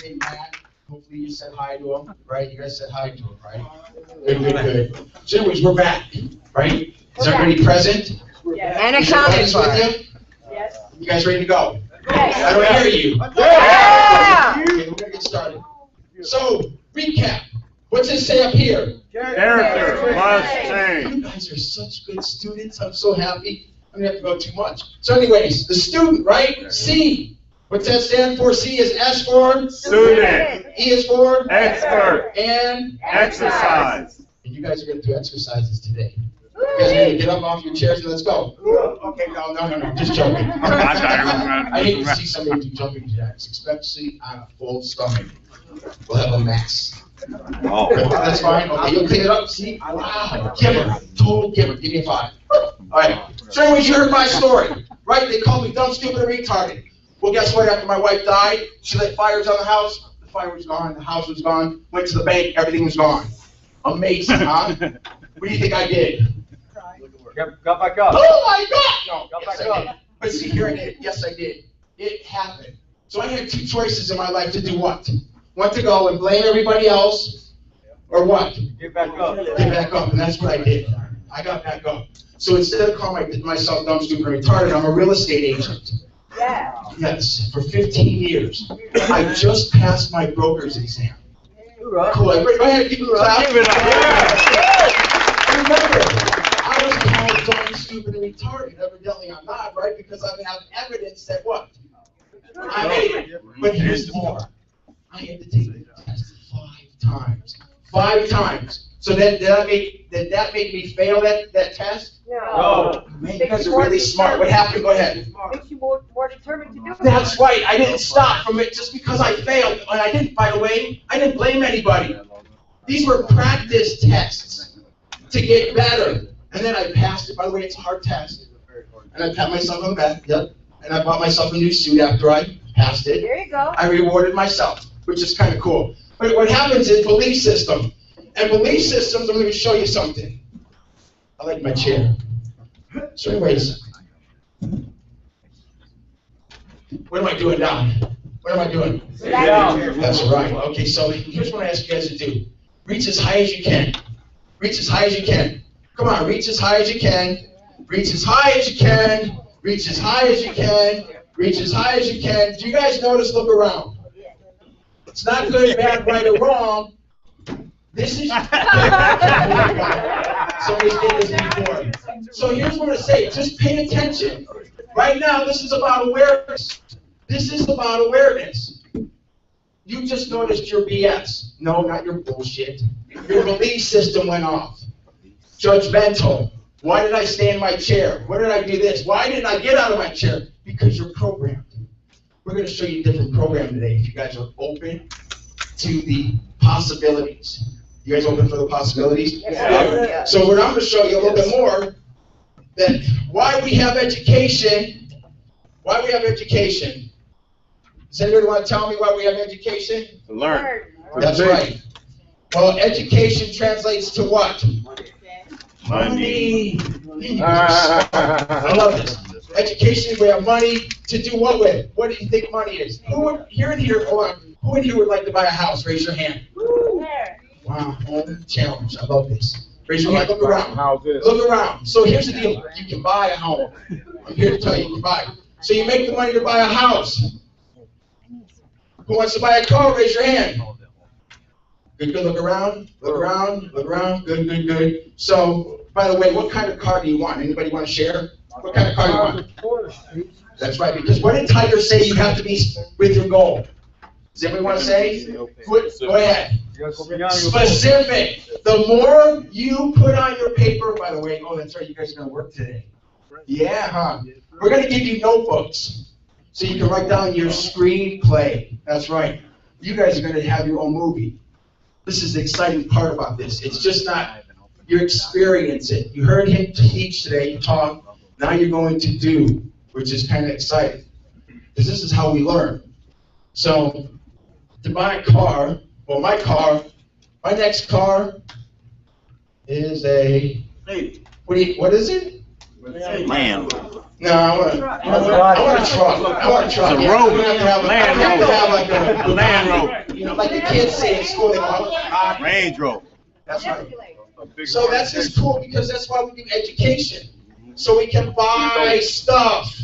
named Matt. Hopefully you said hi to him, right? You guys said hi to him, right? Good. So anyways, we're back, right? Is everybody present? Yes. And Is your buddies with you? Yes. You guys ready to go? Yes. I don't hear you. Yeah! Okay, we're gonna get started. So, recap. What's it say up here? Character must change. You guys are such good students. I'm so happy. I don't have to go too much. So anyways, the student, right? C. What's that stand for? C is S for? Student. E is for? Expert. And? Exercise. And you guys are going to do exercises today. You guys are going to get up off your chairs and let's go. Okay, no, just joking. I hate to see somebody do jumping jacks, especially on a full stomach. We'll have a mess. Oh. That's fine. Okay, you'll clean it up. See? Wow. Giver. Total giver. Give me a 5. All right. So anyways, you heard my story, right? They called me dumb, stupid, and retarded. Well, guess what? After my wife died, she lit fires on the house. The fire was gone. The house was gone. Went to the bank. Everything was gone. Amazing, huh? What do you think I did? Got back up. Oh my God! No, Got yes, back I up. did. But see, here I did. Yes, I did. It happened. So I had 2 choices in my life to do what? Want to go and blame everybody else, or what? Get back up. Get back up, and that's what I did. I got back up. So instead of calling myself dumb, stupid, and retarded, I'm a real estate agent. Yeah. Yes, for 15 years. I just passed my broker's exam. Cool. Go ahead, give me a clap. Give it up. Remember, I was called dumb, stupid, and retarded. Evidently, I'm not, right? Because I have evidence that what? I made it. But here's more. I had to take the test 5 times. 5 times. So did that make me fail that test? No. Man, you guys are really smart. What happened? Go ahead. Makes you more determined to do it. That's right. I didn't stop from it just because I failed. And I didn't, by the way, I didn't blame anybody. These were practice tests to get better. And then I passed it. By the way, it's a hard test. And I pat myself on the back. Yep. And I bought myself a new suit after I passed it. There you go. I rewarded myself, which is kind of cool. But what happens is belief system. And belief systems, I'm going to show you something. I like my chair. So anyways, what am I doing now? What am I doing? Yeah. That's right. Okay, so here's what I ask you guys to do. Reach as high as you can. Reach as high as you can. Come on, reach as high as you can. Reach as high as you can. Reach as high as you can. Reach as high as you can. Do you guys notice? Look around. It's not good, bad, right, or wrong. This is somebody's did this before. So here's what I say, just pay attention. Right now, this is about awareness. This is about awareness. You just noticed your BS. No, not your bullshit. Your belief system went off. Judgmental. Why did I stay in my chair? Why did I do this? Why didn't I get out of my chair? Because you're programmed. We're going to show you a different program today if you guys are open to the possibilities. You guys open for the possibilities? Yes. So I'm going to show you a little bit more that why we have education. Why we have education. Does anybody want to tell me why we have education? Learn. That's right. Well, education translates to what? Money. I love this. Education, we have money to do what with? What do you think money is? Who in here would like to buy a house? Raise your hand. Wow, home challenge. I love this. Raise your hand. Look around. Look around. So here's the deal. You can buy a home. I'm here to tell you, you can buy. So you make the money to buy a house. Who wants to buy a car? Raise your hand. Good. Look around. Look around. Look around. Good. So, by the way, what kind of car do you want? Anybody want to share? What kind of car do you want? That's right. Because what did Tiger say you have to be with your goal? Does anybody want to say? Go ahead. Specific. The more you put on your paper, by the way, oh, that's right, you guys are going to work today. Yeah, huh? We're going to give you notebooks so you can write down your screenplay. That's right. You guys are going to have your own movie. This is the exciting part about this. It's just not, you experience it. You heard him teach today, talk. Now you're going to do, which is kind of exciting. Because this is how we learn. So, to buy a car, well, my next car is a, what is it? Lamb. No, I want a truck. I want a truck. It's a Yeah, road. I'm gonna have to Land have rover. like a Land rover. You know, like the kids say in school, they call it Range Rover. That's right. So that's just cool because that's why we do education. So we can buy stuff,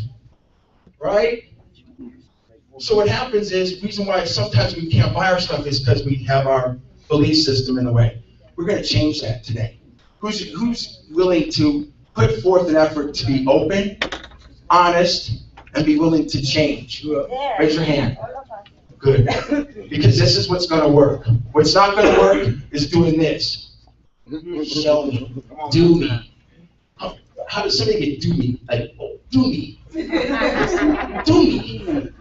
right? So what happens is, the reason why sometimes we can't buy our stuff is because we have our belief system in the way. We're going to change that today. Who's willing to put forth an effort to be open, honest, and be willing to change? Raise your hand. Good. Because this is what's going to work. What's not going to work is doing this. Show me. Do me. How does somebody get do me? Like, oh, do me. Do me.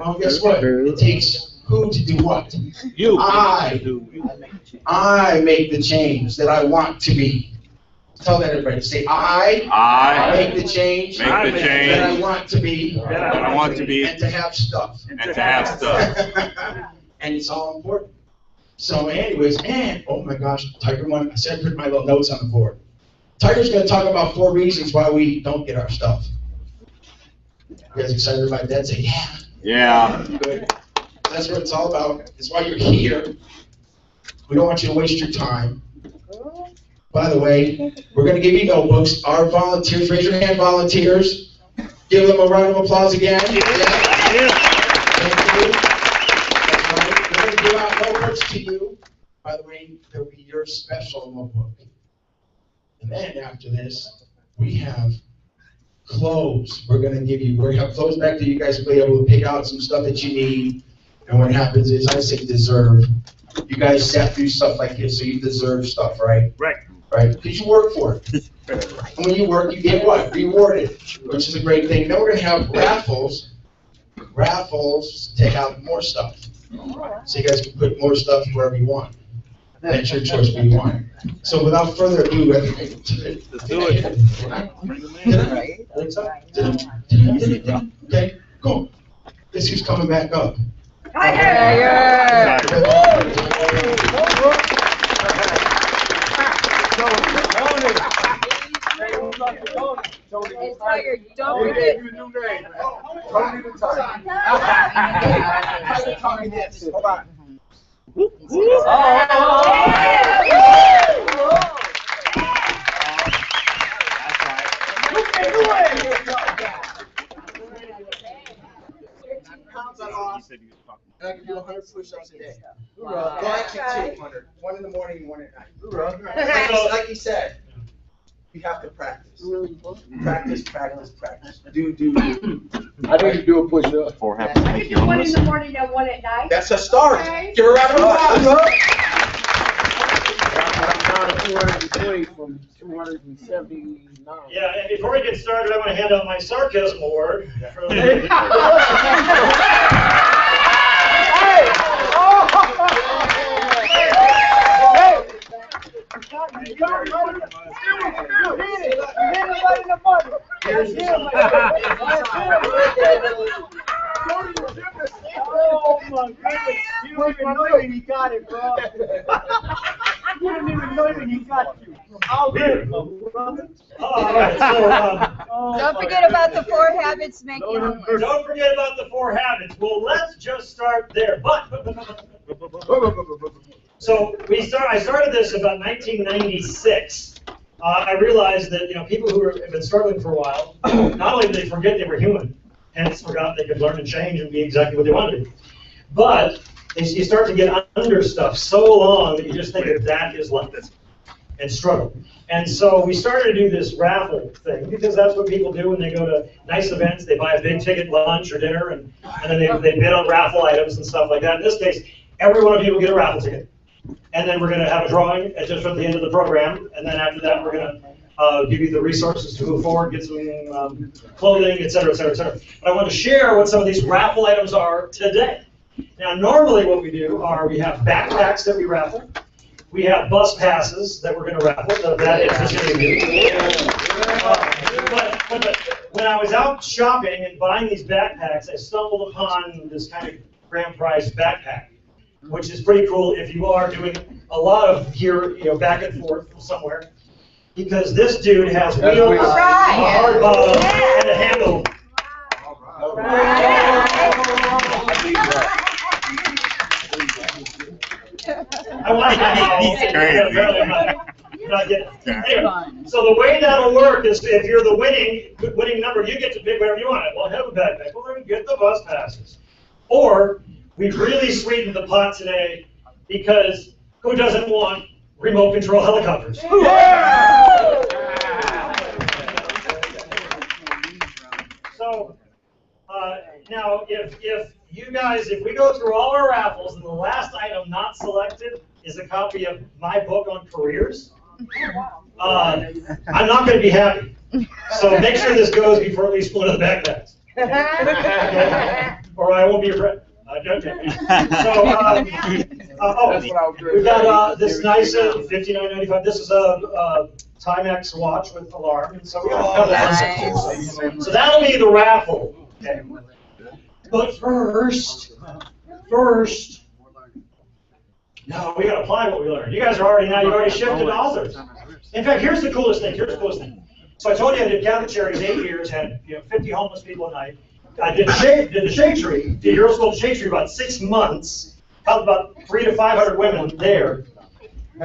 Well, guess what? It takes who to do what? You. I make the change that I want to be. Tell that everybody. Say, I make the change Make the change that I want to be. that I want to be. And to have stuff. And to have stuff. And it's all important. So anyways, and oh my gosh, Tiger one, I said I put my little notes on the board. Tiger's going to talk about 4 reasons why we don't get our stuff. You guys excited about that? Say, yeah. Yeah. Good. That's what it's all about. It's why you're here. We don't want you to waste your time. By the way, we're going to give you notebooks. Our volunteers, raise your hand, volunteers. Give them a round of applause again. Yeah. Thank you. That's right. We're going to give out notebooks to you. By the way, they'll be your special notebook. And then after this, we have clothes. We're going to have clothes back there. You guys will be able to pick out some stuff that you need. And what happens is, I say deserve. You guys sat through stuff like this, so you deserve stuff, right? Right. Right? Because you work for it. And when you work, you get what? Rewarded, which is a great thing. Then we're going to have raffles. Raffles take out more stuff. So you guys can put more stuff wherever you want. That's your choice where you want. So without further ado, let's do it. Okay, cool. Guess who's coming back up? Don't forget. I can do 100 push-ups a day. Well, actually 200. 1 in the morning and 1 at night. Like he said, you have to practice. Practice. Do. I need to do a push-up. 4 habits I make can you do 1 in homeless. the morning and 1 at night. That's a start. Okay. Give her a round of applause. I'm down to 220 from 279. Yeah, and before we get started, I want to hand out my sarcasm award. Oh my goodness. You don't even know he got it, bro. You didn't even know he got you. I'll get it, brother. All right, so, Don't forget about the 4 habits make you homeless. don't forget about the 4 habits. Well, let's just start there. So I started this about 1996. I realized that people who have been struggling for a while, not only did they forget they were human, hence forgot they could learn and change and be exactly what they wanted to be, but you start to get under stuff so long that you just think that is life and struggle. And so we started to do this raffle thing because that's what people do when they go to nice events. They buy a big ticket lunch or dinner, and then they bid on raffle items and stuff like that. In this case, every one of you will get a raffle ticket. And then we're going to have a drawing just at the end of the program. And then after that, we're going to give you the resources to move forward, get some clothing, et cetera, et cetera, et cetera. But I want to share what some of these raffle items are today. Now, normally what we do are we have backpacks that we raffle. We have bus passes that we're going to raffle. So that interesting you. But when I was out shopping and buying these backpacks, I stumbled upon this kind of grand prize backpack, which is pretty cool if you are doing a lot of here, back and forth from somewhere. because this dude has wheels, a Right. hard bottom, and a handle. I want to He's crazy. Anyway, so the way that'll work is if you're the winning number, you get to pick whatever you want. Well, have a backpack. Well, then get the bus passes. Or we've really sweetened the pot today because who doesn't want remote control helicopters? So now, if you guys, if we go through all our raffles and the last item not selected is a copy of my book on careers, I'm not going to be happy. So make sure this goes before at least one of the backpacks. Okay? Or I won't be your friend. Okay. So, we've got this nice $59.95. This is a Timex watch with alarm. And so we got a couple of things. So that'll be the raffle. Okay. But first, no, we got to apply what we learned. You guys are you've already shifted to authors. In fact, here's the coolest thing. So I told you I did Catholic Charities 8 years, had 50 homeless people a night. I did the Shade Tree, did Hero School at Shade Tree about 6 months, helped about 300 to 500 women there.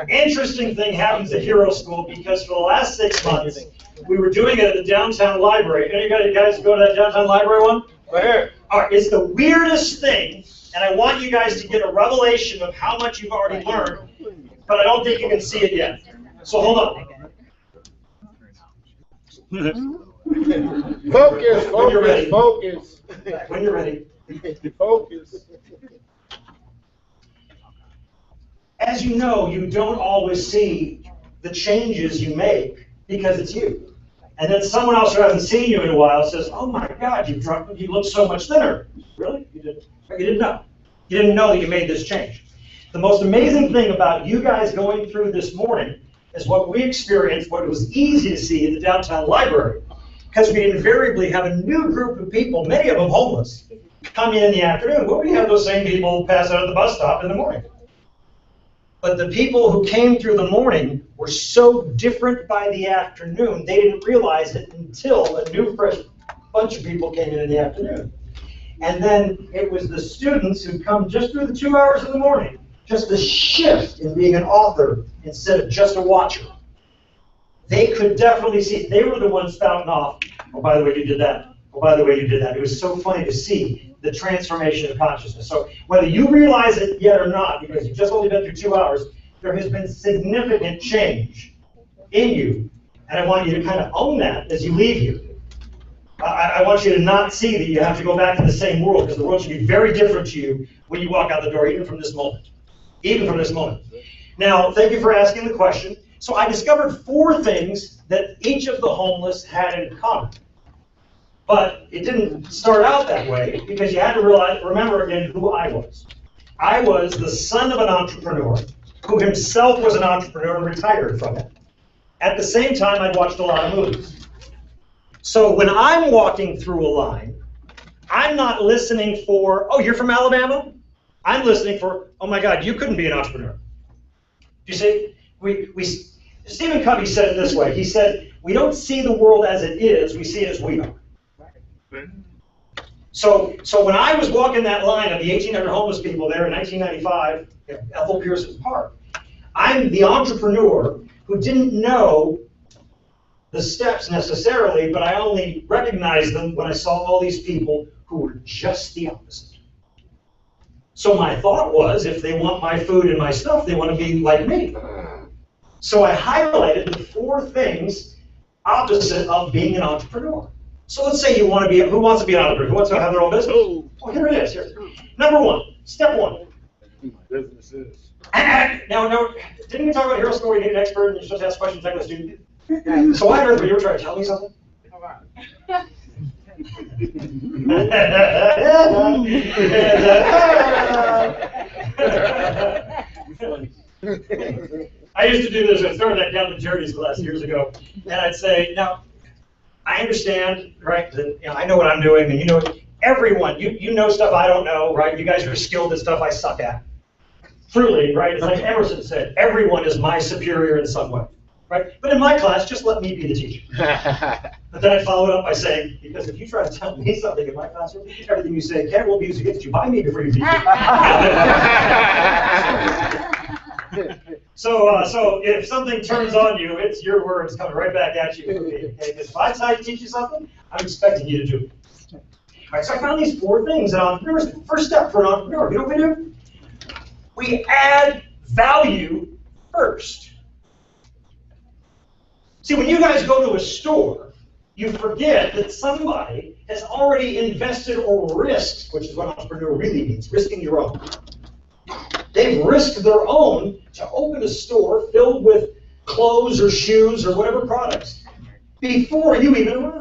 Interesting thing happens at Hero School because for the last 6 months, we were doing it at the downtown library. Any of you guys go to that downtown library one? Right here. All right, it's the weirdest thing, and I want you guys to get a revelation of how much you've already learned, but I don't think you can see it yet. So hold on. Focus, When you're ready. focus. When you're ready. Focus. As you know, you don't always see the changes you make because it's you. And then someone else who hasn't seen you in a while says, "Oh my God, you look so much thinner." Really? You didn't know. You didn't know that you made this change. The most amazing thing about you guys going through this morning is what we experienced, what it was easy to see in the downtown library. Because we invariably have a new group of people, many of them homeless, come in the afternoon. Well, we have those same people pass out at the bus stop in the morning. But the people who came through the morning were so different by the afternoon, they didn't realize it until a new fresh bunch of people came in the afternoon. And then it was the students who come just through the 2 hours in the morning, just the shift in being an author instead of just a watcher. They could definitely see, they were the ones spouting off, "Oh, by the way, you did that. Oh, by the way, you did that." It was so funny to see the transformation of consciousness. So whether you realize it yet or not, because you've just only been through 2 hours, there has been significant change in you. And I want you to kind of own that as you leave here. I want you to not see that you have to go back to the same world, because the world should be very different to you when you walk out the door, even from this moment. Even from this moment. Now, thank you for asking the question. So I discovered 4 things that each of the homeless had in common. But it didn't start out that way, because you had to remember again who I was. I was the son of an entrepreneur who himself was an entrepreneur and retired from it. At the same time, I'd watched a lot of movies. So when I'm walking through a line, I'm not listening for, "Oh, you're from Alabama?" I'm listening for, "Oh my God, you couldn't be an entrepreneur." You see, Stephen Covey said it this way. He said, "We don't see the world as it is, we see it as we are." So when I was walking that line of the 1,800 homeless people there in 1995 at Ethel Pearson Park, I'm the entrepreneur who didn't know the steps necessarily, but I only recognized them when I saw all these people who were just the opposite. So my thought was, if they want my food and my stuff, they want to be like me. So I highlighted the 4 things opposite of being an entrepreneur. So let's say you want to be, who wants to be an entrepreneur? Who wants to have their own business? Well, here it is. Here. Number 1, step 1. Businesses. Now, didn't we talk about Hero School where you get an expert and you're supposed to ask questions like a student? So I heard, you were trying to tell me something? I used to do this. I started that down the charities class years ago, and I'd say, "Now, I understand, right? That, I know what I'm doing, and you know everyone. You know stuff I don't know, right? You guys are skilled at stuff I suck at. Truly, right? It's like Emerson said, everyone is my superior in some way, right? But in my class, just let me be the teacher. But then I followed up by saying, because if you try to tell me something in my classroom, everything you say can will be used against you by me before you teach me. So if something turns on you, it's your words coming right back at you. Okay? Because if I try to teach you something, I'm expecting you to do it. All right, so I found these 4 things that entrepreneurs, first step for an entrepreneur, you know what we do? We add value first. See, when you guys go to a store, you forget that somebody has already invested or risked, which is what entrepreneur really means, risking your own. They've risked their own to open a store filled with clothes or shoes or whatever products before you even arrive.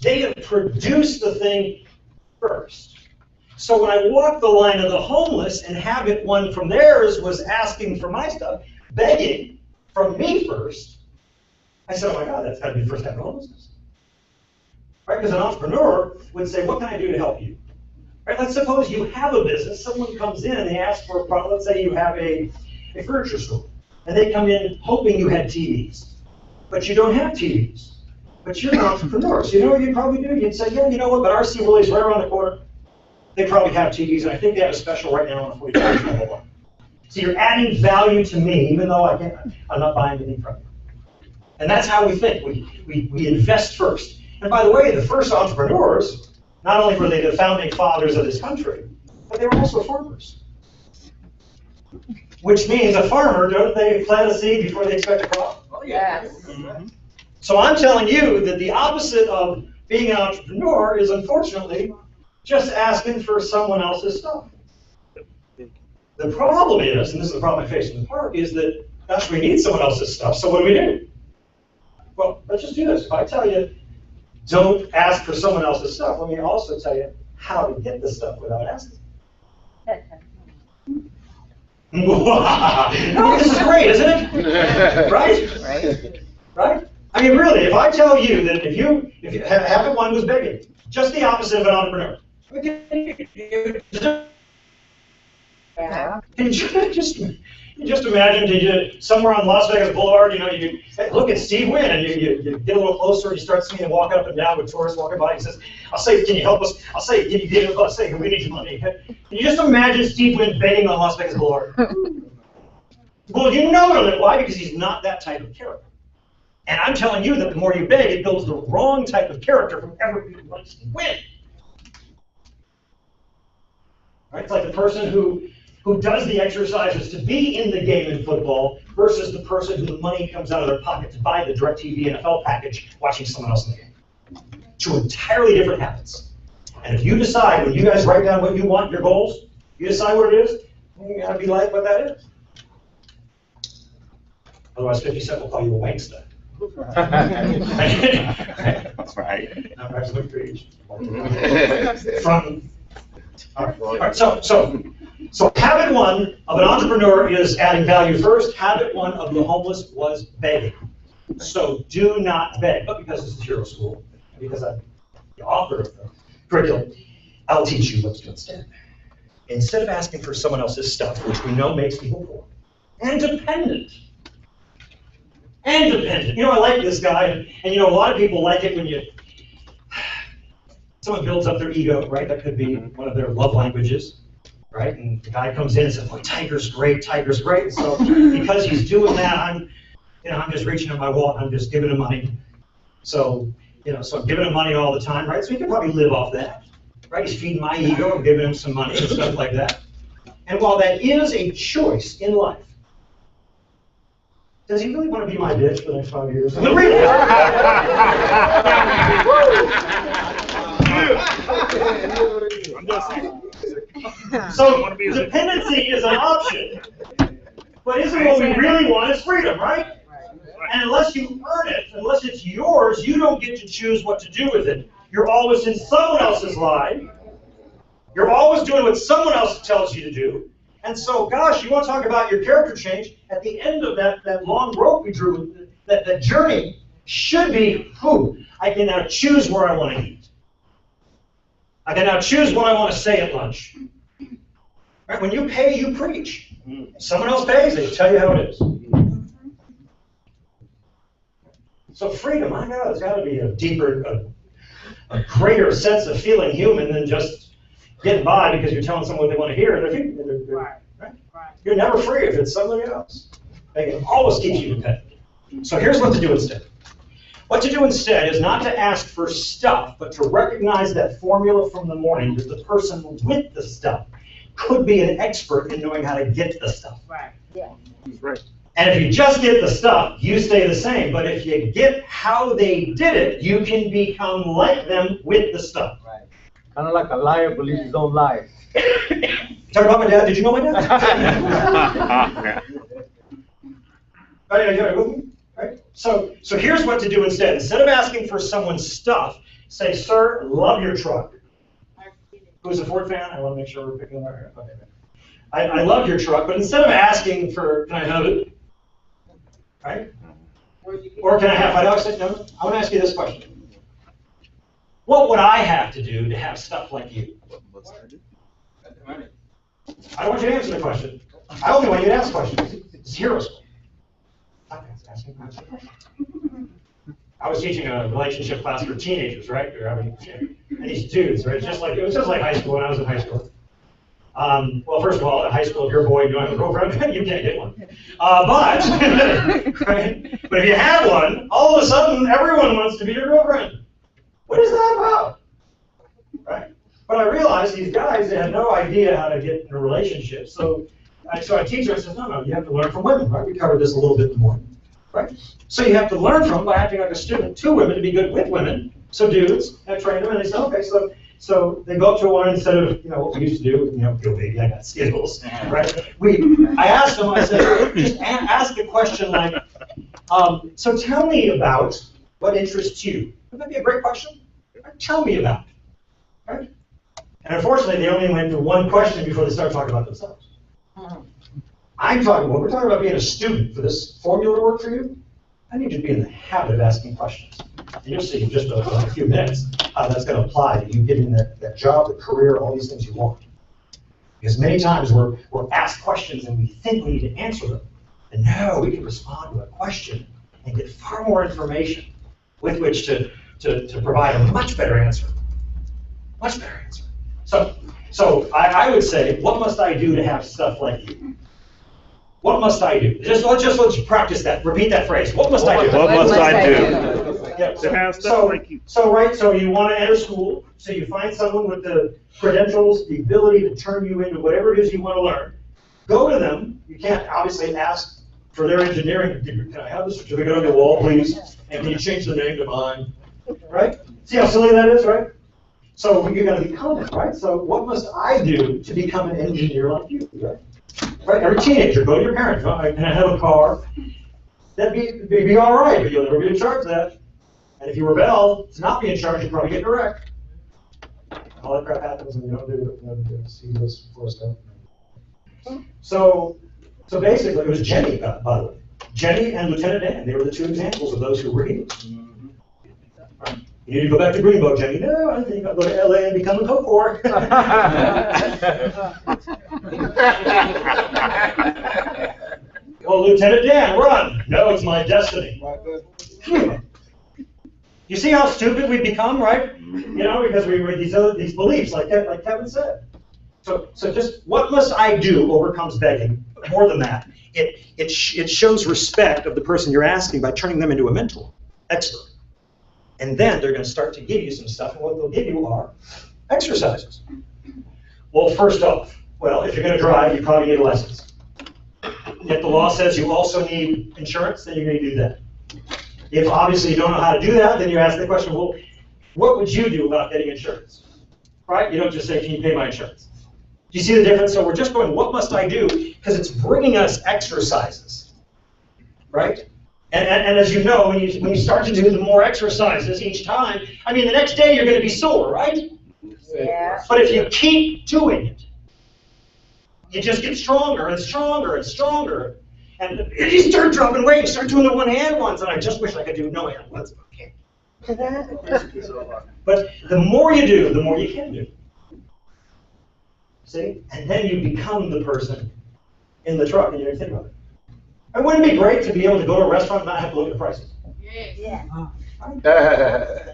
They have produced the thing first. So when I walked the line of the homeless and habit one from theirs was asking for my stuff, begging from me first, I said, oh my God, that's got to be the first habit of homelessness. Right? Because an entrepreneur would say, what can I do to help you? Right? Let's suppose you have a business, someone comes in and they ask for a product. Let's say you have a furniture store, and they come in hoping you had TVs, but you don't have TVs. But you're an entrepreneur, so you know what you'd probably do? You'd say, yeah, you know what, but RC Willie's right around the corner. They probably have TVs, and I think they have a special right now on the 45. Blah, blah, blah. So you're adding value to me, even though I'm not buying anything from you. And that's how we think. We invest first. And by the way, the first entrepreneurs, not only were they the founding fathers of this country, but they were also farmers. Which means a farmer, don't they plant a seed before they expect a crop? Oh, yes. Mm-hmm. So I'm telling you that the opposite of being an entrepreneur is, unfortunately, just asking for someone else's stuff. The problem is, and this is the problem I face in the park, is that, gosh, we need someone else's stuff, so what do? Well, let's just do this. If I tell you, don't ask for someone else's stuff, let me also tell you how to get the stuff without asking. No, this is great, isn't it? Right? Right? I mean, really, if I tell you that if you habit one was begging, just the opposite of an entrepreneur. Can you just imagine somewhere on Las Vegas Boulevard, you look at Steve Wynn and you get a little closer and you start seeing him walk up and down with tourists walking by. He says, I'll say, can you help us? I'll say, can you get us? I'll say, we need your money. Can you just imagine Steve Wynn begging on Las Vegas Boulevard? Well, you know it. Why? Because he's not that type of character. And I'm telling you that the more you beg, it builds the wrong type of character from everybody who wants to win. Right? It's like the person who does the exercises to be in the game in football versus the person who the money comes out of their pocket to buy the DirecTV NFL package watching someone else in the game. Two entirely different habits. And if you decide, when you guys write down what you want, your goals, you decide what it is, you gotta be like what that is. Otherwise, 50 Cent will call you a wankster. That's right. Not perhaps look preach. All right, so habit one of an entrepreneur is adding value first. Habit one of the homeless was begging. So do not beg. But because this is Hero School, because I'm the author of the curriculum, I'll teach you what to do instead. Instead of asking for someone else's stuff, which we know makes people poor, and dependent. I like this guy, and a lot of people like it when someone builds up their ego, right? That could be one of their love languages, right? And the guy comes in and says, "Boy, Tiger's great, Tiger's great." And so because he's doing that, I'm just reaching in my wallet, I'm just giving him money. So I'm giving him money all the time, right? So he can probably live off that, right? He's feeding my ego, I'm giving him some money and stuff like that. And while that is a choice in life, does he really want to be my bitch for the next 5 years? So dependency is an option, but isn't what we really want is freedom, right? And unless you earn it, unless it's yours, you don't get to choose what to do with it. You're always in someone else's line. You're always doing what someone else tells you to do. And so, gosh, you want to talk about your character change, at the end of that long rope we drew, that journey should be, I can now choose where I want to eat. I can now choose what I want to say at lunch. Right? When you pay, you preach. Someone else pays, they tell you how it is. So freedom, I know, there's got to be a deeper, a greater sense of feeling human than just getting by because you're telling someone what they want to hear. Right? You're never free if it's somebody else. It always keeps you dependent. So here's what to do instead. What to do instead is not to ask for stuff, but to recognize that formula from the morning that the person with the stuff could be an expert in knowing how to get the stuff. Right. Yeah. Right. And if you just get the stuff, you stay the same. But if you get how they did it, you can become like them with the stuff. Right. Kind of like a liar believes his own lies. Talk about my dad. Did you know my dad? Right? So here's what to do instead. Instead of asking for someone's stuff, say, sir, love your truck. Who's a Ford fan? I want to make sure we're picking up here. Okay. I love your truck, but instead of asking for, can I have it? Right? Or can I have $5? No, I want to ask you this question. What would I have to do to have stuff like you? I don't want you to answer the question. I only want you to ask questions. It's hero school. I was teaching a relationship class for teenagers, right? And these dudes, right? It was just like high school when I was in high school. Well, first of all, at high school, if you're a boy and you don't have a girlfriend, you can't get one. Right? But if you have one, all of a sudden, everyone wants to be your girlfriend. What is that about? Right? But I realized these guys, they had no idea how to get in a relationship. So I teach them, I said, no, you have to learn from women, right? We covered this a little bit more, right? So you have to learn from by acting like a student to women to be good with women. So dudes, I train them, and they say, okay, so they go up to one instead of, what we used to do, go baby, I got skills, right? I asked them, I said, just ask a question like, so tell me about what interests you. Would that be a great question? Right? Tell me about it, right? And unfortunately, they only went through one question before they started talking about themselves. We're talking about being a student for this formula to work for you. I need you to be in the habit of asking questions. And you'll see in just a few minutes how that's going to apply to you getting that job, the career, all these things you want. Because many times we're asked questions and we think we need to answer them. And no, we can respond to a question and get far more information with which to provide a much better answer. Much better answer. So I would say, what must I do to have stuff like you? What must I do? Let's practice that. Repeat that phrase. What must I do? What must I do? Yeah. To have stuff like you. So you want to enter school, so you find someone with the credentials, the ability to turn you into whatever it is you want to learn. Go to them. You can't obviously ask for their engineering degree. Can I have the certificate on your wall, please? And can you change the name to mine? Right? See how silly that is, right? So you're going to become it, right? So what must I do to become an engineer like you, right? Right? Every teenager, go to your parents. Can I have a car? That'd be all right, but you'll never be in charge of that. And if you rebel to not be in charge, you'll probably get wrecked. All that crap happens when you don't do it. See this Forrest Gump. So basically, it was Jenny, by the way. Jenny and Lieutenant Dan. They were the two examples of those who were heroes. You need to go back to Greenbow, Jenny. No, I think I'll go to LA and become a Coke whore. Well, Lieutenant Dan, run. No, it's my destiny. You see how stupid we've become, right? Because we read these beliefs, like Kevin said. So just what must I do overcomes begging. More than that, it shows respect of the person you're asking by turning them into a mentor, expert. And then they're going to start to give you some stuff, and what they'll give you are exercises. Well, first off, if you're going to drive, you probably need a license. If the law says you also need insurance, then you're going to do that. If obviously you don't know how to do that, then you ask the question, well, what would you do about getting insurance? Right? You don't just say, can you pay my insurance? Do you see the difference? So we're just going, what must I do? Because it's bringing us exercises, right? And as you know, when you start to do the more exercises each time, the next day you're going to be sore, right? Yeah. But if you keep doing it, you just get stronger and stronger and stronger. And you start dropping weight, you start doing the one-hand ones, and I just wish I could do no-hand ones. Okay. But the more you do, the more you can do. See? And then you become the person in the truck, and you think about it. And wouldn't it be great to be able to go to a restaurant and not have to look at the prices? Yeah.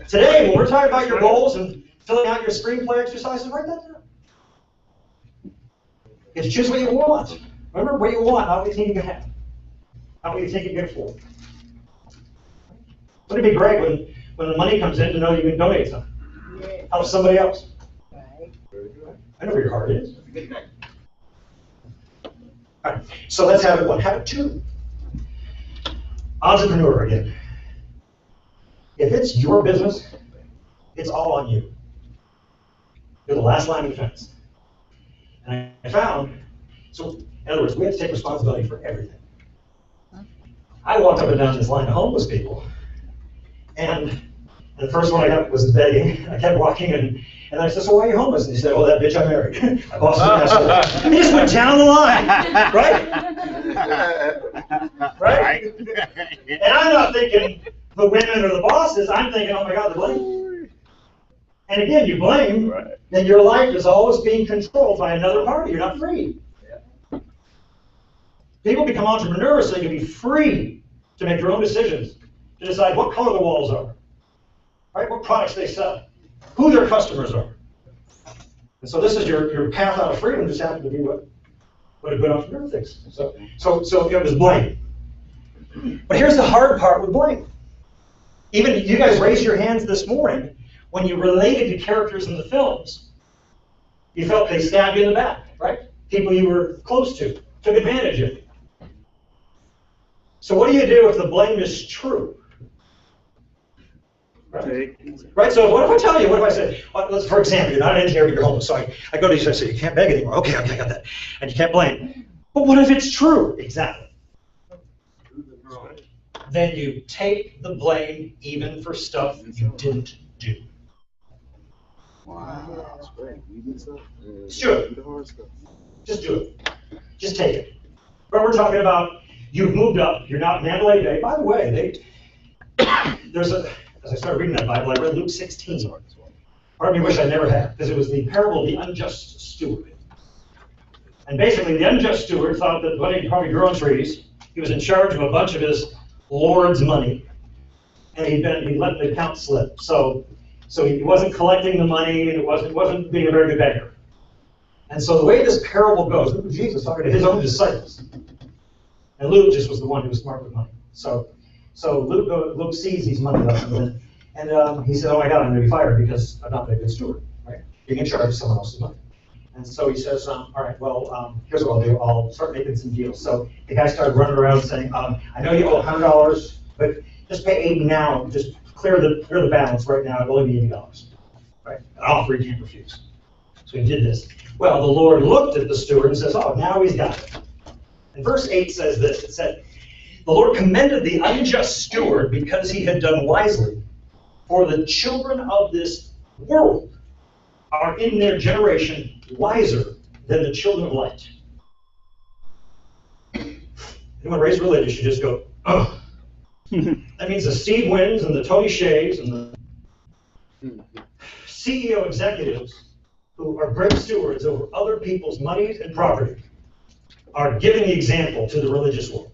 Today, when we're talking about your goals and filling out your screenplay exercises, write that down. It's choose what you want. Remember what you want, not what you think you can have. Not what you think you can afford. Wouldn't it be great when the money comes in to know you can donate something? Help somebody else. I know where your heart is. All right, so that's habit one. Habit two. Entrepreneur again. If it's your business, it's all on you. You're the last line of defense. And I found, so in other words, we have to take responsibility for everything. I walked up and down this line of homeless people, and the first one I got was begging. I kept walking, and I said, so why are you homeless? And he said, oh, that bitch I married. I lost the asshole. He just went down the line, right? Right? And I'm not thinking the women or the bosses. I'm thinking, oh my God, the blame. And again, you blame, then your life is always being controlled by another party. You're not free. People become entrepreneurs so they can be free to make their own decisions, to decide what color the walls are, right? What products they sell, who their customers are. And so this is your path out of freedom. Just happened to be what a good entrepreneur thinks. So it was blame. But here's the hard part with blame. Even you guys raised your hands this morning when you related to characters in the films. You felt they stabbed you in the back, right? People you were close to took advantage of you. So what do you do if the blame is true? Right? So what if I tell you, what if I say, well, let's, for example, you're not an engineer, but you're homeless. So I go to you and I say, you can't beg anymore. Okay, I got that. And you can't blame. But what if it's true? Exactly. Then you take the blame even for stuff you didn't do. Wow. Just do it. Just do it. Just take it. But we're talking about you've moved up. You're not Mandalay Bay. By the way, as I started reading that Bible, I read Luke 16. Part of me wish I never had, because it was the parable of the unjust steward. And basically, the unjust steward thought that when he probably grew on trees, he was in charge of a bunch of his lord's money, and he let the account slip. So he wasn't collecting the money, and it wasn't being a very good banker. And so the way this parable goes, look at Jesus talking to his own disciples. And Luke just was the one who was smart with money. So Luke sees these money lessons, and he said, oh my God, I'm going to be fired because I'm not a good steward, right? Being in charge of someone else's money. And so he says, all right, well, here's what I'll do. I'll start making some deals. So the guy started running around saying, I know you owe $100, but just pay $80 now. Just clear the balance right now. It'll only be $80, right? An offer he can't refuse. So he did this. Well, the Lord looked at the steward and says, oh, now he's got it. And verse 8 says this. It said, the Lord commended the unjust steward because he had done wisely. For the children of this world are in their generation wiser than the children of light. Anyone raised religious, you just go, oh. That means the Steve Wynns and the Tony Shays and the CEO executives who are great stewards over other people's money and property are giving the example to the religious world.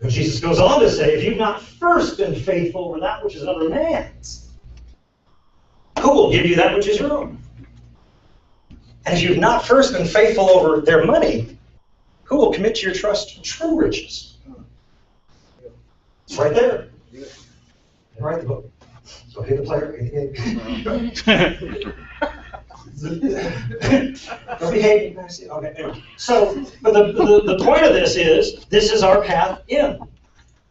And Jesus goes on to say, if you've not first been faithful over that which is another man's, who will give you that which is your own? And if you've not first been faithful over their money, who will commit to your trust true riches? It's right there. And write the book. So hit the player. Don't behave. Okay, anyway. So, but the point of this is our path in.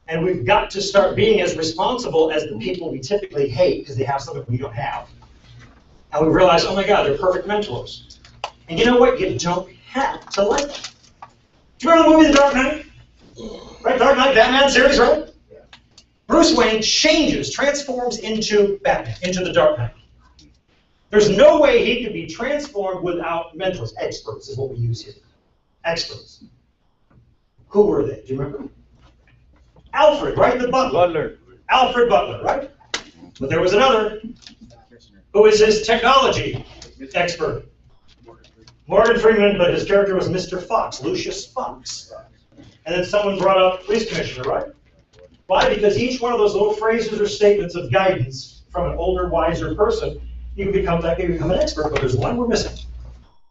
And we've got to start being as responsible as the people we typically hate because they have something we don't have. And we realize, oh my God, they're perfect mentors. And you know what? You don't have to like them. Do you remember the movie The Dark Knight? Right, Dark Knight, Batman series, right? Bruce Wayne transforms into Batman, into the Dark Knight. There's no way he could be transformed without mentors. Experts is what we use here. Experts. Who were they? Do you remember? Alfred, right? The butler. Alfred Butler, right? But there was another who is his technology expert. Morgan Freeman, but his character was Mr. Fox, Lucius Fox. And then someone brought up police commissioner, right? Why? Because each one of those little phrases or statements of guidance from an older, wiser person, you can become an expert, but there's one we're missing.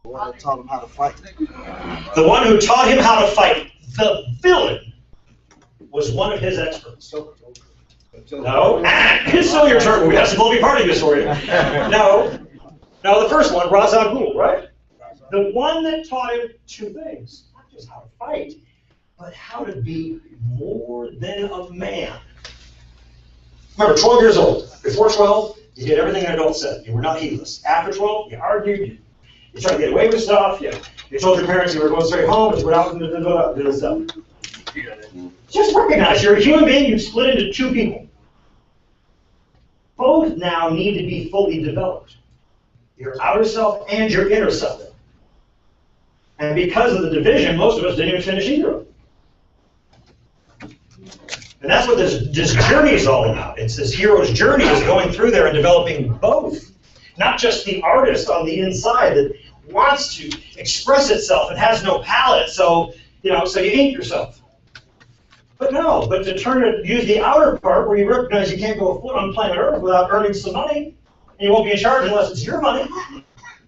The one that taught him how to fight. The one who taught him how to fight, the villain, was one of his experts. No, it's still your turn. We have some movie party this for you. No, the first one, Ra's al Ghul, right? The one that taught him two things, not just how to fight, but how to be more than a man. Remember, 12 years old. Before 12, you did everything an adult said. You were not heedless. After 12, you argued, you tried to get away with stuff, you told your parents you were going straight home, but you went out and did this stuff. Just recognize you're a human being, you've split into two people. Both now need to be fully developed. Your outer self and your inner self. And because of the division, most of us didn't even finish either of them. And that's what this journey is all about. It's this hero's journey is going through there and developing both. Not just the artist on the inside that wants to express itself and has no palette, so you ink yourself. But no, but to use the outer part where you recognize you can't go afoot on planet Earth without earning some money, and you won't be in charge unless it's your money.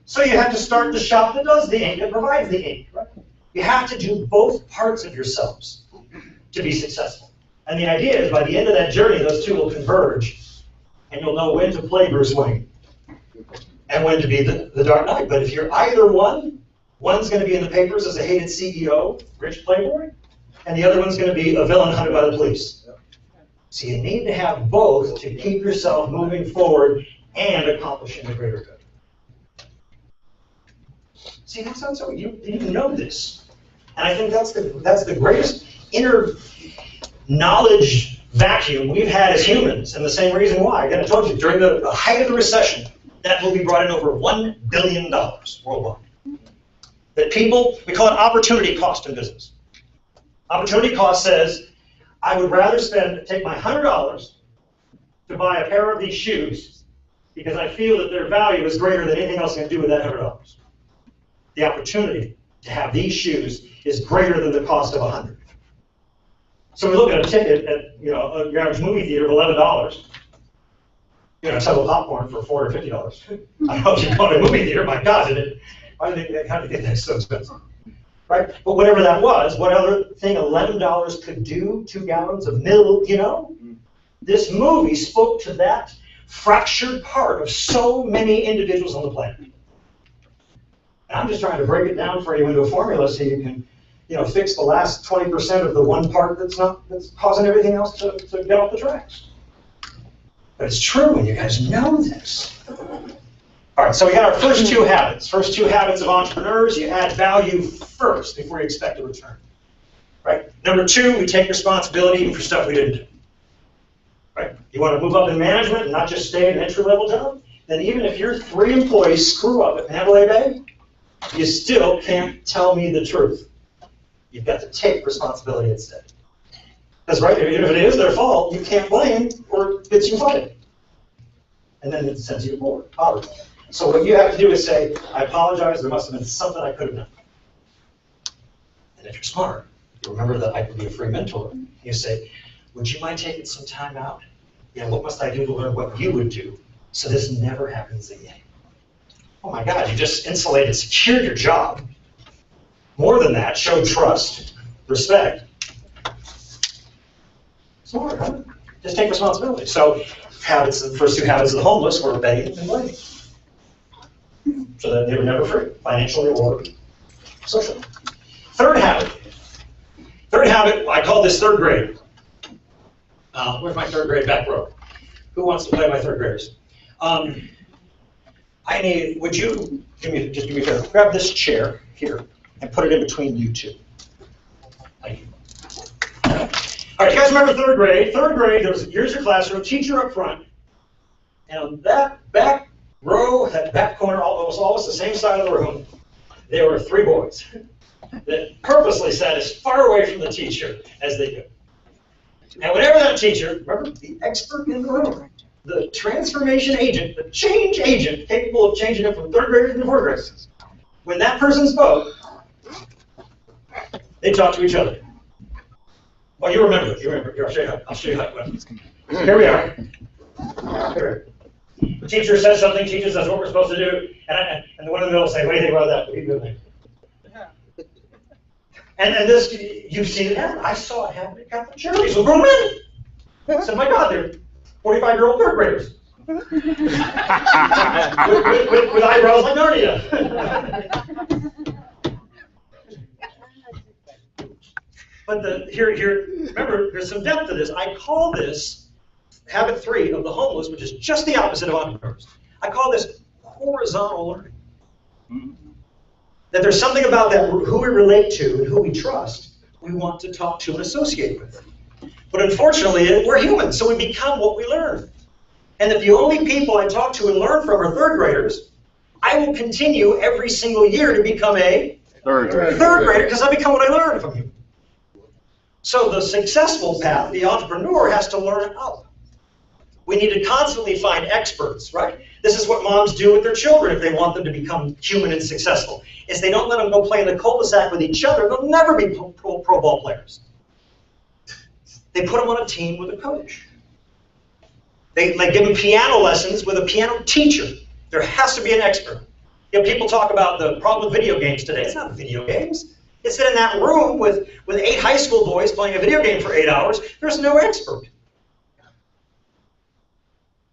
So you have to start the shop that does the ink, that provides the ink. Right? You have to do both parts of yourselves to be successful. And the idea is by the end of that journey, those two will converge, and you'll know when to play Bruce Wayne and when to be the Dark Knight. But if you're either one, one's going to be in the papers as a hated CEO, rich playboy, and the other one's going to be a villain hunted by the police. So you need to have both to keep yourself moving forward and accomplishing the greater good. See, that sounds so, you didn't know this. And I think that's the greatest inner knowledge vacuum we've had as humans, and the same reason why. Again, I told you, during the height of the recession, that movie brought in over $1 billion worldwide. That people, we call it opportunity cost in business. Opportunity cost says, I would rather take my $100 to buy a pair of these shoes because I feel that their value is greater than anything else I can do with that $100. The opportunity to have these shoes is greater than the cost of $100. So we look at a ticket at your average movie theater of $11. A tub of popcorn for $4 or $50. I don't know if you're going to a movie theater. My God, how did they get that so expensive? Right? But whatever that was, what other thing $11 could do? 2 gallons of milk, This movie spoke to that fractured part of so many individuals on the planet. And I'm just trying to break it down for you into a formula so you can, fix the last 20% of the one part that's causing everything else to get off the tracks. But it's true, and you guys know this. All right, so we got our first two habits. First two habits of entrepreneurs: you add value first before you expect a return. Right. Number 2, we take responsibility even for stuff we didn't do. Right. You want to move up in management and not just stay in an entry-level job? Then even if your 3 employees screw up at Mandalay Bay, you still can't tell me the truth. You've got to take responsibility instead. Because right, if it is their fault, you can't blame or get you fired. And then it sends you to board, poverty. So what you have to do is say, I apologize, there must have been something I could have done. And if you're smart, you remember that I could be a free mentor. You say, would you mind taking some time out? What must I do to learn what you would do so this never happens again? Oh my God, you just insulated, secured your job. More than that, showed trust, respect. Smart, huh? Just take responsibility. So the first 2 habits of the homeless were begging and blaming. So that they were never free, financially or socially. Third habit, I call this 3rd grade. Where's my 3rd grade back row? Who wants to play my 3rd graders? Would you, give me a favor, grab this chair here and put it in between you two. Thank you. All right, you guys remember 3rd grade? 3rd grade, here's your classroom, teacher up front, and on that back row, that back corner, almost always the same side of the room, there were 3 boys that purposely sat as far away from the teacher as they could. And whenever that teacher, remember, the expert in the room, the transformation agent, the change agent, capable of changing it from 3rd graders into 4th graders, when that person spoke, they talked to each other. Well, you remember it. You remember it. Here, I'll show you how it went. Here we are. Here. The teacher says something, teaches us what we're supposed to do, and one of them will say, what do you think about that? What do you think? And this, you've seen it happen. I saw it happen at Catholic charities with grown men. I said, my God, they're 45-year-old third graders. with eyebrows like Narnia. But here, remember, there's some depth to this. I call this habit 3 of the homeless, which is just the opposite of entrepreneurs. I call this horizontal learning. That there's something about that who we relate to and who we trust, we want to talk to and associate with. But unfortunately, we're human, so we become what we learn. And if the only people I talk to and learn from are third graders, I will continue every single year to become a third grader because I become what I learn from you. So the successful path, the entrepreneur has to learn up. We need to constantly find experts, right? This is what moms do with their children if they want them to become human and successful. Is they don't let them go play in the cul-de-sac with each other, they'll never be pro ball players. They put them on a team with a coach. They give them piano lessons with a piano teacher. There has to be an expert. You know, people talk about the problem with video games today. It's not video games. It's that in that room with 8 high school boys playing a video game for 8 hours, there's no expert.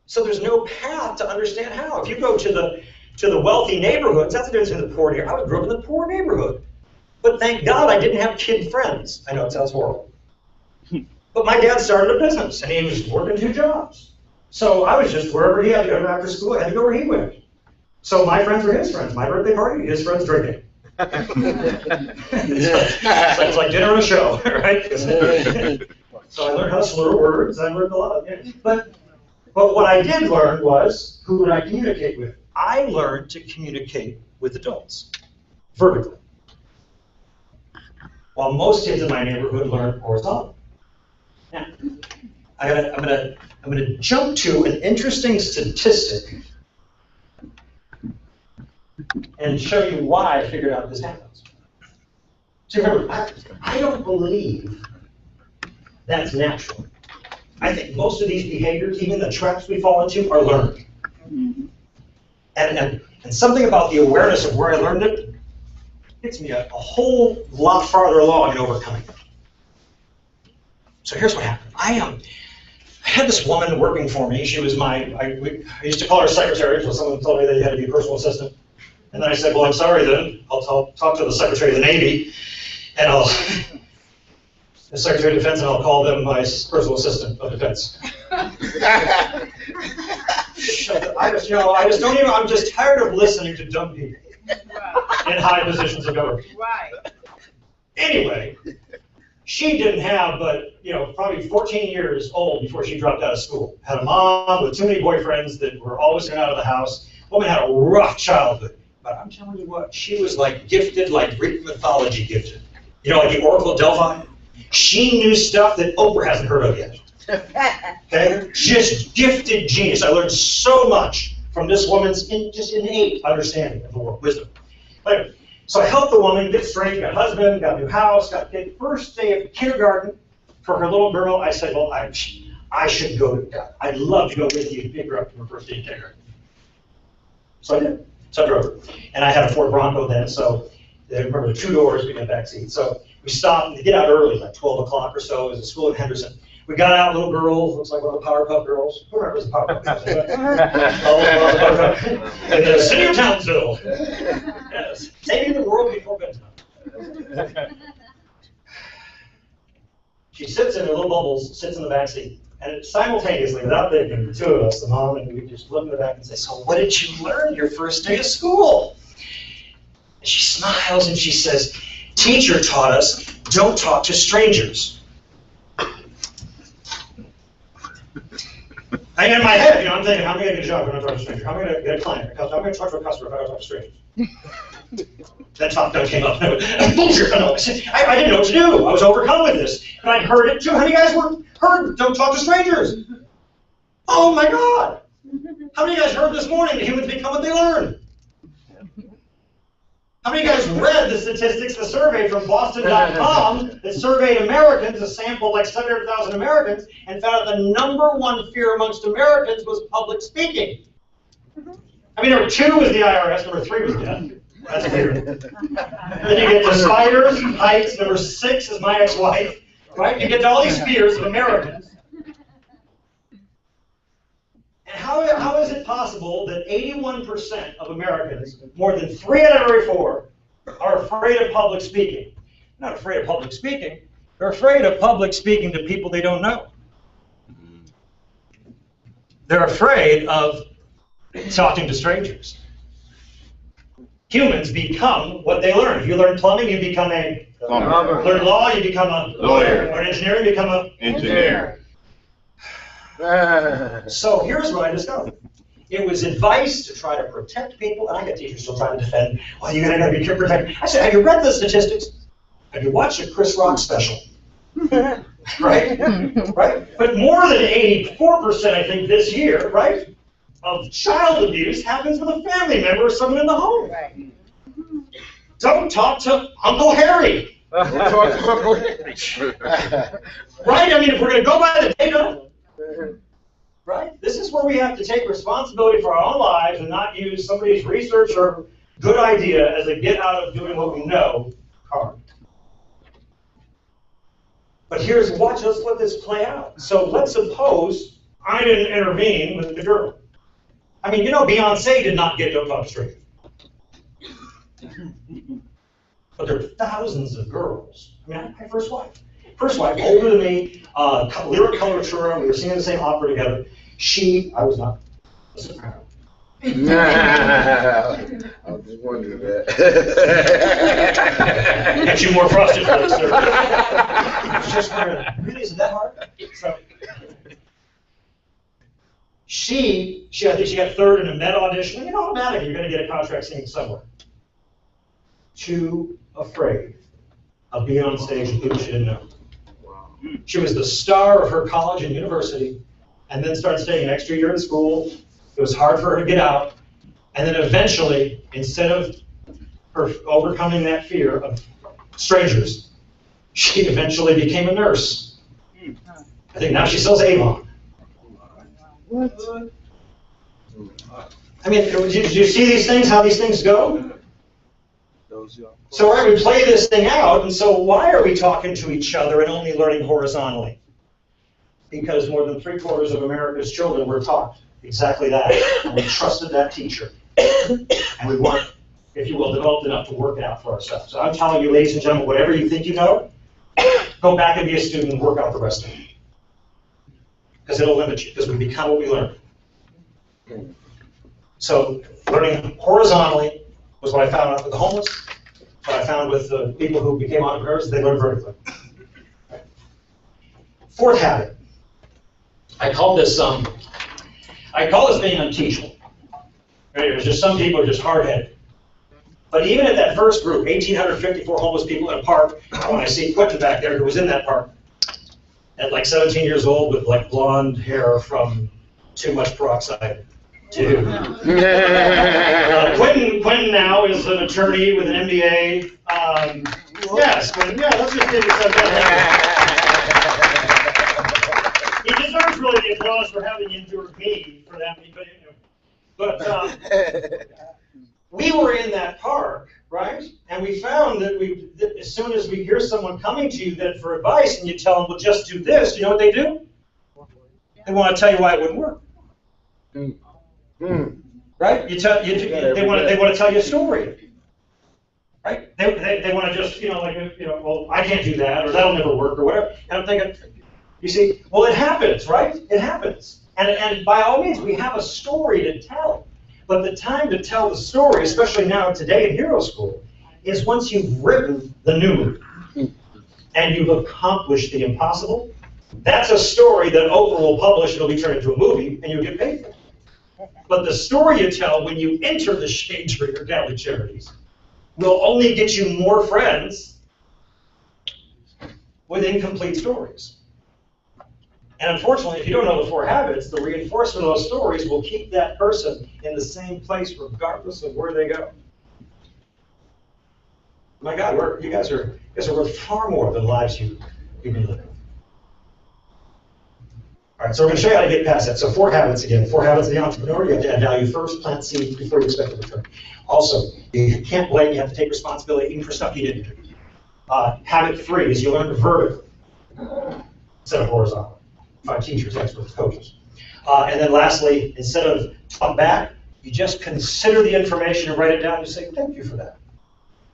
So there's no path to understand how. If you go to the wealthy neighborhoods, that's the difference in the poor here. I grew up in the poor neighborhood. But thank God I didn't have kid friends. I know it sounds horrible. But my dad started a business, and he was working 2 jobs. So I was just wherever he had to go after school, I had to go where he went. So my friends were his friends. My birthday party, his friends drinking. It's like dinner and a show, right? So I learned how to slur words. I learned a lot. But what I did learn was, who would I communicate with? I learned to communicate with adults, vertically. While most kids in my neighborhood learn horizontally. Now, I'm gonna jump to an interesting statistic and show you why I figured out this happens. So remember, I don't believe that's natural. I think most of these behaviors, even the traps we fall into, are learned. And something about the awareness of where I learned it gets me a whole lot farther along in overcoming it. So here's what happened. I had this woman working for me. She was I used to call her secretary until someone told me that you had to be a personal assistant. And then I said, well, I'm sorry then. I'll talk to the Secretary of the Navy, and the Secretary of Defense, and I'll call them my personal assistant of defense. I'm just tired of listening to dumb people in high positions of government. Right. Anyway, she didn't have but, probably 14 years old before she dropped out of school. Had a mom with too many boyfriends that were always in and out of the house. Woman had a rough childhood. But I'm telling you what, she was like gifted, like Greek mythology gifted. Like the Oracle of Delphi. She knew stuff that Oprah hasn't heard of yet. Okay? Just gifted genius. I learned so much from this woman's just innate understanding of the world, wisdom. Anyway, so I helped the woman get straight, got a husband, got a new house, got a kid. First day of kindergarten for her little girl, I said, well, I should go. I'd love to go with you to pick her up to her first day of kindergarten. So I did. So I drove her. And I had a Ford Bronco then, so remember the 2 doors, we had a back seat. So we stopped to get out early, like 12 o'clock or so. It was a school in Henderson. We got out, little girl, looks like one of the Powerpuff Girls. Who remembers the Powerpuff Girls? In the city of Townsville. Yes. Saving the world before bedtime. She sits in her little bubbles, sits in the back seat. And simultaneously, without thinking, the 2 of us, the mom, and we just look in the back and say, so what did you learn your first day of school? And she smiles and she says, teacher taught us, don't talk to strangers. And in my head, I'm thinking, how am I going to get a job if I don't talk to strangers? How am I going to get a client? How am I going to talk to a customer if I don't talk to strangers? That top gun came up. I didn't know what to do. I was overcome with this. And I'd heard it too. How many guys heard don't talk to strangers? Oh my God. How many of you guys heard this morning that humans become what they learn? How many of you guys read the statistics, the survey from Boston.com that surveyed Americans, a sample of like 700,000 Americans, and found out the #1 fear amongst Americans was public speaking? I mean, number 2 was the IRS, number 3 was death. That's fear. Then you get to spiders, heights, number 6 is my ex-wife, right? You get to all these fears of Americans. And how is it possible that 81% of Americans, more than 3 out of every 4, are afraid of public speaking? Not afraid of public speaking. They're afraid of public speaking to people they don't know. They're afraid of talking to strangers. Humans become what they learn. If you learn plumbing, you become a plumber. Learn law, you become a lawyer. Learn engineering, you become a engineer. So here's what I discovered. It was advice to try to protect people, and I got teachers still trying to defend. Well, you're going to be protected. I said, have you read the statistics? Have you watched a Chris Rock special? Right? Right? But more than 84%, I think, this year, right, of child abuse happens with a family member or someone in the home. Right. Don't talk to Uncle Harry. Right? I mean, if we're going to go by the data, right? This is where we have to take responsibility for our own lives and not use somebody's research or good idea as a get out of doing what we know card. But let's let this play out. So let's suppose I didn't intervene with the girl. I mean, you know, Beyonce did not get hooked up straight. But there are thousands of girls. I mean, my first wife, older than me, lyric coloratura, we were singing the same opera together. I was not a soprano. I was just wondering that. Get you more frosted flakes, sir. It's just really, is it that hard? So, I think she got 3rd in a Met audition. You know, automatically you're going to get a contract singing somewhere. Too afraid of being on stage with people she didn't know. She was the star of her college and university, and then started staying an extra year in school. It was hard for her to get out. And then eventually, instead of her overcoming that fear of strangers, she eventually became a nurse. I think now she sells Avon. What? I mean, did you see these things, how these things go? So right, we play this thing out, and so why are we talking to each other and only learning horizontally? Because more than 3/4 of America's children were taught exactly that, and we trusted that teacher. And we weren't, if you will, developed enough to work it out for ourselves. So I'm telling you, ladies and gentlemen, whatever you think you know, go back and be a student and work out the rest of it. Because it'll limit you, because we become what we learn. So learning horizontally was what I found out with the homeless. What I found with the people who became entrepreneurs, they learn vertically. Right. 4th habit. I call this being unteachable. Right? It was just some people are just hard-headed. But even at that first group, 1,854 homeless people in a park, when I see Quentin back there who was in that park, at like 17 years old with like blonde hair from too much peroxide. Quentin now is an attorney with an MBA. Yes, Quentin, yeah, let's just give you some. He deserves really the applause for having endured me for that. But we were in that park, right? And we found that as soon as we hear someone coming to you then for advice and you tell them, well, just do this, you know what they do? They want to tell you why it wouldn't work. Right? They want to tell you a story. Right? They want to just, well, I can't do that, or that'll never work, or whatever. And I'm thinking, you see, well, it happens, right? It happens. And by all means, we have a story to tell. But the time to tell the story, especially now today in Hero School, is once you've written the new and you've accomplished the impossible. That's a story that Oprah will publish and it'll be turned into a movie and you'll get paid for it. But the story you tell when you enter the Shade Tree or Catholic Charities will only get you more friends with incomplete stories. And unfortunately, if you don't know the 4 habits, the reinforcement of those stories will keep that person in the same place regardless of where they go. My God, you guys are worth far more than the lives you've been living. All right, so we're going to show you how to get past that. So 4 habits again. 4 habits of the entrepreneur. You have to add value first, plant seeds before you expect a return. Also, you can't blame, you have to take responsibility even for stuff you didn't do. Habit 3 is you learn vertical instead of horizontal. Find teachers, experts, coaches. And then lastly, instead of talk back, you just consider the information and write it down and say, thank you for that.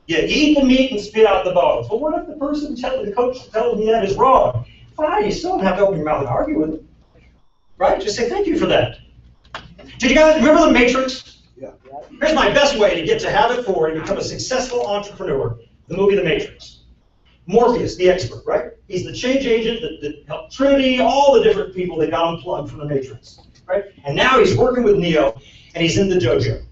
You eat the meat and spit out the bones. Well, what if the person the coach telling me that is wrong? Fine, you still don't have to open your mouth and argue with it. Right? Just say thank you for that. Did you guys remember The Matrix? Yeah. Here's my best way to get to habit 4 and become a successful entrepreneur. The movie The Matrix. Morpheus, the expert, right? He's the change agent that helped Trinity, all the different people that got unplugged from the Matrix, right? And now he's working with Neo, and he's in the dojo.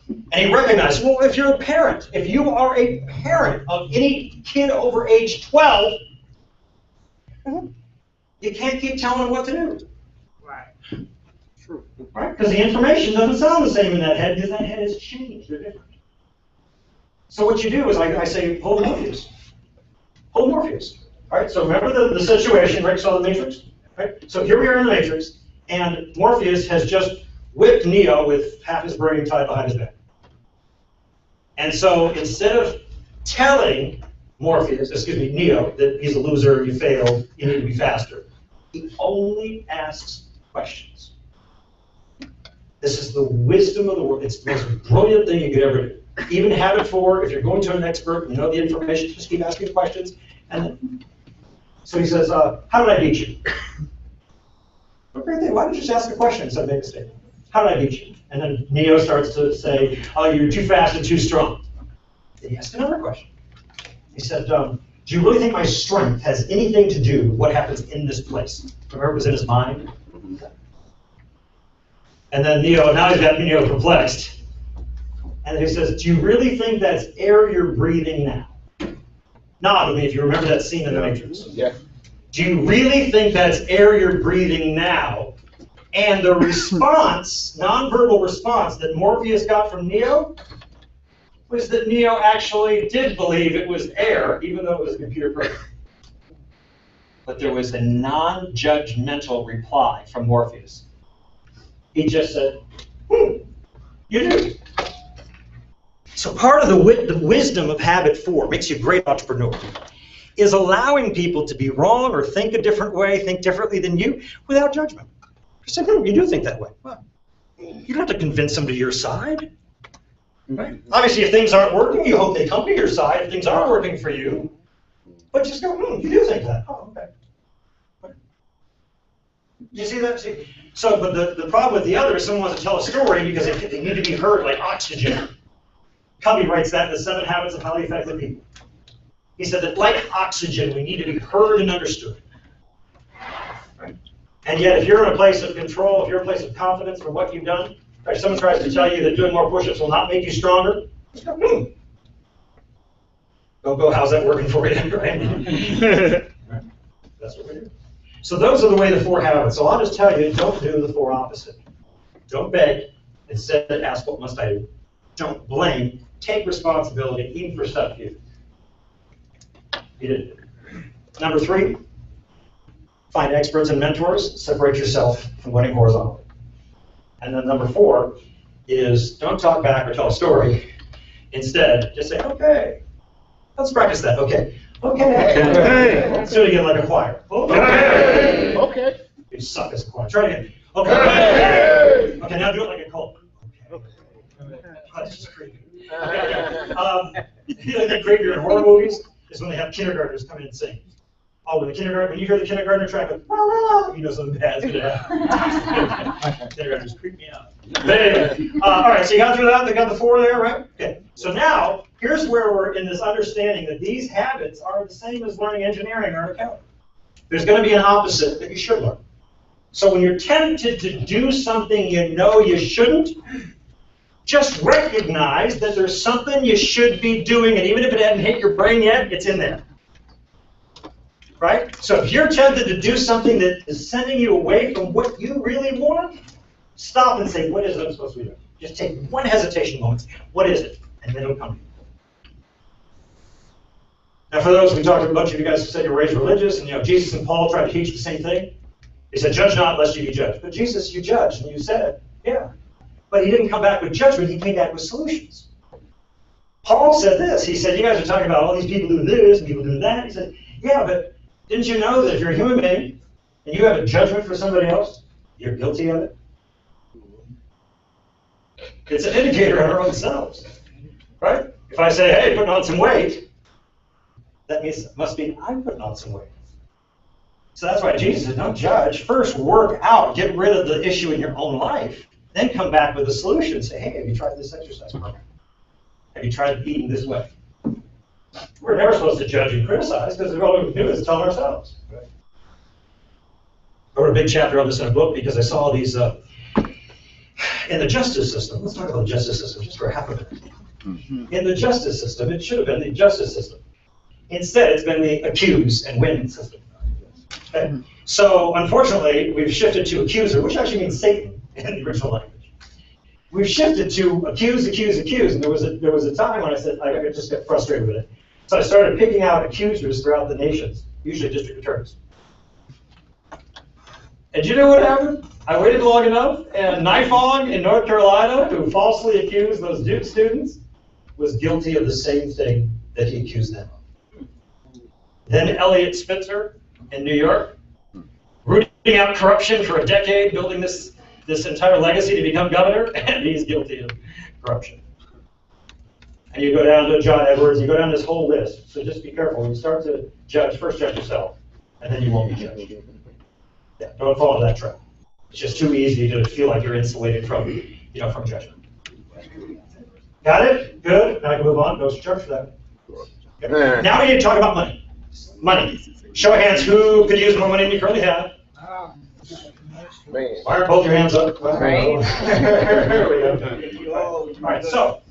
And he recognized, well, if you're a parent, if you are a parent of any kid over age 12, you can't keep telling them what to do. Right. True. Right? Because the information doesn't sound the same in that head, because that head has changed. They're different. So what you do is I say, hold Morpheus. Hold Morpheus. All right, so remember the situation, Rick saw the Matrix? Right? So here we are in the Matrix, and Morpheus has just whipped Neo with half his brain tied behind his back. And so instead of telling Neo, that he's a loser, you failed, you need to be faster, he only asks questions. This is the wisdom of the world. It's the most brilliant thing you could ever do. Even habit 4, if you're going to an expert, you know the information, just keep asking questions. And then, so he says, how did I beat you? Okay, why don't you just ask a question instead of make a statement? How did I beat you? And then Neo starts to say, oh, you're too fast and too strong. Then he asked another question. He said, do you really think my strength has anything to do with what happens in this place? Remember, it was in his mind? And then now he's got Neo perplexed. And he says, do you really think that's air you're breathing now? Nod with me if you remember that scene in The Matrix. Yeah. Do you really think that's air you're breathing now? And the response, nonverbal response that Morpheus got from Neo was that Neo actually did believe it was air, even though it was a computer program. But there was a non-judgmental reply from Morpheus. He just said, you do. So part of the wisdom of habit 4, makes you a great entrepreneur, is allowing people to be wrong or think a different way, think differently than you, without judgment. You say, you do think that way. Well, you don't have to convince them to your side. Right? Obviously, if things aren't working, you hope they come to your side. If things aren't working for you, but just go, you do think that. Oh, okay. You see that? So, but the problem with the other is someone wants to tell a story because they need to be heard like oxygen. Covey writes that in the 7 Habits of Highly Effective People. He said that like oxygen, we need to be heard and understood. Right? And yet, if you're in a place of control, if you're in a place of confidence from what you've done, if someone tries to tell you that doing more push-ups will not make you stronger, just go, Go, how's that working for you? Right? That's what we do. So those are the way the 4 habits. So I'll just tell you, don't do the 4 opposite. Don't beg. Instead, ask, what must I do? Don't blame. Take responsibility, even for stuff you did. Number 3, find experts and mentors. Separate yourself from winning horizontally. And then number 4 is don't talk back or tell a story. Instead, just say, okay. Let's practice that. Okay. Okay. Let's do it again like a choir. Okay. Okay. You suck as a choir. Try it again. Okay. Okay, now do it like a cult. Okay. That's just creepy. Okay. You know, the graveyard horror movies is when they have kindergartners come in and sing. Oh, when you hear the kindergartner track, you know something bad's going to happen. Kindergartners creep me out. But anyway, all right, so you got through that? They got the 4 there, right? Okay. So now, here's where we're in this understanding that these habits are the same as learning engineering or accounting. There's going to be an opposite that you should learn. So when you're tempted to do something you know you shouldn't, just recognize that there's something you should be doing, and even if it hadn't hit your brain yet, it's in there. Right? So if you're tempted to do something that is sending you away from what you really want, stop and say, what is it I'm supposed to be doing? Just take one hesitation moment. What is it? And then it'll come to you. for those, we talked to a bunch of you guys who said you were raised religious, and Jesus and Paul tried to teach the same thing. He said, judge not lest you be judged. But Jesus, you judged, and you said, yeah. But he didn't come back with judgment, he came back with solutions. Paul said this, he said, you guys are talking about all these people doing this and people doing that. He said, yeah, but didn't you know that if you're a human being and you have a judgment for somebody else, you're guilty of it? It's an indicator of our own selves, right? If I say, hey, putting on some weight, that means it must be I'm putting on some weight. So that's why Jesus said, don't judge. First, work out, get rid of the issue in your own life. Then come back with a solution. Say, hey, have you tried this exercise program? Have you tried eating this way? We're never supposed to judge and criticize because all we do is tell ourselves. Right? I wrote a big chapter on this in a book because I saw these in the justice system. Let's talk about the justice system just for half a minute. In the justice system, it should have been the justice system. Instead, it's been the accuse and win system. Okay? So, unfortunately, we've shifted to accuser, which actually means Satan in the original language. We've shifted to accuse, accuse, accuse. And there was a time when I said, I just got frustrated with it. So I started picking out accusers throughout the nations, usually district attorneys. And you know what happened? I waited long enough, and Nifong in North Carolina, who falsely accused those Duke students, was guilty of the same thing that he accused them of. Then Elliot Spitzer in New York, rooting out corruption for a decade, building this entire legacy to become governor, and he's guilty of corruption. And you go down to John Edwards, you go down this whole list. So just be careful. When you start to judge, first judge yourself, and then you won't be judged. Yeah, don't fall into that trap. It's just too easy to feel like you're insulated from, from judgment. Got it? Good. Now I can move on. Go to church for that. Okay. Now we need to talk about money. Money. Show of hands, who could use more money than you currently have? Why aren't both your hands up? There we go. All right, so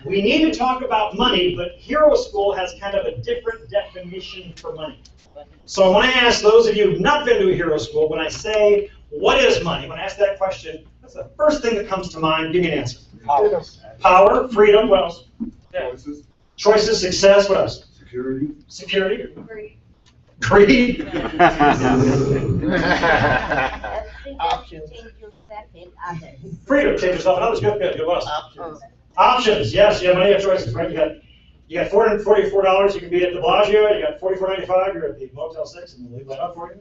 we need to talk about money, but Hero School has kind of a different definition for money. So when I ask those of you who've not been to a Hero School, when I say, what is money? When I ask that question, that's the first thing that comes to mind. Give me an answer. Power. Power, freedom, what else? Yeah. Choices, success, what else? Security. Security. Greed. Options. Freedom, change yourself and others. Good, good, good. What else? Options, yes, you have money, you have choices, right? You got $444, you can be at the Bellagio, you got $44.95, you're at the Motel 6, and we'll leave that up for you.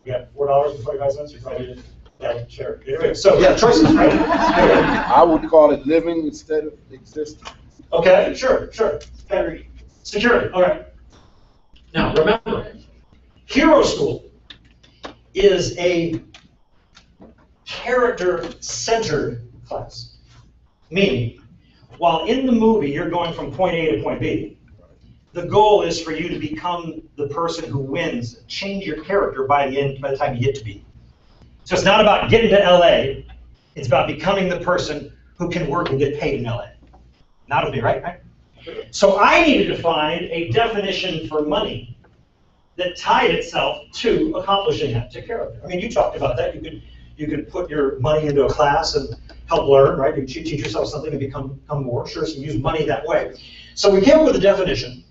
You got $4.25, you're probably, yeah, sure. Anyway, so, yeah, choices, right? I would call it living instead of existing. Okay, sure. Security, all right. Now, remember, Hero School is a character-centered class. Meaning, while in the movie you're going from point A to point B, the goal is for you to become the person who wins, change your character by the time you get to B. So it's not about getting to LA, it's about becoming the person who can work and get paid in LA. Not with me, right? So I needed to find a definition for money that tied itself to accomplishing that, to character. I mean, you talked about that. You could put your money into a class and help learn, right? You teach yourself something and become more. Sure, so you use money that way. So we came up with a definition.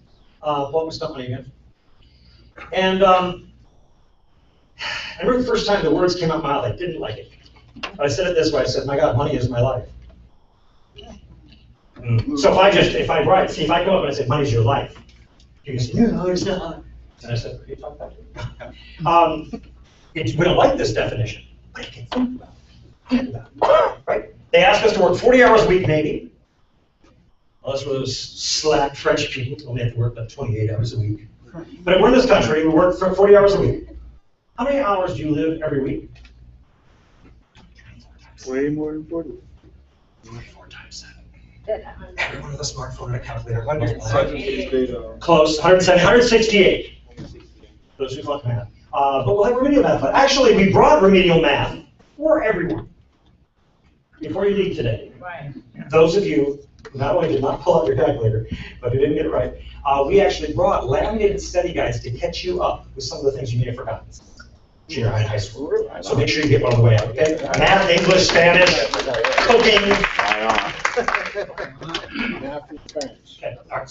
What was money again? And I remember the first time the words came out of my mouth, I didn't like it. I said it this way. I said, my God, money is my life. So if I come up and I say, money's your life, you can say, no, it's not. And I said, what are you talking about? We don't like this definition, but you can think about it. Right? They ask us to work 40 hours a week, maybe. Unless we're those slack French people who only have to work about 28 hours a week. But if we're in this country, we work for 40 hours a week. How many hours do you live every week? Way more than 40. 24 times 7. Everyone with a smartphone and a calculator. Close. 168. Those who fuck math. But we'll have remedial math. Actually, we brought remedial math for everyone. Before you leave today, those of you who not only did not pull out your calculator, but who didn't get it right, we actually brought laminated study guides to catch you up with some of the things you may have forgotten. Junior high and high school. So make sure you get one on the way out, okay? Math, English, Spanish, cooking. Okay, all right,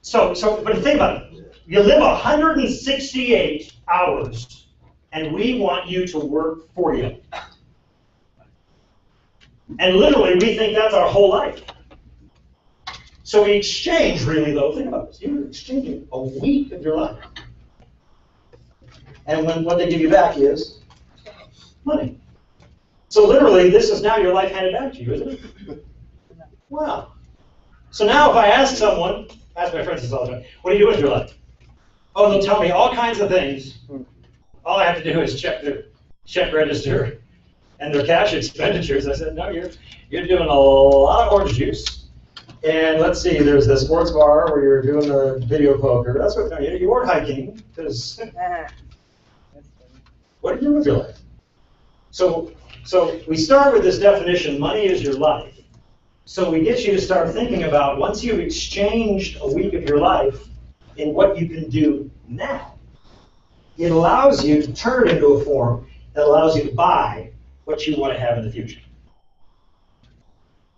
so But think about it. You live 168 hours, and we want you to work 40. And literally, we think that's our whole life. So we exchange, really, though, think about this. You're exchanging a week of your life. And what they give you back is money. So literally, this is now your life handed back to you, isn't it? Wow. So now if I ask someone, ask my friends this all the time, what do you do with your life? Oh, they'll tell me all kinds of things. All I have to do is check their check register and their cash expenditures. I said, no, you're doing a lot of orange juice. And let's see, there's the sports bar where you're doing the video poker. That's what, no, you weren't hiking, because what do you do with your life? So we start with this definition, money is your life. So we get you to start thinking about, once you've exchanged a week of your life in what you can do now, it allows you to turn it into a form that allows you to buy what you want to have in the future.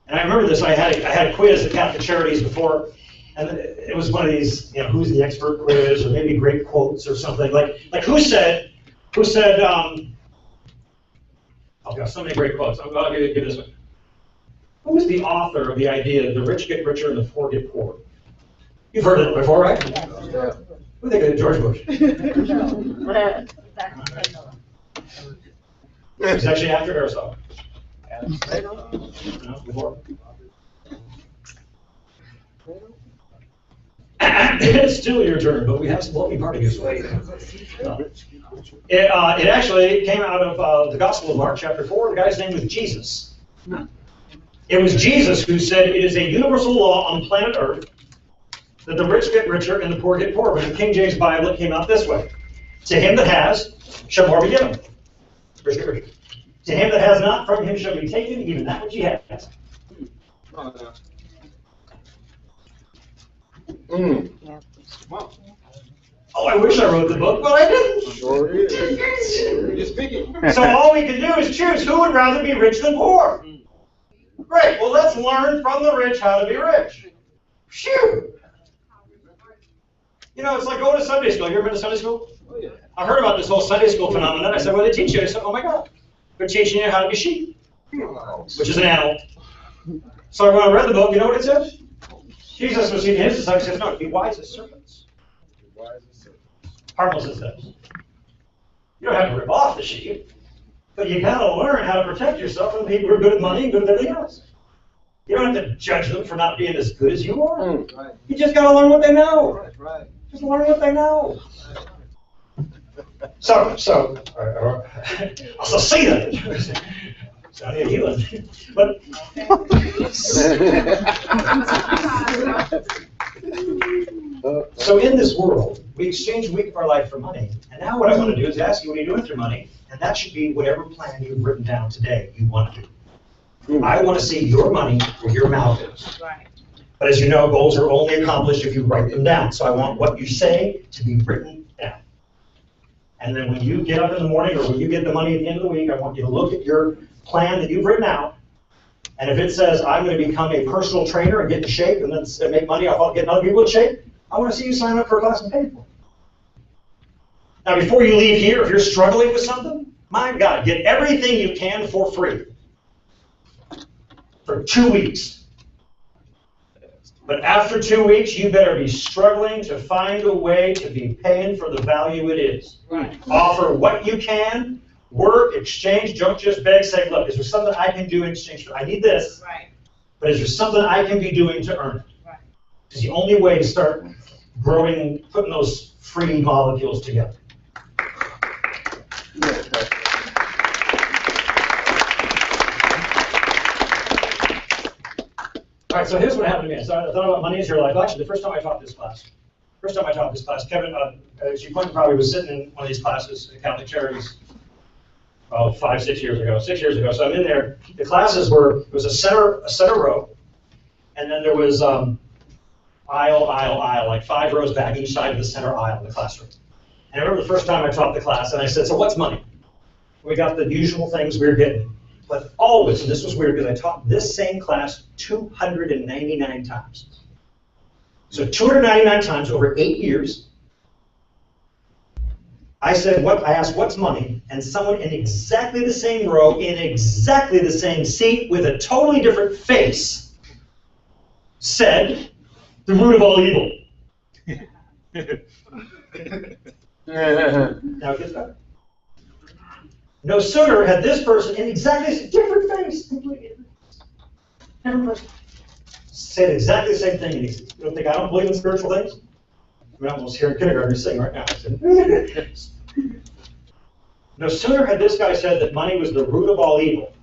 And I remember this, I had a quiz at Catholic Charities before, and it was one of these, who's the expert quiz, or maybe great quotes or something. Like who said, oh gosh, so many great quotes. I'll give this one. Who was the author of the idea the rich get richer and the poor get poorer? You've heard it before, right? Yeah. Who think of George Bush? It's actually after Aristotle. No, before. It's still your turn, but we have some lucky parties. It actually came out of the Gospel of Mark, chapter 4. The guy's name was Jesus. It was Jesus who said it is a universal law on planet Earth that the rich get richer and the poor get poorer. But in the King James Bible, it came out this way. To him that has, shall more be given. Rich get richer. To him that has not, from him shall be taken, even that which he has. Oh, I wish I wrote the book, but I didn't. Sure is. You're speaking. So all we can do is choose who would rather be rich than poor. Great. Well, let's learn from the rich how to be rich. Phew. It's like going to Sunday school. You ever been to Sunday school? Oh, yeah. I heard about this whole Sunday school phenomenon. I said, what do they teach you? I said, oh my God. They're teaching you how to be sheep, which is an animal. So when I read the book, you know what it says? Jesus was teaching his disciples, says, no, to be wise as serpents. Harmless as doves. You don't have to rip off the sheep, but you got to learn how to protect yourself from people who are good at money and good at everything else. You don't have to judge them for not being as good as you are. Right. You just got to learn what they know. Right. Just learn what they know. So also see that. Sound like healing. But so in this world, we exchange a week of our life for money. And now what I want to do is ask you what you do with your money, and that should be whatever plan you've written down today you want to do. I want to see your money where your mouth is. Right. But as you know, goals are only accomplished if you write them down. So I want what you say to be written down. And then when you get up in the morning or when you get the money at the end of the week, I want you to look at your plan that you've written out. And if it says, I'm going to become a personal trainer and get in shape and then make money off getting other people in shape, I want to see you sign up for a class and pay for it. Now, before you leave here, if you're struggling with something, my God, get everything you can for free for 2 weeks. But after 2 weeks, you better be struggling to find a way to be paying for the value it is. Right. Offer what you can, work, exchange, don't just beg, say, look, is there something I can do in exchange for, I need this, Right. but is there something I can be doing to earn it? Right. It's the only way to start growing, putting those free molecules together. All right, so here's what happened to me. So I thought about money as your life. Actually, the first time I taught this class, Kevin, as you probably was sitting in one of these classes at Catholic Charities, 5, 6 years ago. 6 years ago. So I'm in there. The classes were, it was a center row, and then there was aisle, like 5 rows back, each side of the center aisle in the classroom. And I remember the first time I taught the class, and I said, so what's money? We got the usual things we were getting. But always, and this was weird because I taught this same class 299 times. So 299 times over 8 years. I asked, what's money? And someone in exactly the same row, in exactly the same seat, with a totally different face, said, the root of all evil. Now it gets better. No sooner had this person in exactly the different face, different person, said exactly the same thing. And he said, you don't think I don't believe in spiritual things? I'm almost here in kindergarten saying right now. I said, no sooner had this guy said that money was the root of all evil,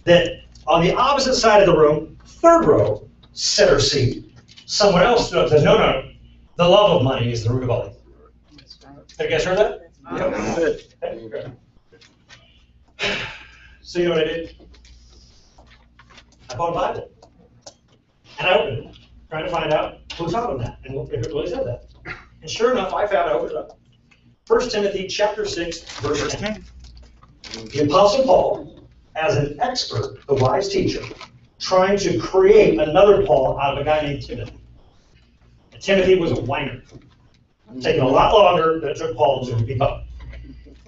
that on the opposite side of the room, third row, center seat, someone else stood up and said, no, the love of money is the root of all evil. Have you guys heard that? Yeah. So you know what I did? I bought a Bible. And I opened it, trying to find out who taught him that, and if it really said that. And sure enough, I opened it up. 1 Timothy chapter 6, verse 10. The Apostle Paul, as an expert, the wise teacher, trying to create another Paul out of a guy named Timothy. And Timothy was a whiner. Taking a lot longer than it took Paul to become.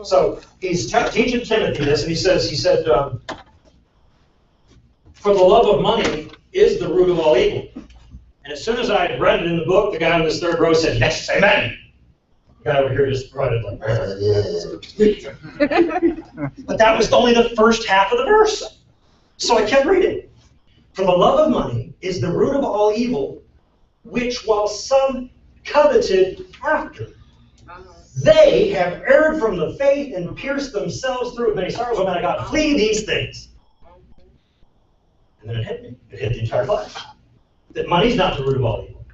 So he's teaching Timothy this, and he said, for the love of money is the root of all evil. And as soon as I had read it in the book, the guy in this third row said, yes, amen. The guy over here just prodded like, but that was only the first half of the verse. So I kept reading. For the love of money is the root of all evil, which while some coveted after, they have erred from the faith and pierced themselves through many sorrows. Oh man, I got flee these things. And then it hit me. It hit the entire class. That money's not the root of all evil.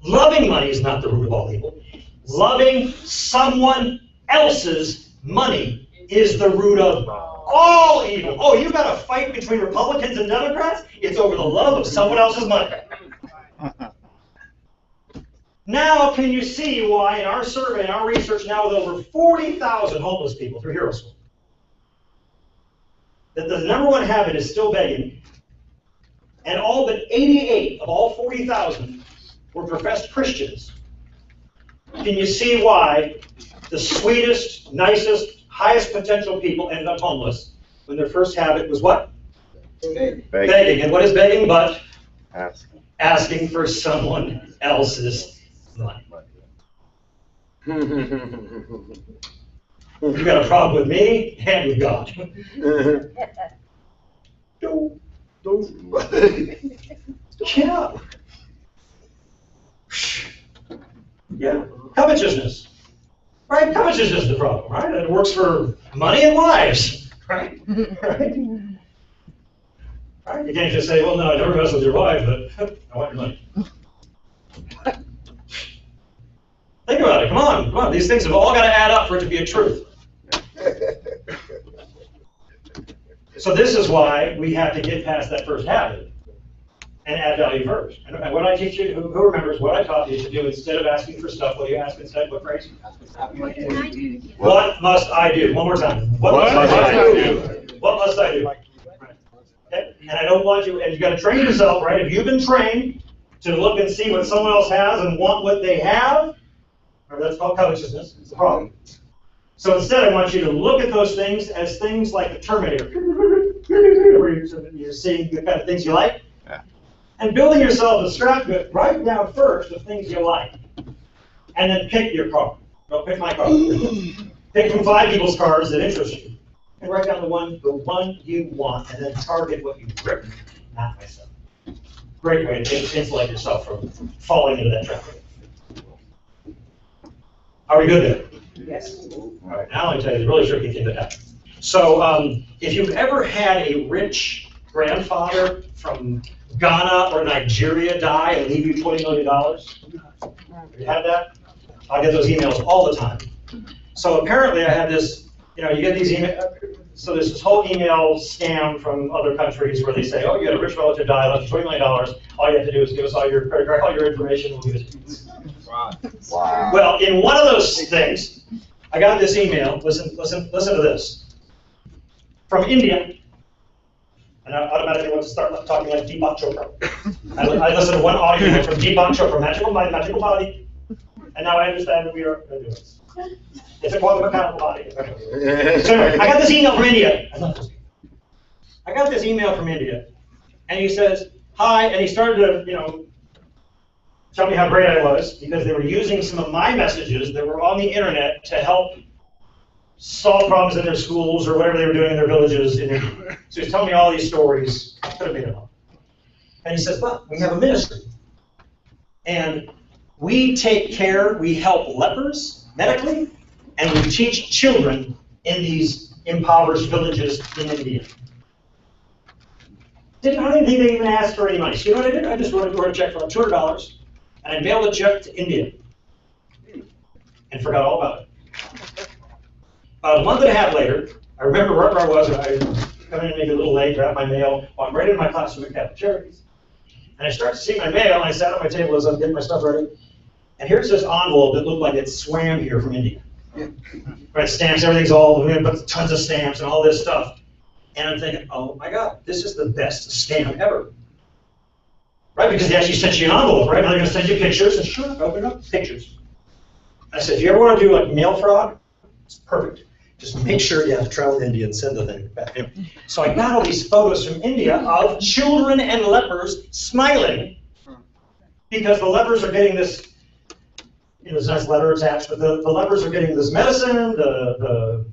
Loving money is not the root of all evil. Loving someone else's money is the root of all evil. Oh, you've got a fight between Republicans and Democrats? It's over the love of someone else's money. Now, can you see why in our survey, in our research now with over 40,000 homeless people through Hero School, that the number one habit is still begging, and all but 88 of all 40,000 were professed Christians? Can you see why the sweetest, nicest, highest potential people ended up homeless when their first habit was what? Begging. And what is begging but? Asking for someone else's money. You got a problem with me and with God. Yeah. Yeah. Covetousness. Right? Covetousness is the problem, right? It works for money and wives. Right? Right? Right? You can't just say, well, no, I never mess with your wife, but I want your money. Think about it. Come on. These things have all got to add up for it to be a truth. So this is why we have to get past that first habit and add value first. And what I teach you, who remembers what I taught you to do instead of asking for stuff? What do you ask instead? What phrase? What must I do? One more time. What must I do? What must I do? Okay? And I don't want you, and you got to train yourself, right? If you've been trained to look and see what someone else has and want what they have, or that's called covetousness, it's a problem. So instead, I want you to look at those things as things like the Terminator, where you're seeing the kind of things you like, and building yourself a scrapbook. Write down first the things you like, and then pick your car. Don't pick my car. Pick from 5 people's cars that interest you, and write down the one you want, and then target what you rip. Not myself. Great way to insulate yourself from falling into that trap. Are we good there? Yes. All right, now let me tell you the really tricky thing that happened. So if you've ever had a rich grandfather from Ghana or Nigeria die and leave you $20 million, have you had that? I get those emails all the time. So apparently I had this, you get these emails, so there's this whole email scam from other countries where they say, oh, you had a rich relative die, left you $20 million, all you have to do is give us all your credit card, all your information, we'll give it to you. Wow. Well, in one of those things, I got this email. Listen to this. From India, And I automatically want to start talking like Deepak Chopra. I listened to one audio from Deepak Chopra, Magical Mind, Magical Body, and now I understand that we are going to do this. It's a quantum mechanical body. So anyway, I got this email from India. I got this email from India, and he says, hi, and he started to, tell me how great I was, because they were using some of my messages that were on the internet to help solve problems in their schools or whatever they were doing in their villages. So he's telling me all these stories. I could have made them up. And he says, well, we have a ministry. And we take care, we help lepers medically, and we teach children in these impoverished villages in India. I didn't think they even asked for any money. So you know what I did? I just wrote a check for like $200, and I mailed the check to India. And forgot all about it. About a month and a half later, I remember where I was, and I come in maybe a little late, grab my mail, walk right into my classroom at Catholic Charities. And I start to see my mail, and I sat at my table as I was getting my stuff ready. And here's this envelope that looked like it swam here from India. Right, stamps, everything's all, but tons of stamps and all this stuff. And I'm thinking, oh my God, this is the best stamp ever. Right, because they actually sent you an envelope, right? Now they're going to send you pictures, and sure, open up, pictures. I said, if you ever want to do like mail fraud, it's perfect. Just make sure you have to travel to India and send the thing back. So I got all these photos from India of children and lepers smiling because the lepers are getting this, there's a nice letter attached, but the lepers are getting this medicine, the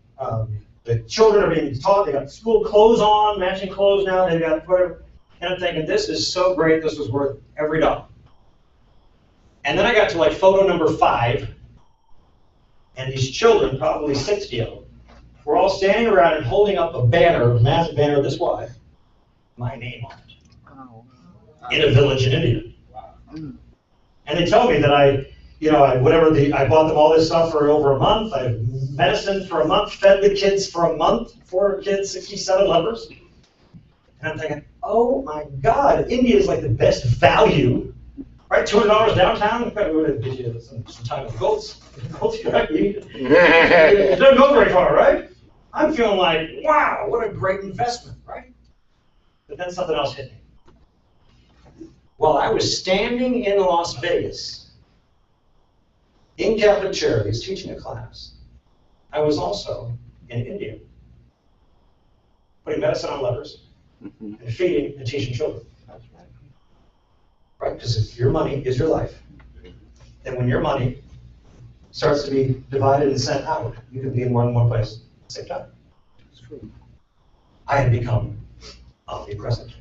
children are being taught, they got school clothes on, matching clothes now, they've got whatever. And I'm thinking, this is so great, this was worth every dollar. And then I got to like photo number 5, and these children, probably 60 of them, were all standing around and holding up a banner, a massive banner this wide, my name on it, in a village in India. And they tell me that I bought them all this stuff for over a month, I have medicine for a month, fed the kids for a month, 4 kids, 67 lepers. And I'm thinking, oh my God, India is like the best value. Right, $200 downtown, we'll get you some time with goats. It doesn't go very far, right? I'm feeling like, wow, what a great investment, right? But then something else hit me. While I was standing in Las Vegas, in Catholic Charities, teaching a class, I was also in India, putting medicine on lepers, and feeding and teaching children. Right, because if your money is your life, then when your money starts to be divided and sent out, you can be in more than one place at the same time. It's true. I had become omnipresent.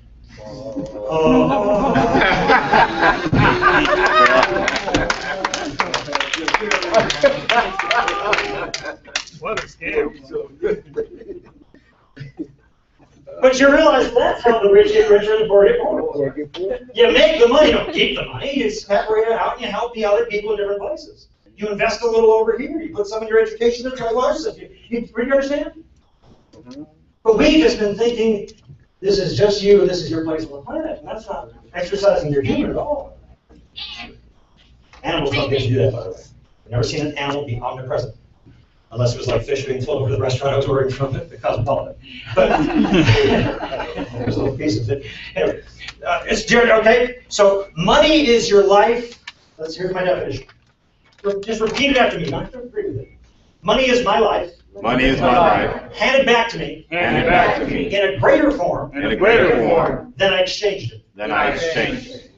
What a scam. But you realize that's how the rich get richer and the poor get poorer. You make the money, you don't keep the money, you separate it out and you help the other people in different places. You invest a little over here, you put some in your education, and try large stuff. You understand? But we've just been thinking, this is just you and this is your place on the planet, and that's not exercising your humor at all. Animals don't get to do that, by the way. I've never seen an animal be omnipresent. Unless it was like fish being flown over the restaurant I was ordering from the Cosmopolitan. But there's a little piece of it. Anyway, it's okay. So money is your life. Here's my definition. Just repeat it after me. Not to agree with it. Money is my life. Money is my life. Handed back to me. Handed back to me. In a greater form. In a greater form. Than I exchanged it. Than I exchanged it.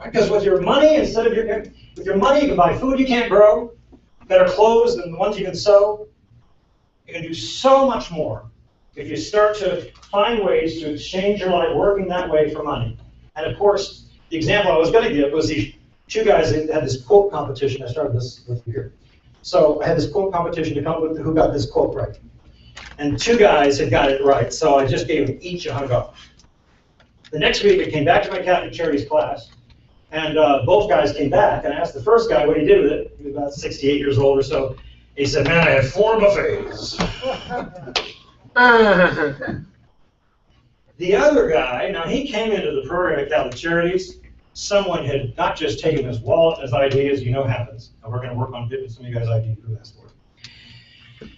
Because with your money, with your money, you can buy food you can't grow. Better clothes than the ones you can sew. You can do so much more if you start to find ways to exchange your life working that way for money. And of course, the example I was going to give was these 2 guys that had this quote competition. I started this with here. So I had this quote competition to come up with who got this quote right. And 2 guys had got it right, so I just gave them each $100. The next week, I came back to my Catholic Charities class, and both guys came back, and I asked the first guy what he did with it. He was about 68 years old or so. He said, man, I had 4 buffets. The other guy, now he came into the program at Catholic Charities. Someone had not just taken his wallet, his ID, as you know happens, and we're going to work on getting some of you guys' ID who asked for it.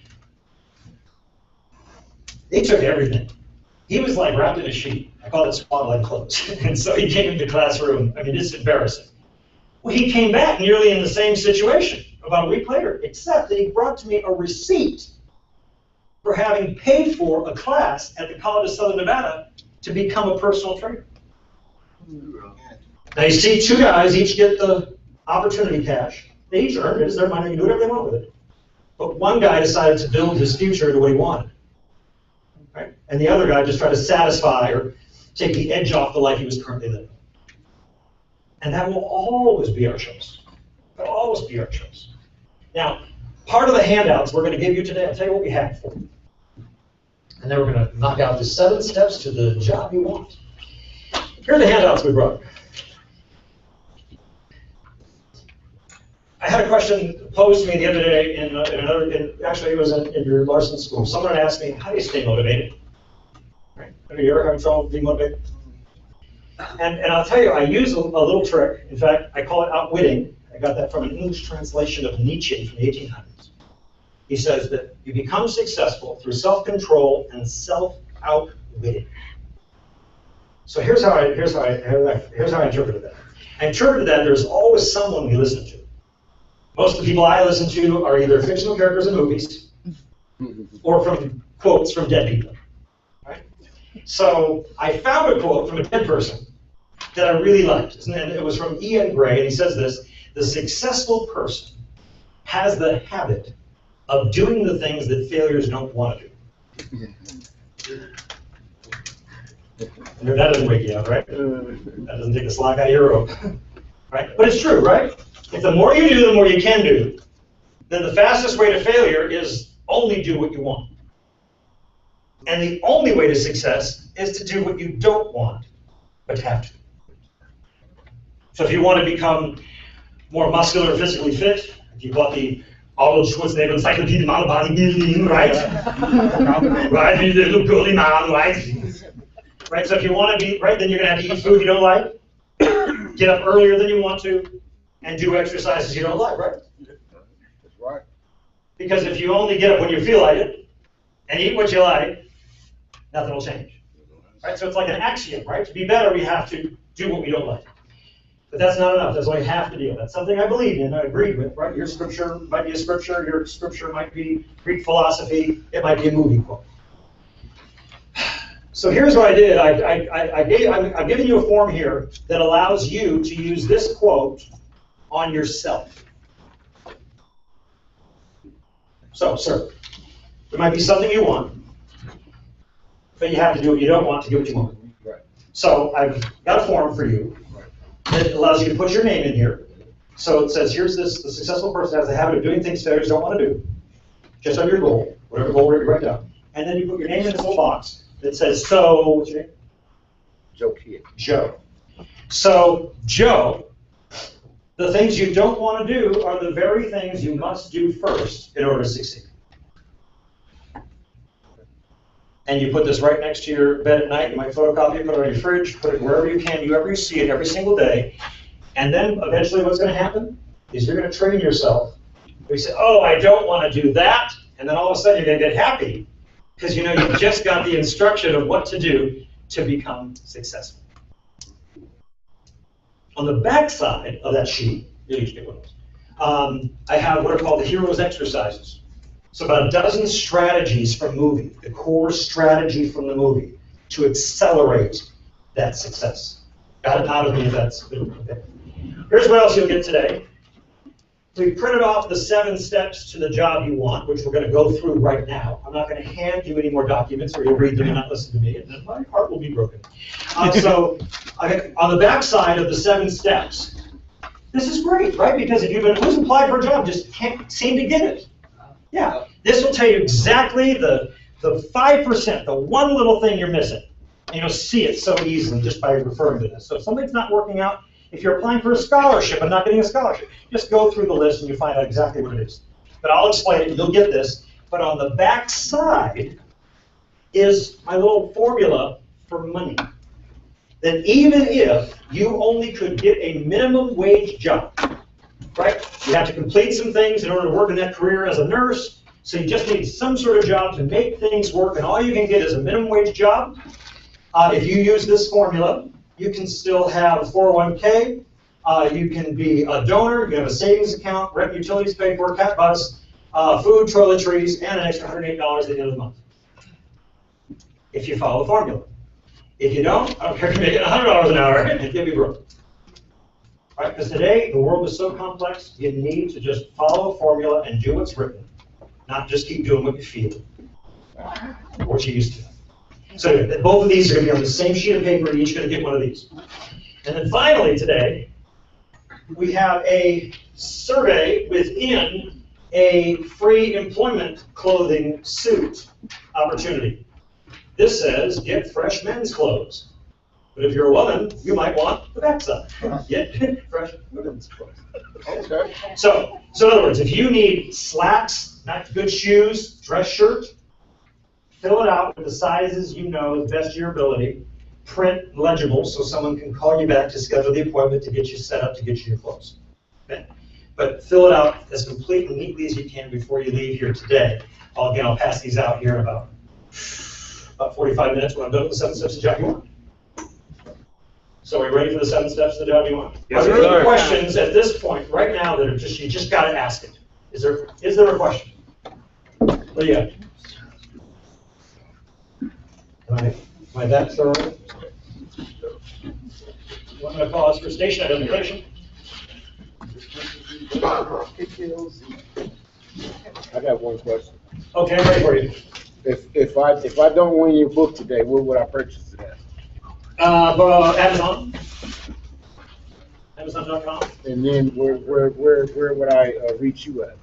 They took everything. he was like wrapped in a sheet. I call it swaddling clothes. And so he came into the classroom. I mean, it's embarrassing. Well, he came back nearly in the same situation about a week later, except that he brought to me a receipt for having paid for a class at the College of Southern Nevada to become a personal trainer. Now you see two guys each get the opportunity cash. They each earned it. It's their money. They can do whatever they want with it. But one guy decided to build his future into what he wanted. Right? And the other guy just tried to satisfy or take the edge off the life he was currently living. And that will always be our choice. That will always be our choice. Now, part of the handouts we're going to give you today, I'll tell you what we have for you. And then we're going to knock out the 7 steps to the job you want. Here are the handouts we brought. I had a question posed to me the other day actually it was in your Larson school. Someone asked me, how do you stay motivated? Right? Have you ever had trouble being motivated? And I'll tell you, I use a little trick. In fact, I call it outwitting. I got that from an English translation of Nietzsche from the 1800s. He says that you become successful through self-control and self-outwitting. So here's how I interpreted that. I interpreted that there's always someone we listen to. Most of the people I listen to are either fictional characters in movies or from quotes from dead people. Right? So I found a quote from a dead person that I really liked. And it was from Ian Gray, and he says this: the successful person has the habit of doing the things that failures don't want to do. That doesn't wake you up, right? That doesn't take the slack out of your rope. Right? But it's true, right? If the more you do, the more you can do, then the fastest way to failure is only do what you want. And the only way to success is to do what you don't want, but have to. So if you want to become more muscular, physically fit, if you bought the Arnold Schwarzenegger Encyclopedia of Bodybuilding, right? Right, you little girly man, right? Right, so if you want to be, right, then you're going to have to eat food you don't like, get up earlier than you want to, and do exercises you don't like, right? That's right. Because if you only get up when you feel like it, and eat what you like, nothing will change. Right, so it's like an axiom, right? To be better, we have to do what we don't like. But that's not enough. That's only half the deal. That's something I believe in, I agreed with, right? Your scripture might be a scripture, your scripture might be Greek philosophy, it might be a movie quote. So here's what I did. I've given you a form here that allows you to use this quote on yourself. So, sir, there might be something you want, but you have to do what you don't want to get what you want. Right. So I've got a form for you that allows you to put your name in here. So it says, here's this: the successful person has the habit of doing things failures don't want to do, just on your goal, whatever goal you write down. And then you put your name in this little box that says, so, what's your name? Joe Kidd. Joe. So, Joe, the things you don't want to do are the very things you must do first in order to succeed. And you put this right next to your bed at night. You might photocopy it, put it on your fridge, put it wherever you can, wherever you see it every single day. And then eventually what's going to happen is you're going to train yourself. You say, oh, I don't want to do that. And then all of a sudden you're going to get happy because you know you've just got the instruction of what to do to become successful. On the back side of that sheet, you'll each get one of those, I have what are called the hero's exercises. So about a dozen strategies from movie, the core strategy from the movie to accelerate that success. Got it out of me if that's okay. Here's what else you'll get today. We printed off the 7 steps to the job you want, which we're going to go through right now. I'm not going to hand you any more documents or you'll read them and not listen to me, and then my heart will be broken. So on the back side of the 7 steps, this is great, right? Because if you've been who's applied for a job just can't seem to get it. Yeah, this will tell you exactly the 5%, the one little thing you're missing. And you'll see it so easily just by referring to this. So if something's not working out, if you're applying for a scholarship and not getting a scholarship, just go through the list and you find out exactly what it is. But I'll explain it, you'll get this. But on the back side is my little formula for money. That even if you only could get a minimum wage job, right? You have to complete some things in order to work in that career as a nurse, so you just need some sort of job to make things work, and all you can get is a minimum wage job. If you use this formula, you can still have a 401k, you can be a donor, you can have a savings account, rent, utilities paid for, cat bus, food, toiletries, and an extra $108 at the end of the month. If you follow the formula. If you don't, I don't care if you're making $100 an hour, and you'll be broke. Right? Because today, the world is so complex, you need to just follow a formula and do what's written, not just keep doing what you feel, or what you used to. So anyway, both of these are going to be on the same sheet of paper, you're each going to get one of these. And then finally today, we have a survey within a free employment clothing suit opportunity. This says, get fresh men's clothes. But if you're a woman, you might want the backside. Get fresh women's clothes. Okay. So in other words, if you need slacks, not good shoes, dress shirt, fill it out with the sizes you know as best of your ability, print legible so someone can call you back to schedule the appointment to get you set up to get you your clothes. Okay? But fill it out as complete and neatly as you can before you leave here today. I'll pass these out here in about 45 minutes when I'm done with the 7 steps to the job you want. So are we ready for the 7 steps to the job you want? Yes, are there sir. any questions at this point, right now, that are just, you just got to ask it? Is there a question? What do you got? Am I that thorough? You want me to pause for station identification? I got one question. Okay, I'm ready for you. If I don't win your book today, where would I purchase it at? Amazon. Amazon.com. And then where would I reach you at?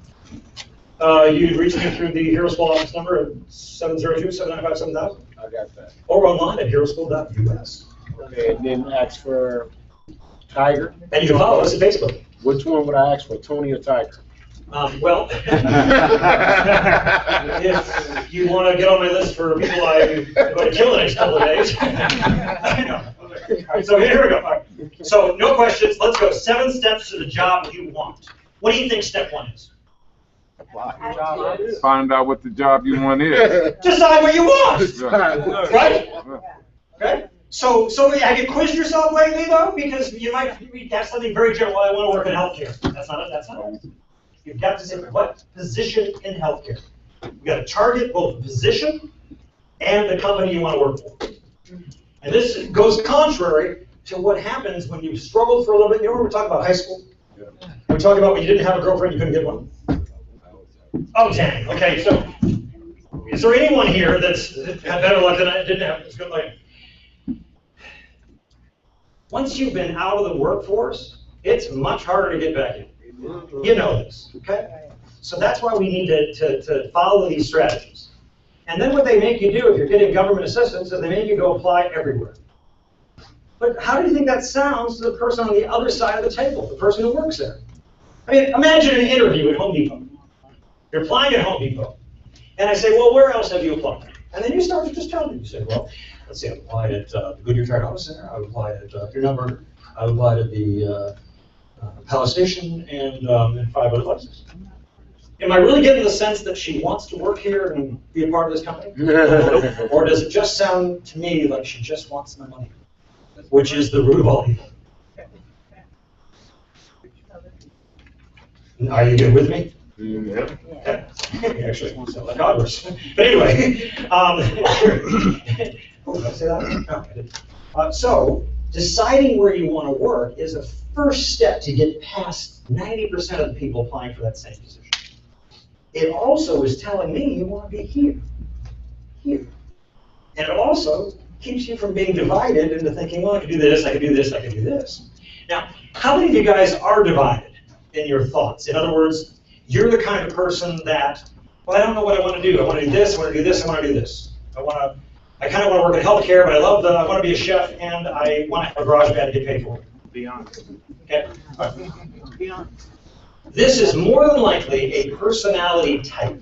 You'd reach me through the Hero School office number of 702-795-7000. I got that. Or online at heroschool.us. Okay, and then ask for Tiger. And you can follow us at Facebook. Which one would I ask for, Tony or Tiger? Well, if you want to get on my list for people I'm going to kill the next couple of days. I know. All right, so here we go. All right. So no questions. Let's go. 7 steps to the job you want. What do you think step 1 is? Find out what the job you want is. Decide what you want. Yeah. Right? Okay. So have you quizzed yourself lately though? Because you might have something very general. I want to work in healthcare. That's not it. You've got to say what position in healthcare. You've got to target both the position and the company you want to work for. And this goes contrary to what happens when you struggle for a little bit. You know when we're talking about high school? We're talking about when you didn't have a girlfriend, you couldn't get one. Oh, dang. Okay, so is there anyone here that's had better luck than I didn't have as good luck? Once you've been out of the workforce, it's much harder to get back in. You know this, okay? So that's why we need to follow these strategies. And then what they make you do if you're getting government assistance is they make you go apply everywhere. But how do you think that sounds to the person on the other side of the table, the person who works there? I mean, imagine an interview at Home Depot. You're applying at Home Depot. And I say, well, where else have you applied? And then you start to just tell me. You say, well, let's see, I applied at the Goodyear Tire Auto Center. I applied at Your Number. I applied at the Palace Station and 5 other places. Am I really getting the sense that she wants to work here and be a part of this company? Or does it just sound to me like she just wants the money, which is the root of all evil? Are you good with me? Yeah. Yeah. Actually, sound like others. But anyway, oh, did I say that? No, I didn't. So, deciding where you want to work is a first step to get past 90% of the people applying for that same position. It also is telling me you want to be here. Here. And it also keeps you from being divided into thinking, well, I can do this, I can do this, I can do this. Now, how many of you guys are divided in your thoughts? In other words, you're the kind of person that, well, I don't know what I want to do. I want to do this, I want to do this, I want to do this. I kind of want to work in healthcare, but I want to be a chef, and I want to have a garage band to get paid for it. Be honest. Okay? Be honest. This is more than likely a personality type.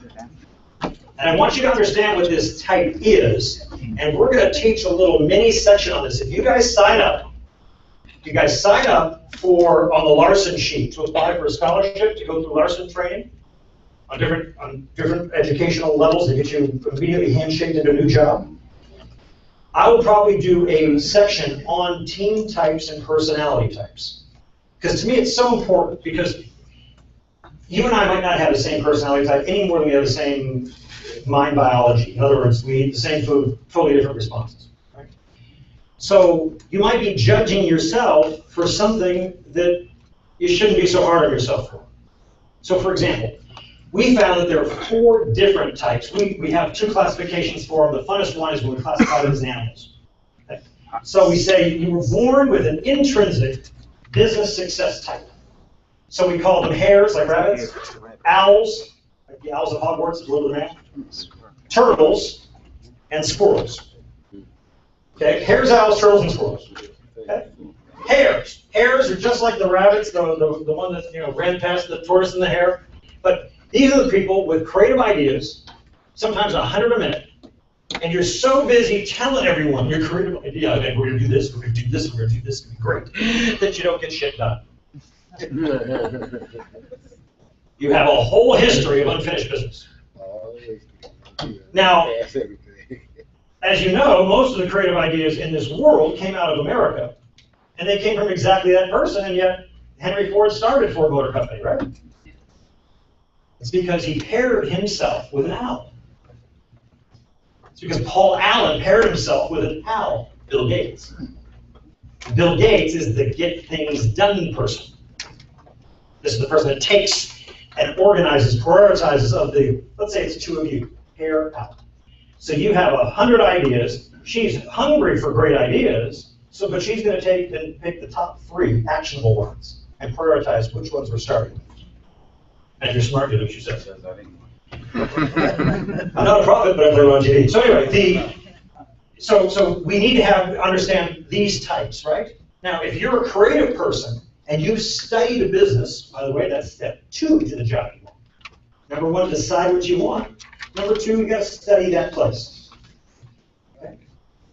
And I want you to understand what this type is, and we're going to teach a little mini section on this. If you guys sign up, on the Larson sheet to apply for a scholarship to go through Larson Training on different educational levels to get you immediately handshaked into a new job. I will probably do a section on team types and personality types. Because to me it's so important, because you and I might not have the same personality type any more than we have the same mind biology. In other words, we eat the same food, totally different responses. Right? So you might be judging yourself for something that you shouldn't be so hard on yourself for. So for example, we found that there are 4 different types. We have 2 classifications for them. The funnest one is when we classify them as animals. Okay? So we say you were born with an intrinsic business success type. So we call them hares, like rabbits, owls, like the owls of Hogwarts, Lord of the Rings, turtles, and squirrels. Okay, hares, owls, turtles, and squirrels. Okay? Hares. Hares are just like the rabbits, the one that ran past the tortoise and the hare. But these are the people with creative ideas, sometimes 100 a minute, and you're so busy telling everyone your creative idea, okay, we're going to do this, we're going to do this, we're going to do this, it's going to be great, that you don't get shit done. You have a whole history of unfinished business. Now, as you know, most of the creative ideas in this world came out of America, and they came from exactly that person, and yet Henry Ford started Ford Motor Company, right? It's because he paired himself with an owl. It's because Paul Allen paired himself with an owl, Bill Gates. Bill Gates is the get things done person. This is the person that takes and organizes, prioritizes of the, let's say it's 2 of you, hair, owl. So you have 100 ideas. She's hungry for great ideas, but she's going to take and pick the top 3 actionable ones and prioritize which ones we're starting with. And if you're smart, you do what she says. I'm not a prophet, but I play on TV. So anyway, so we need to understand these types, right? Now, if you're a creative person and you've studied a business, by the way, that's step 2 to the job you want. Number 1, decide what you want. Number 2, you got to study that place. Okay?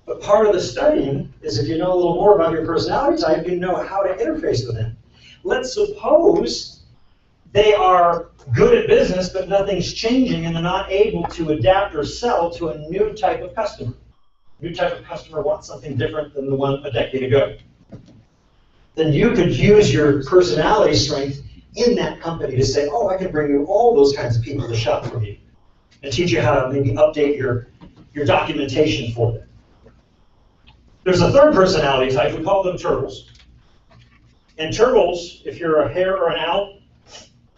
But part of the studying is if you know a little more about your personality type, you know how to interface with them. Let's suppose they are good at business, but nothing's changing, and they're not able to adapt or sell to a new type of customer. A new type of customer wants something different than the one a decade ago. Then you could use your personality strength in that company to say, oh, I can bring you all those kinds of people to shop from you, and teach you how to maybe update your documentation for them. There's a 3rd personality type. We call them turtles. And turtles, if you're a hare or an owl,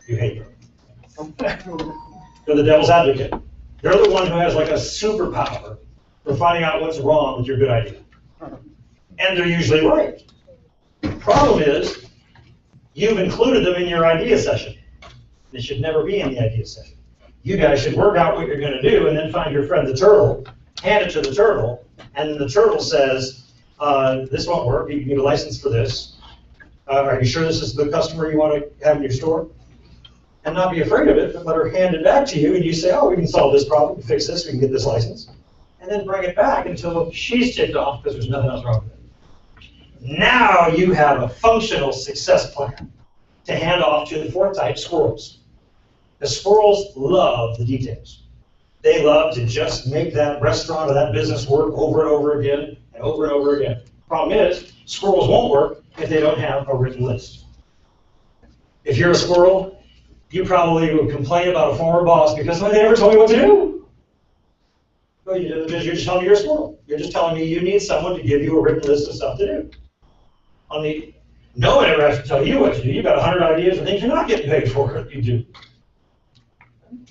you hate them. They're the devil's advocate. They're the one who has like a superpower for finding out what's wrong with your good idea. And they're usually right. The problem is, you've included them in your idea session. They should never be in the idea session. You guys should work out what you're going to do and then find your friend the turtle, hand it to the turtle, and then the turtle says, this won't work, you need a license for this. Are you sure this is the customer you want to have in your store? And not be afraid of it, but let her hand it back to you, and you say, oh, we can solve this problem, we can fix this, we can get this license. And then bring it back until she's ticked off because there's nothing else wrong with it. Now you have a functional success plan to hand off to the 4th type, squirrels. The squirrels love the details. They love to just make that restaurant or that business work over and over again and over and over again. Problem is, squirrels won't work if they don't have a written list. If you're a squirrel, you probably would complain about a former boss because they never told me what to do. Well, you're just telling me you're a squirrel. You're just telling me you need someone to give you a written list of stuff to do. No one ever has to tell you what to do. You've got 100 ideas and things you're not getting paid for. You do.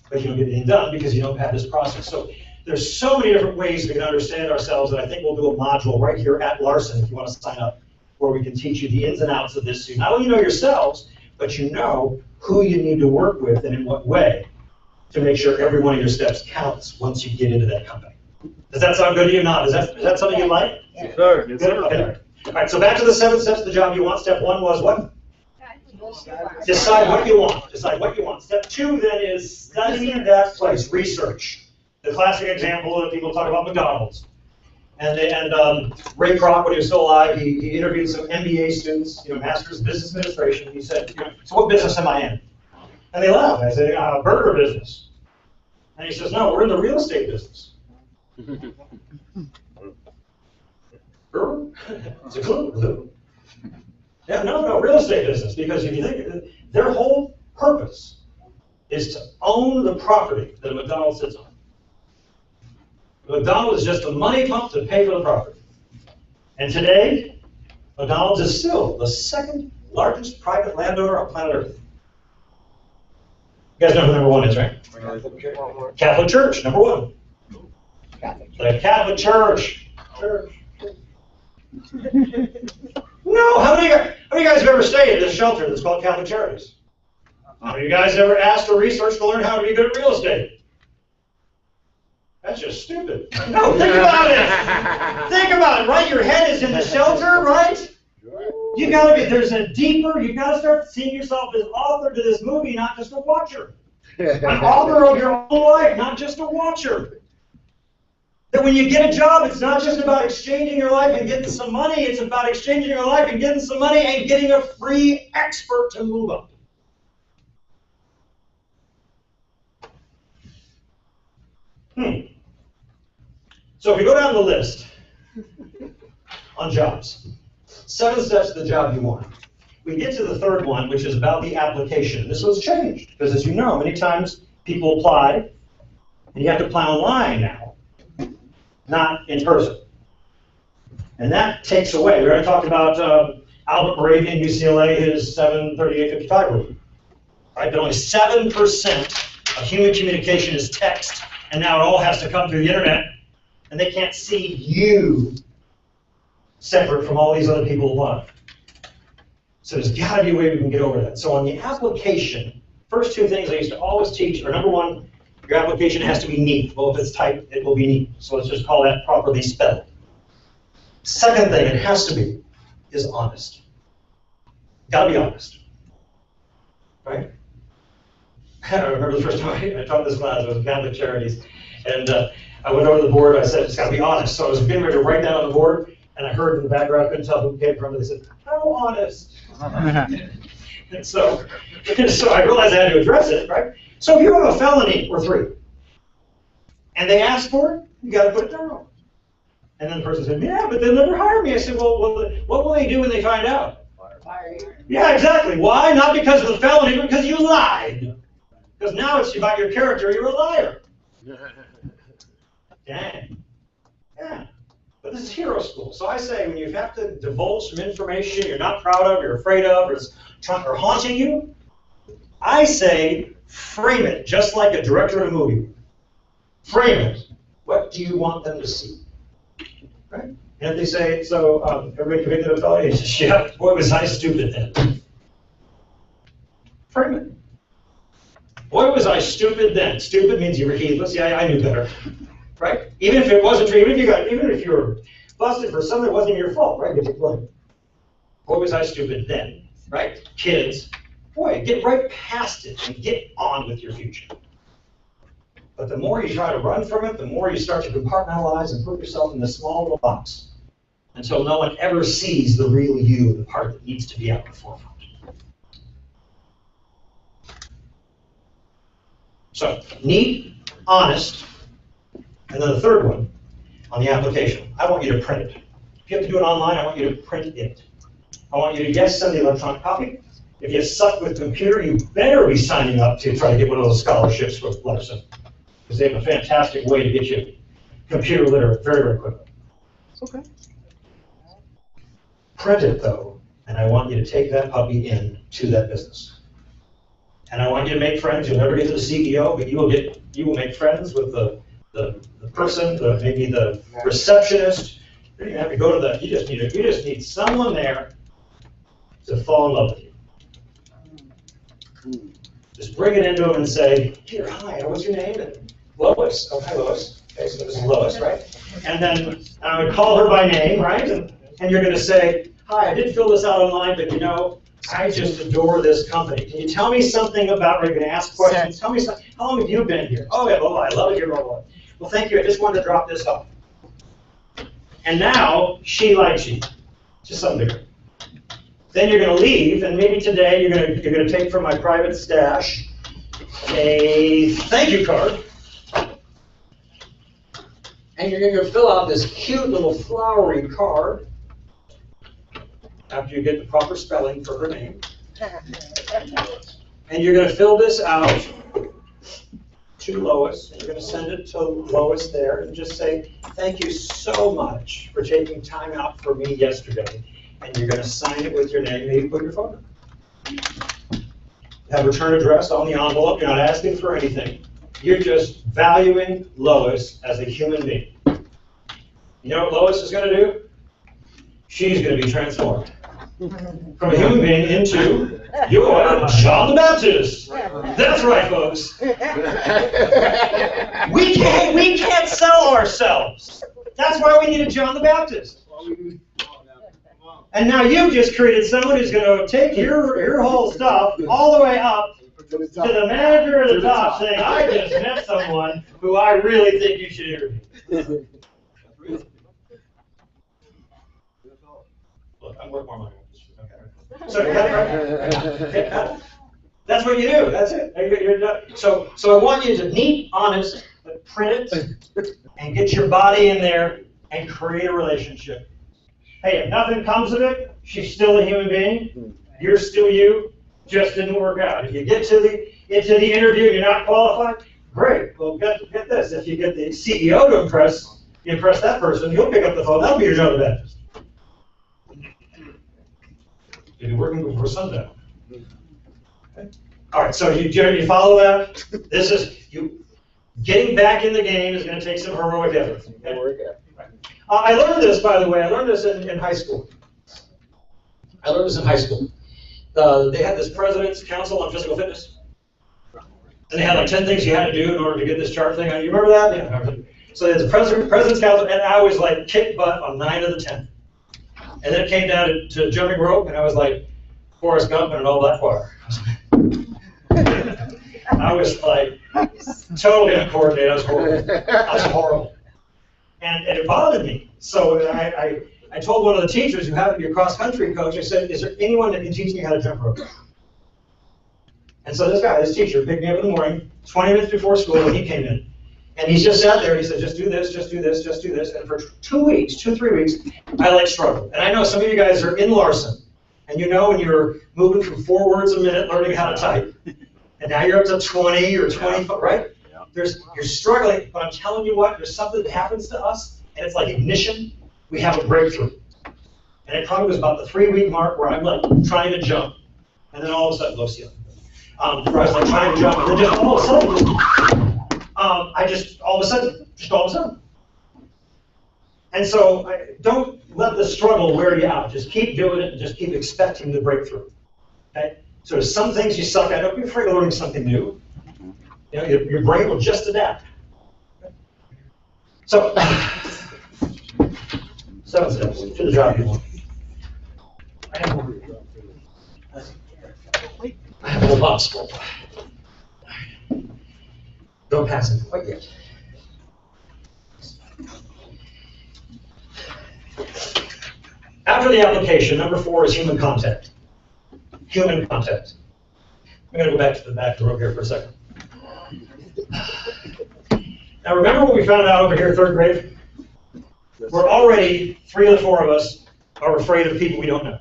But you don't get anything done because you don't have this process. So there's so many different ways we can understand ourselves, and I think we'll do a module right here at Larson if you want to sign up, where we can teach you the ins and outs of this. So you not only know yourselves, but you know who you need to work with and in what way to make sure every one of your steps counts once you get into that company. Does that sound good to you or not? Is that something you like? Yes, sir. Good? Okay. All right, so back to the 7 steps of the job you want. Step 1 was what? Decide what you want. Decide what you want. Step 2 then is study that place, research. The classic example that people talk about McDonald's. And Ray Kroc, when he was still alive, he interviewed some MBA students, Masters of Business Administration. He said, so what business am I in? And they laughed. I said, burger business. And he says, no, we're in the real estate business. It's a clue. Yeah, no, real estate business, because if you think, their whole purpose is to own the property that a McDonald's sits on. McDonald's is just a money pump to pay for the property. And today, McDonald's is still the second largest private landowner on planet Earth. You guys know who number one is, right? Catholic Church, number one. The Catholic Church. No, how many of you guys have ever stayed at this shelter that's called Catholic Charities? How many of you guys ever asked or researched to learn how to be good at real estate? That's just stupid. No, think about it. Think about it, right? Your head is in the shelter, right? You gotta be, there's a deeper, you gotta start seeing yourself as author to this movie, not just a watcher. An author of your own life, not just a watcher. That when you get a job, it's not just about exchanging your life and getting some money, it's about exchanging your life and getting some money and getting a free expert to move up. So if we go down the list on jobs, 7 steps to the job you want. We get to the third one, which is about the application. This one's changed, because as you know, many times people apply, and you have to apply online now, not in person. And that takes away, we already talked about Albert Moravian, UCLA, his 738-55 rule. Right? That only 7% of human communication is text, and now it all has to come through the internet, and they can't see you separate from all these other people alive. So there's got to be a way we can get over that. So on the application, first 2 things I used to always teach are, number 1, your application has to be neat. Well, if it's typed, it will be neat. So let's just call that properly spelled. Second thing it has to be is honest. Got to be honest. Right? I remember the first time I taught this class, it was Catholic Charities, and I went over to the board, I said, it's got to be honest. So I was getting ready to write that on the board, and I heard in the background, I couldn't tell who came from, they said, how honest? And so I realized I had to address it, right? So if you have a felony or 3, and they ask for it, you got to put it down. And then the person said, yeah, but they'll never hire me. I said, well, what will they do when they find out? Fire you. Yeah, exactly. Why? Not because of the felony, but because you lied. Because now it's about your character, you're a liar. Dang. Yeah. But this is hero school. So I say when you have to divulge some information you're not proud of, you're afraid of, or haunting you, I say frame it just like a director of a movie. Frame it. What do you want them to see? Right? And if they say, so everybody convicted of felony, yeah, boy was I stupid then. Frame it. Boy was I stupid then. Stupid means you were heedless. Yeah, I knew better. Right? Even if it wasn't true, even if you were busted for something that wasn't your fault, right? Get blamed. Boy was I stupid then. Right? Kids, boy, get right past it and get on with your future. But the more you try to run from it, the more you start to compartmentalize and put yourself in this small little box until no one ever sees the real you, the part that needs to be out in the forefront. So, neat, honest, and then the third one on the application. I want you to print it. If you have to do it online, I want you to print it. I want you to, yes, send the electronic copy. If you suck with computer, you better be signing up to try to get one of those scholarships with Larson, because they have a fantastic way to get you computer literate very, very quickly. Okay. Print it, though, and I want you to take that puppy in to that business. And I want you to make friends. You'll never get to the CEO, but you will make friends with the person, maybe the receptionist. You don't even have to go to the. You just need someone there to fall in love with you. Just bring it into them and say, "Here, hi, what's your name?" And Lois. Oh, hi, Lois. Okay, so this is Lois, right? And then I would call her by name, right? And you're going to say, "Hi, I did fill this out online, but you know, I just adore this company. Can you tell me something about?" Are you going to ask questions? Tell me something. How long have you been here? Oh, yeah, I love it here. Well, thank you. I just wanted to drop this off. And now she likes you, to some degree. Then you're going to leave, and maybe today you're going to take from my private stash a thank you card And you're going to fill out this cute little flowery card after you get the proper spelling for her name. And you're going to fill this out to Lois. You're going to send it to Lois there and just say, thank you so much for taking time out for me yesterday. And you're going to sign it with your name, maybe put your phone number. Have return address on the envelope. You're not asking for anything. You're just valuing Lois as a human being. You know what Lois is going to do? She's going to be transformed from a human being into, you are John the Baptist. That's right, folks. We can't sell ourselves. That's why we need a John the Baptist. And now you've just created someone who's going to take your whole stuff all the way up to the manager at the top saying, I just met someone who I really think you should interview. Look, I'm worth more money. Okay. So that's what you do. That's it. You're done. So I want you to neat, honest, but print it and get your body in there and create a relationship. Hey, if nothing comes of it, she's still a human being. You're still you. Just didn't work out. If you get into the interview and you're not qualified, great. Well, get this. If you get the CEO to impress that person, he'll pick up the phone. That'll be your John the Baptist. You'll be working before sundown. Okay. All right. So you follow that. This is you. Getting back in the game is going to take some heroic effort. Okay? I learned this, by the way. I learned this in high school. They had this President's Council on Physical Fitness. And they had like 10 things you had to do in order to get this chart thing. You remember that? Yeah. So they had the President's Council, and I was like kicked butt on 9 of the 10. And then it came down to jumping rope, and I was like Forrest Gump in an all-black choir. I was like totally uncoordinated. I was horrible. And it bothered me. So I told one of the teachers who happened to be a cross-country coach, I said, is there anyone that can teach me how to jump rope? And so this teacher, picked me up in the morning, 20 minutes before school when he came in. And he just sat there and he said, just do this, just do this, just do this. And for 3 weeks, I like struggled. And I know some of you guys are in Larson. And you know when you're moving from 4 words a minute, learning how to type. And now you're up to 20 or 20, right? You're struggling, but I'm telling you what, there's something that happens to us, and it's like ignition. We have a breakthrough. And it probably was about the 3-week mark where I'm like trying to jump. And then all of a sudden, where I was like trying to jump, and then just all of a sudden. And so don't let the struggle wear you out. Just keep doing it and just keep expecting the breakthrough. Okay? So there's some things you suck at. Don't be afraid of learning something new. You know, your brain will just adapt. So, 7 steps to the job you want. I have a little popsicle. Don't pass it quite yet. After the application, number 4 is human contact. Human contact. I'm going to go back to the back of the room here for a second. Now remember what we found out over here in 3rd grade? We're already, 3 of the 4 of us are afraid of people we don't know.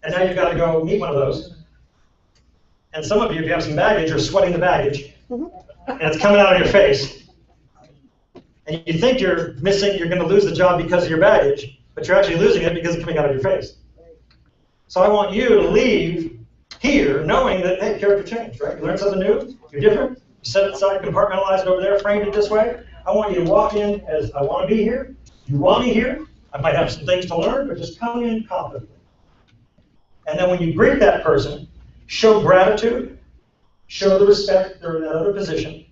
And now you've got to go meet one of those. And some of you, if you have some baggage, are sweating the baggage. And it's coming out of your face. And you think you're going to lose the job because of your baggage, but you're actually losing it because it's coming out of your face. So I want you to leave here knowing that, hey, character change, right? You learn something new, you're different, you set it aside, compartmentalize it over there, framed it this way. I want you to walk in as, I want to be here, you want me here, I might have some things to learn, but just come in confidently. And then when you greet that person, show gratitude, show the respect they're in that other position,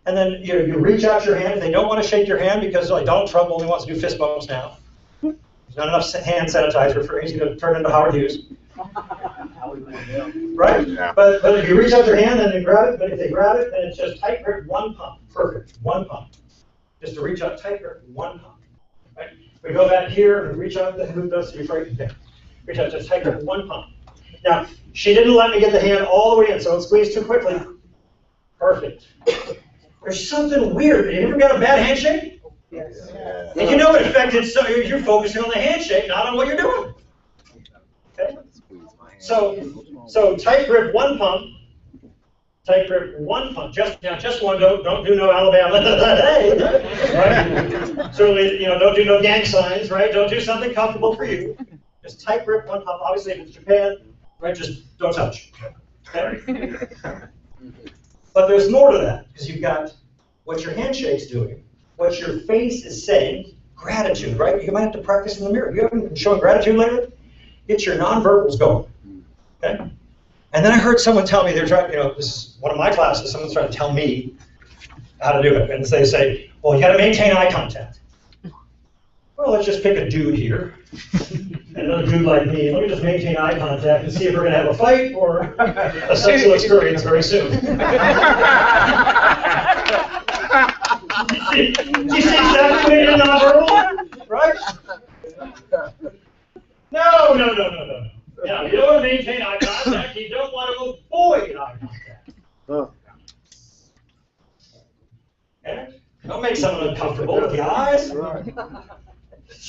and then you reach out your hand. If they don't want to shake your hand because like Donald Trump only wants to do fist bumps now, there's not enough hand sanitizer for him, he's going to turn into Howard Hughes. Right? Yeah. But if you reach out your hand and they grab it, but if they grab it, then it's just tight grip, 1 pump. Perfect, 1 pump. Just to reach out tight grip, 1 pump. Right? We go back here and reach out, who does it before you can? Reach out, just tight grip, 1 pump. Now, she didn't let me get the hand all the way in, so it squeezed too quickly. Perfect. There's something weird. You ever got a bad handshake? Yes. And you know it affected, so you're focusing on the handshake, not on what you're doing. Okay? So tight grip, one pump. Tight grip, one pump. Just one. Don't do no Alabama. Right? Certainly, don't do no gang signs. Right? Don't do something comfortable for you. Just tight grip, one pump. Obviously, if it's Japan, right? Just don't touch. Okay? But there's more to that because you've got what your handshake's doing, what your face is saying. Gratitude, right? You might have to practice in the mirror. You haven't been showing gratitude lately? Get your nonverbals going. Okay? And then I heard someone tell me they're trying, this is one of my classes, someone's trying to tell me how to do it. And they say, well, you got to maintain eye contact. Well, let's just pick a dude here. And another dude like me. Let me just maintain eye contact and see if we're going to have a fight or a sexual experience very soon. You see exactly what you're nonverbal? Right? No. Now, you don't want to maintain eye contact. You don't want to avoid eye contact. Okay? Don't make someone uncomfortable with the eyes.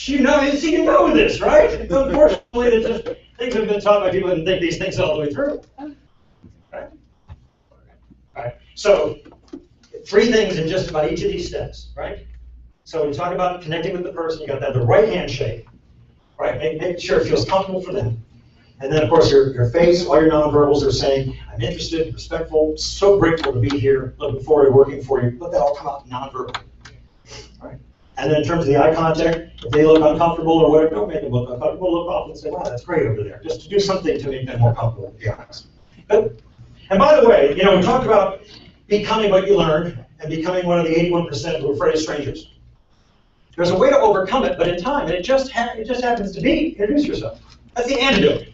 You know this, right? Unfortunately, it's just things have been taught by people who didn't think these things all the way through. Right? All right. So, 3 things in just about each of these steps, right? So we talk about connecting with the person. You got to have the right handshake, right? Make sure it feels comfortable for them. And then, of course, your face, all your nonverbals are saying, I'm interested, respectful, so grateful to be here, looking forward to working for you. Let that all come out nonverbal. Right? And then in terms of the eye contact, if they look uncomfortable or whatever, don't make them look uncomfortable. Look off and say, wow, that's great over there. Just to do something to make them more comfortable, to be honest. Good? And by the way, we talked about becoming what you learn and becoming one of the 81% who are afraid of strangers. There's a way to overcome it, but in time, and it just happens to be, introduce yourself. That's the antidote.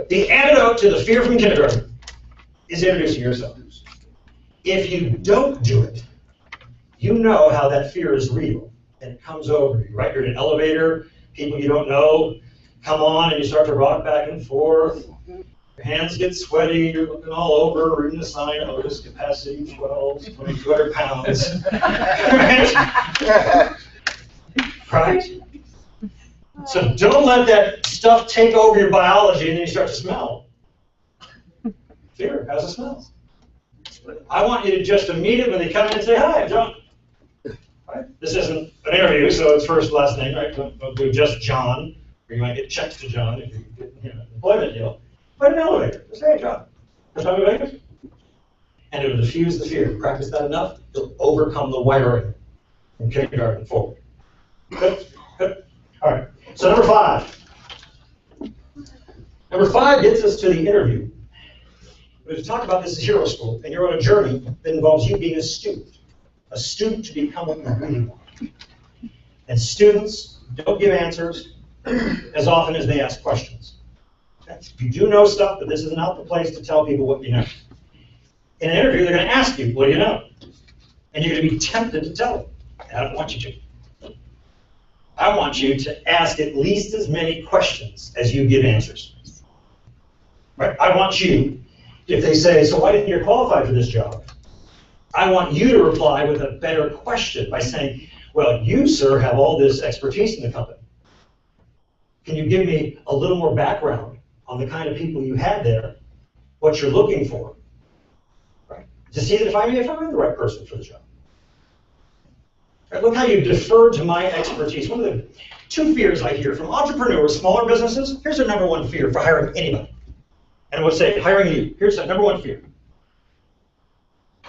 The antidote to the fear from kindergarten is introducing yourself. If you don't do it, you know how that fear is real, and it comes over you, right? You're in an elevator, people you don't know come on, and you start to rock back and forth. Your hands get sweaty, you're looking all over, reading the sign, Otis capacity 12, 2,200 pounds. Right? So don't let that stuff take over your biology and then you start to smell. Fear has a smell. I want you to just immediately come in and say, hi, I'm John. Right? This isn't an interview, so it's first, last name, right? Don't do just John, or you might get checks to John if you get an employment deal. Put an elevator. Just say, hey, John. First time in Vegas? And it'll diffuse the fear. Practice that enough, you'll overcome the wiring from kindergarten forward. Good? Good? All right. So number 5. Number 5 gets us to the interview. We've talked about this as Hero School, and you're on a journey that involves you being a student to become what you really want. And students don't give answers as often as they ask questions. You do know stuff, but this is not the place to tell people what you know. In an interview, they're going to ask you, what do you know? And you're going to be tempted to tell them. I don't want you to. I want you to ask at least as many questions as you give answers. Right? I want you, if they say, so why didn't you qualify for this job? I want you to reply with a better question by saying, well, you, sir, have all this expertise in the company. Can you give me a little more background on the kind of people you had there, what you're looking for, right? To see that if I'm the right person for the job. Right, look how you defer to my expertise. One of the 2 fears I hear from entrepreneurs, smaller businesses, here's their number 1 fear for hiring anybody. And I would say, hiring you, here's the number 1 fear.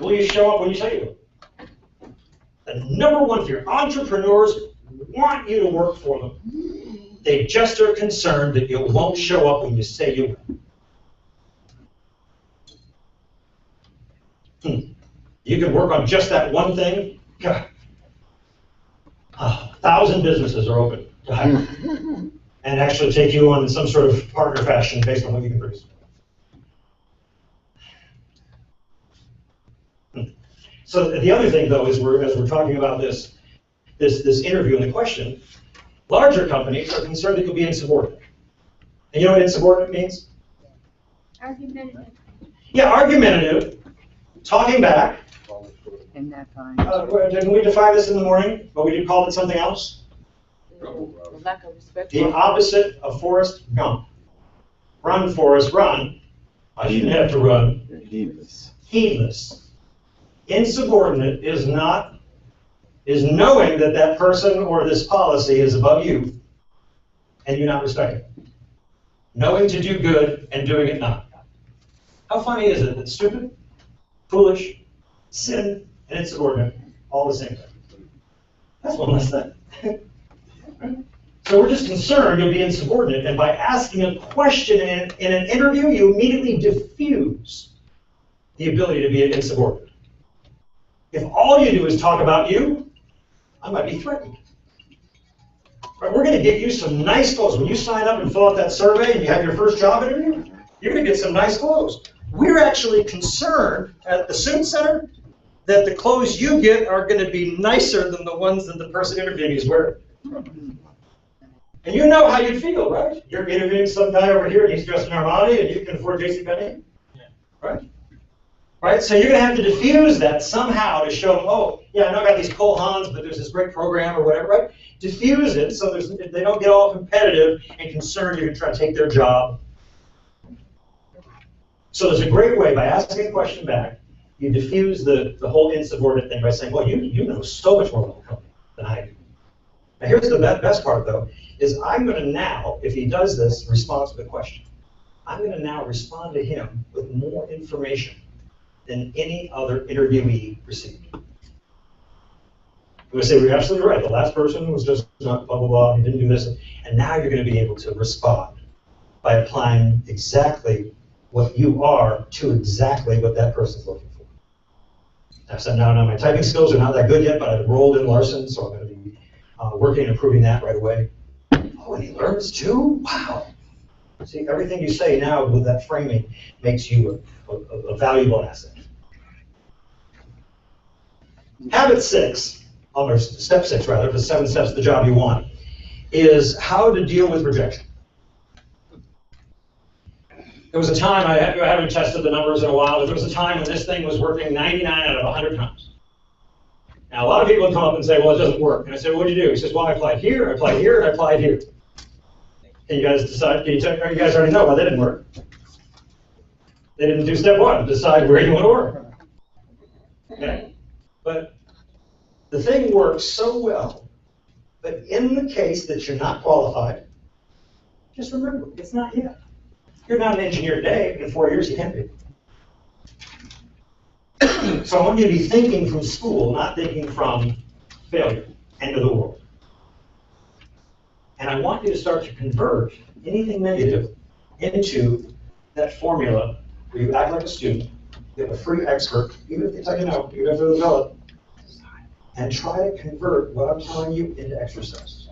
Will you show up when you say you will? The number 1 fear. Entrepreneurs want you to work for them. They just are concerned that you won't show up when you say you will. You can work on just that one thing. God. 1,000 businesses are open to hire and actually take you on in some sort of partner fashion based on what you can produce. So the other thing, though, is as we're talking about this interview and the question, larger companies are concerned that you'll be insubordinate. And you know what insubordinate means? Argumentative. Yeah, argumentative, talking back, in that time. Didn't we define this in the morning, but we called it something else? Lack of respect. The opposite of Forrest Gump. Run, Forrest, run. I shouldn't have to run. Heedless. Heedless. Insubordinate is knowing that that person or this policy is above you, and you're not respecting it. Knowing to do good and doing it not. How funny is it that stupid, foolish, sin, and insubordinate, all the same thing? That's one less thing. So we're just concerned you'll be insubordinate, and by asking a question in an interview, you immediately diffuse the ability to be insubordinate. If all you do is talk about you, I might be threatened. Right, we're going to get you some nice clothes. When you sign up and fill out that survey and you have your first job interview, you're going to get some nice clothes. We're actually concerned at the Student Center that the clothes you get are going to be nicer than the ones that the person interviewing is wearing. And you know how you'd feel, right? You're interviewing some guy over here and he's dressed in Armani and you can afford JCPenney, right? Right? So you're going to have to diffuse that somehow to show them, oh, yeah, I know I got these Cole Haans, but there's this great program or whatever, right? Diffuse it so they don't get all competitive and concerned you're going to try to take their job. So there's a great way, by asking a question back, you diffuse the whole insubordinate thing by saying, well, you know so much more about the company than I do. Now here's the best part, though, is I'm going to now, if he does this response to the question, I'm going to now respond to him with more information than any other interviewee received. I'm going to say, we're absolutely right. The last person was just not blah, blah, blah. He didn't do this. And now you're going to be able to respond by applying exactly what you are to exactly what that person's looking for. I've said, now my typing skills are not that good yet, but I've enrolled in Larson, so I'm going to be working and improving that right away. Oh, and he learns too? Wow. See, everything you say now with that framing makes you a valuable asset. Habit 6, or step 6 rather, the 7 steps to the job you want, is how to deal with rejection. There was a time, I haven't tested the numbers in a while, but there was a time when this thing was working 99 out of 100 times. Now, a lot of people would come up and say, well, it doesn't work. And I said, well, what did you do? He says, well, I applied here, I applied here, and I applied here. Can you guys decide, you guys already know why they didn't work. They didn't do step 1, decide where you want to work. Okay? But the thing works so well, but in the case that you're not qualified, just remember, it's not yet. You're not an engineer today, in 4 years you can be. So I want you to be thinking from school, not thinking from failure, end of the world. And I want you to start to convert anything negative into that formula where you act like a student, get a free expert, even if they tell you no, you have to develop, and try to convert what I'm telling you into exercises.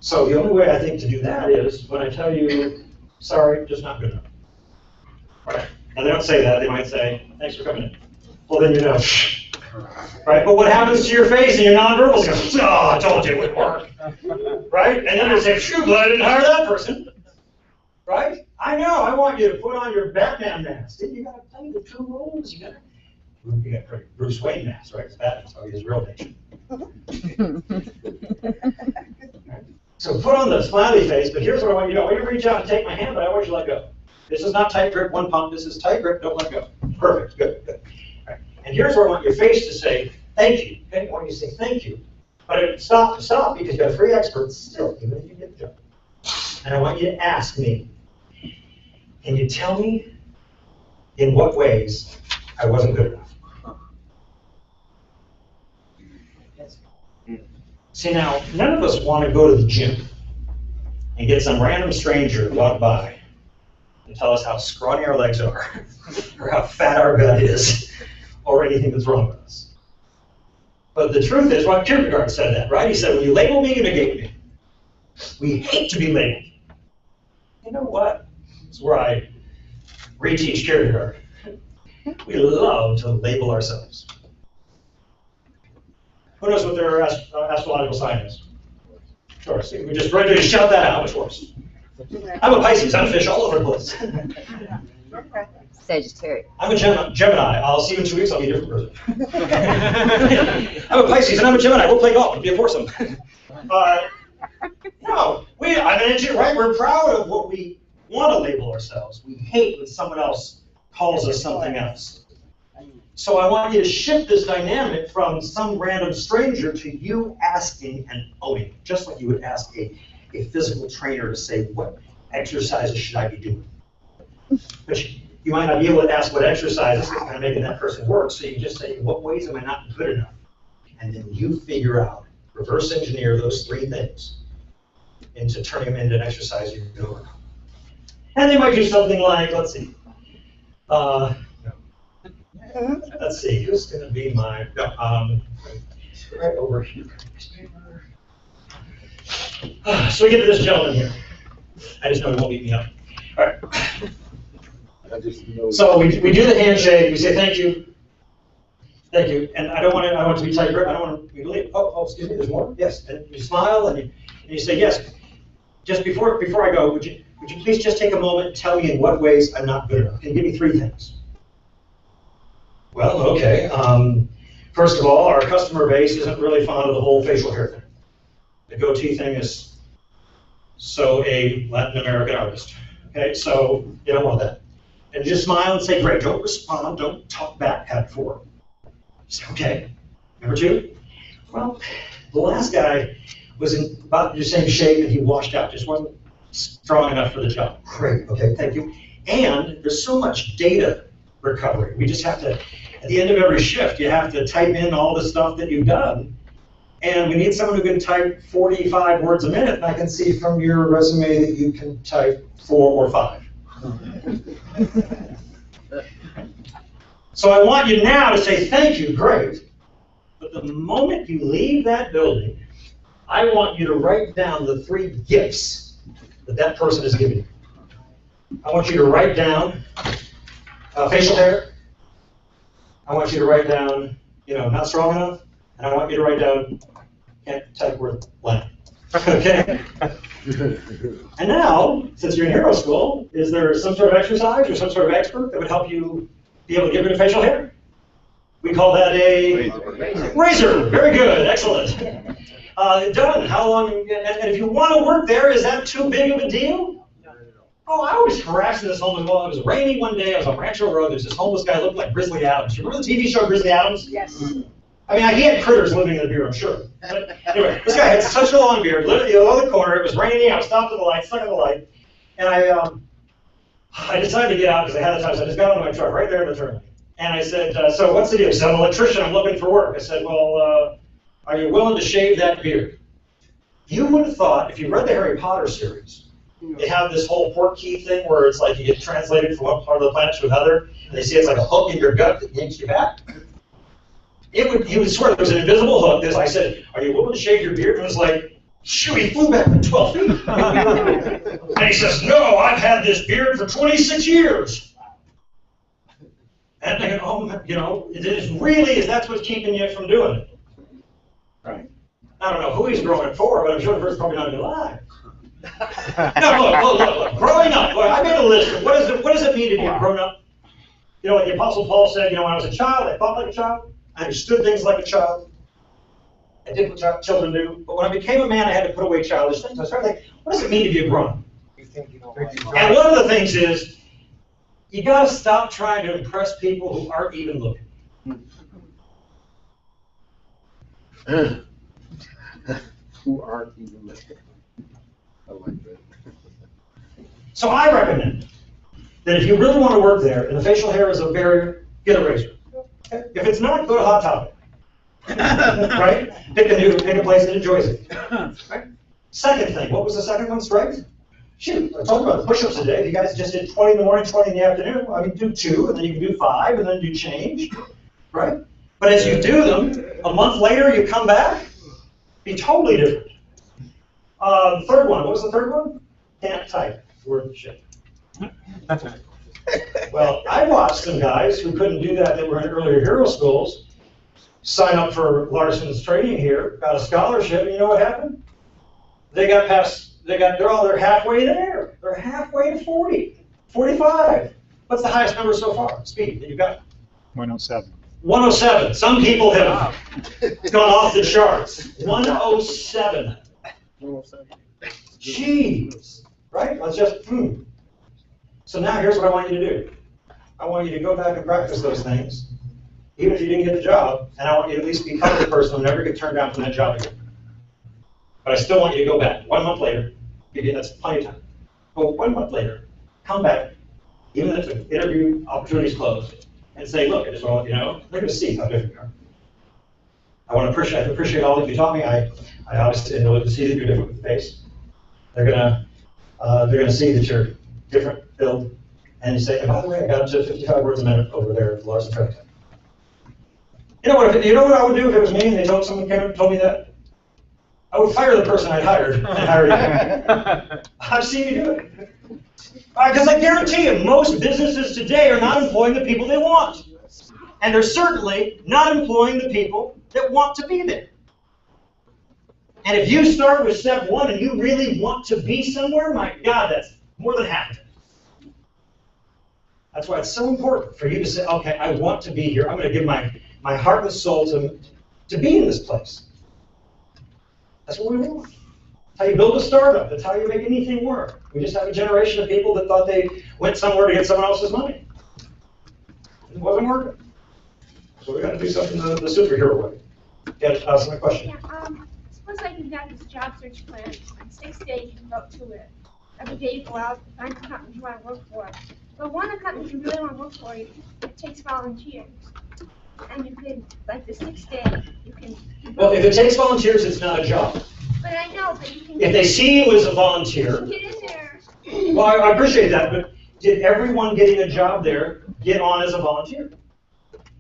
So the only way I think to do that is when I tell you, sorry, just not good enough. Right? Now they don't say that, they might say, thanks for coming in. Well, then you know. Right? But what happens to your face and your nonverbals goes, oh, I told you it would work. Right? And then they say, phew, glad I didn't hire that person. Right? I know, I want you to put on your Batman mask. You gotta play the 2 roles. You got Bruce Wayne mask, right? Because Batman's probably his real nature. So put on the smiley face, but here's what I want you to know. I want you to reach out and take my hand, but I want you to let go. This is not tight grip, 1 pump. This is tight grip, don't let go. Perfect, good, good. All right. And here's where I want your face to say, thank you. Okay? I want you to say thank you. But stop, because you got 3 experts still, even if you get the job. And I want you to ask me, can you tell me in what ways I wasn't good enough? See now, none of us want to go to the gym and get some random stranger to walk by and tell us how scrawny our legs are, or how fat our gut is, or anything that's wrong with us. But the truth is, well, Kierkegaard said that, right? He said, when you label me, you negate me. We hate to be labeled. You know what? It's where I reteach Kierkegaard. We love to label ourselves. Who knows what their astrological sign is? Sure, so we just shout that out, which works. I'm a Pisces, I'm a fish all over the place. Sagittarius. I'm a Gemini. I'll see you in 2 weeks. I'll be a different person. I'm a Pisces and I'm a Gemini. We'll play golf. It'll be a foursome. No, I'm an engineer, right? We're proud of what we want to label ourselves. We hate when someone else calls us something else. So I want you to shift this dynamic from some random stranger to you asking and owning, just like you would ask a physical trainer to say, what exercises should I be doing? But you might not be able to ask what exercises is kind of making that person work, so you just say, what ways am I not good enough? And then you figure out, reverse engineer those 3 things into turning them into an exercise you can overcome. And they might do something like, let's see, who's going to be my, right over here. So we get to this gentleman here. I just know he won't beat me up. All right. So we do the handshake. We say thank you, and I want it to be tight grip. I don't want you to leave. Oh, excuse me. There's more. Yes, and you smile and you say yes. Just before I go, would you please just take a moment and tell me in what ways I'm not good enough? Can you give me 3 things? Well, okay. First of all, our customer base isn't really fond of the whole facial hair thing. The goatee thing is so a Latin American artist. Okay, so you don't want that. And just smile and say, great, don't respond, don't talk back, had 4. Say, okay. Number 2, well, the last guy was in about the same shape and he washed out, just wasn't strong enough for the job. Great, okay, thank you. And there's so much data recovery. We just have to, at the end of every shift, you have to type in all the stuff that you've done. And we need someone who can type 45 words a minute, and I can see from your resume that you can type 4 or 5. So I want you now to say thank you, great. But the moment you leave that building, I want you to write down the 3 gifts that person has given you. I want you to write down facial hair. I want you to write down, not strong enough. And I want you to write down, can't type word lamp. Okay? And now, since you're in hero school, is there some sort of exercise or some sort of expert that would help you be able to get rid of facial hair? We call that a razor. Very good. Excellent. Done. How long? And if you want to work there, is that too big of a deal? Oh, I was harassing this homeless. Well, it was rainy one day. I was on Rancho Road. There's this homeless guy looked like Grizzly Adams. You remember the TV show Grizzly Adams? Yes. I mean, he had critters living in the beard, I'm sure. But anyway, this guy had such a long beard, lived on the corner. It was raining. I was stopped at the light, stuck at the light, and I decided to get out because I had the time. So I just got out of my truck right there in the turn lane. And I said, so what's the deal? He said, I'm an electrician. I'm looking for work. I said, well, are you willing to shave that beard? You would have thought, if you read the Harry Potter series, they have this whole port key thing where it's like you get translated from one part of the planet to another, and they say it's like a hook in your gut that yanks you back. You would swear there was an invisible hook. I said, are you willing to shave your beard? And it was like, shoo, he flew back like 12 feet. And he says, no, I've had this beard for 26 years. And I go, oh, is that's what's keeping you from doing it? Right. I don't know who he's growing it for, but I'm sure the person's probably not going to lie. No, look. Growing up, look, I made a list of what does it mean to be a grown up? Like the Apostle Paul said, when I was a child, I thought like a child. I understood things like a child. I did what children do. But when I became a man, I had to put away childish things. I started thinking, what does it mean to be a grown up? And one of the things is, you got to stop trying to impress people who aren't even looking. Who aren't even looking. I like that. So I recommend that if you really want to work there, and the facial hair is a barrier, get a razor. Okay? If it's not, go to Hot Topic. Right? Pick a place that enjoys it. Right? Second thing, what was the second one? Strength? Shoot, I talked about the push-ups today. If you guys just did 20 in the morning, 20 in the afternoon, do 2, and then you can do 5, and then do change. Right? But as you do them, a month later you come back, be totally different. The third one, what was the third one? Can't type. Word shit. Well, I watched some guys who couldn't do that were in earlier hero schools sign up for Larson's training here, got a scholarship, and you know what happened? They're halfway there. They're halfway to 40, 45. What's the highest number so far? Speed that you've got? 107. 107. Some people have gone off the charts. 107. Jeez. Right? Let's just, So now here's what I want you to do. I want you to go back and practice those things, even if you didn't get the job, and I want you to at least become the person who never get turned down from that job again. But I still want you to go back 1 month later. That's plenty of time. Go 1 month later, come back, even if the interview opportunity's closed, and say, look, I just want to let you know, they're going to see how different you are. I appreciate all that you taught me. I obviously know to see that you're different with the face. They're gonna see that you're different build, and you say, and by the way, I got up to 55 words a minute over there at the Larson Training Center. You know what I would do if it was me and they told me that? I would fire the person I'd hired and hire you. I've seen you do it. Because I guarantee you, most businesses today are not employing the people they want. And they're certainly not employing the people that want to be there. And if you start with step 1 and you really want to be somewhere, my God, that's more than half of it. That's why it's so important for you to say, okay, I want to be here. I'm going to give my heart and soul to be in this place. That's what we want. That's how you build a startup. That's how you make anything work. We just have a generation of people that thought they went somewhere to get someone else's money. It wasn't working. So we got to do something the superhero way. Yeah, ask my question. Yeah, suppose like you've got this job search plan. On 6 days you can go to it. Every day you go out, find the companies you want to work for. But one of the companies you really want to work for, it takes volunteers. And you can, like the 6th day, you can. Well, if it takes volunteers, it's not a job. But I know, but you can. If they see you as a volunteer. Get in there. Well, I appreciate that, but did everyone getting a job there get on as a volunteer?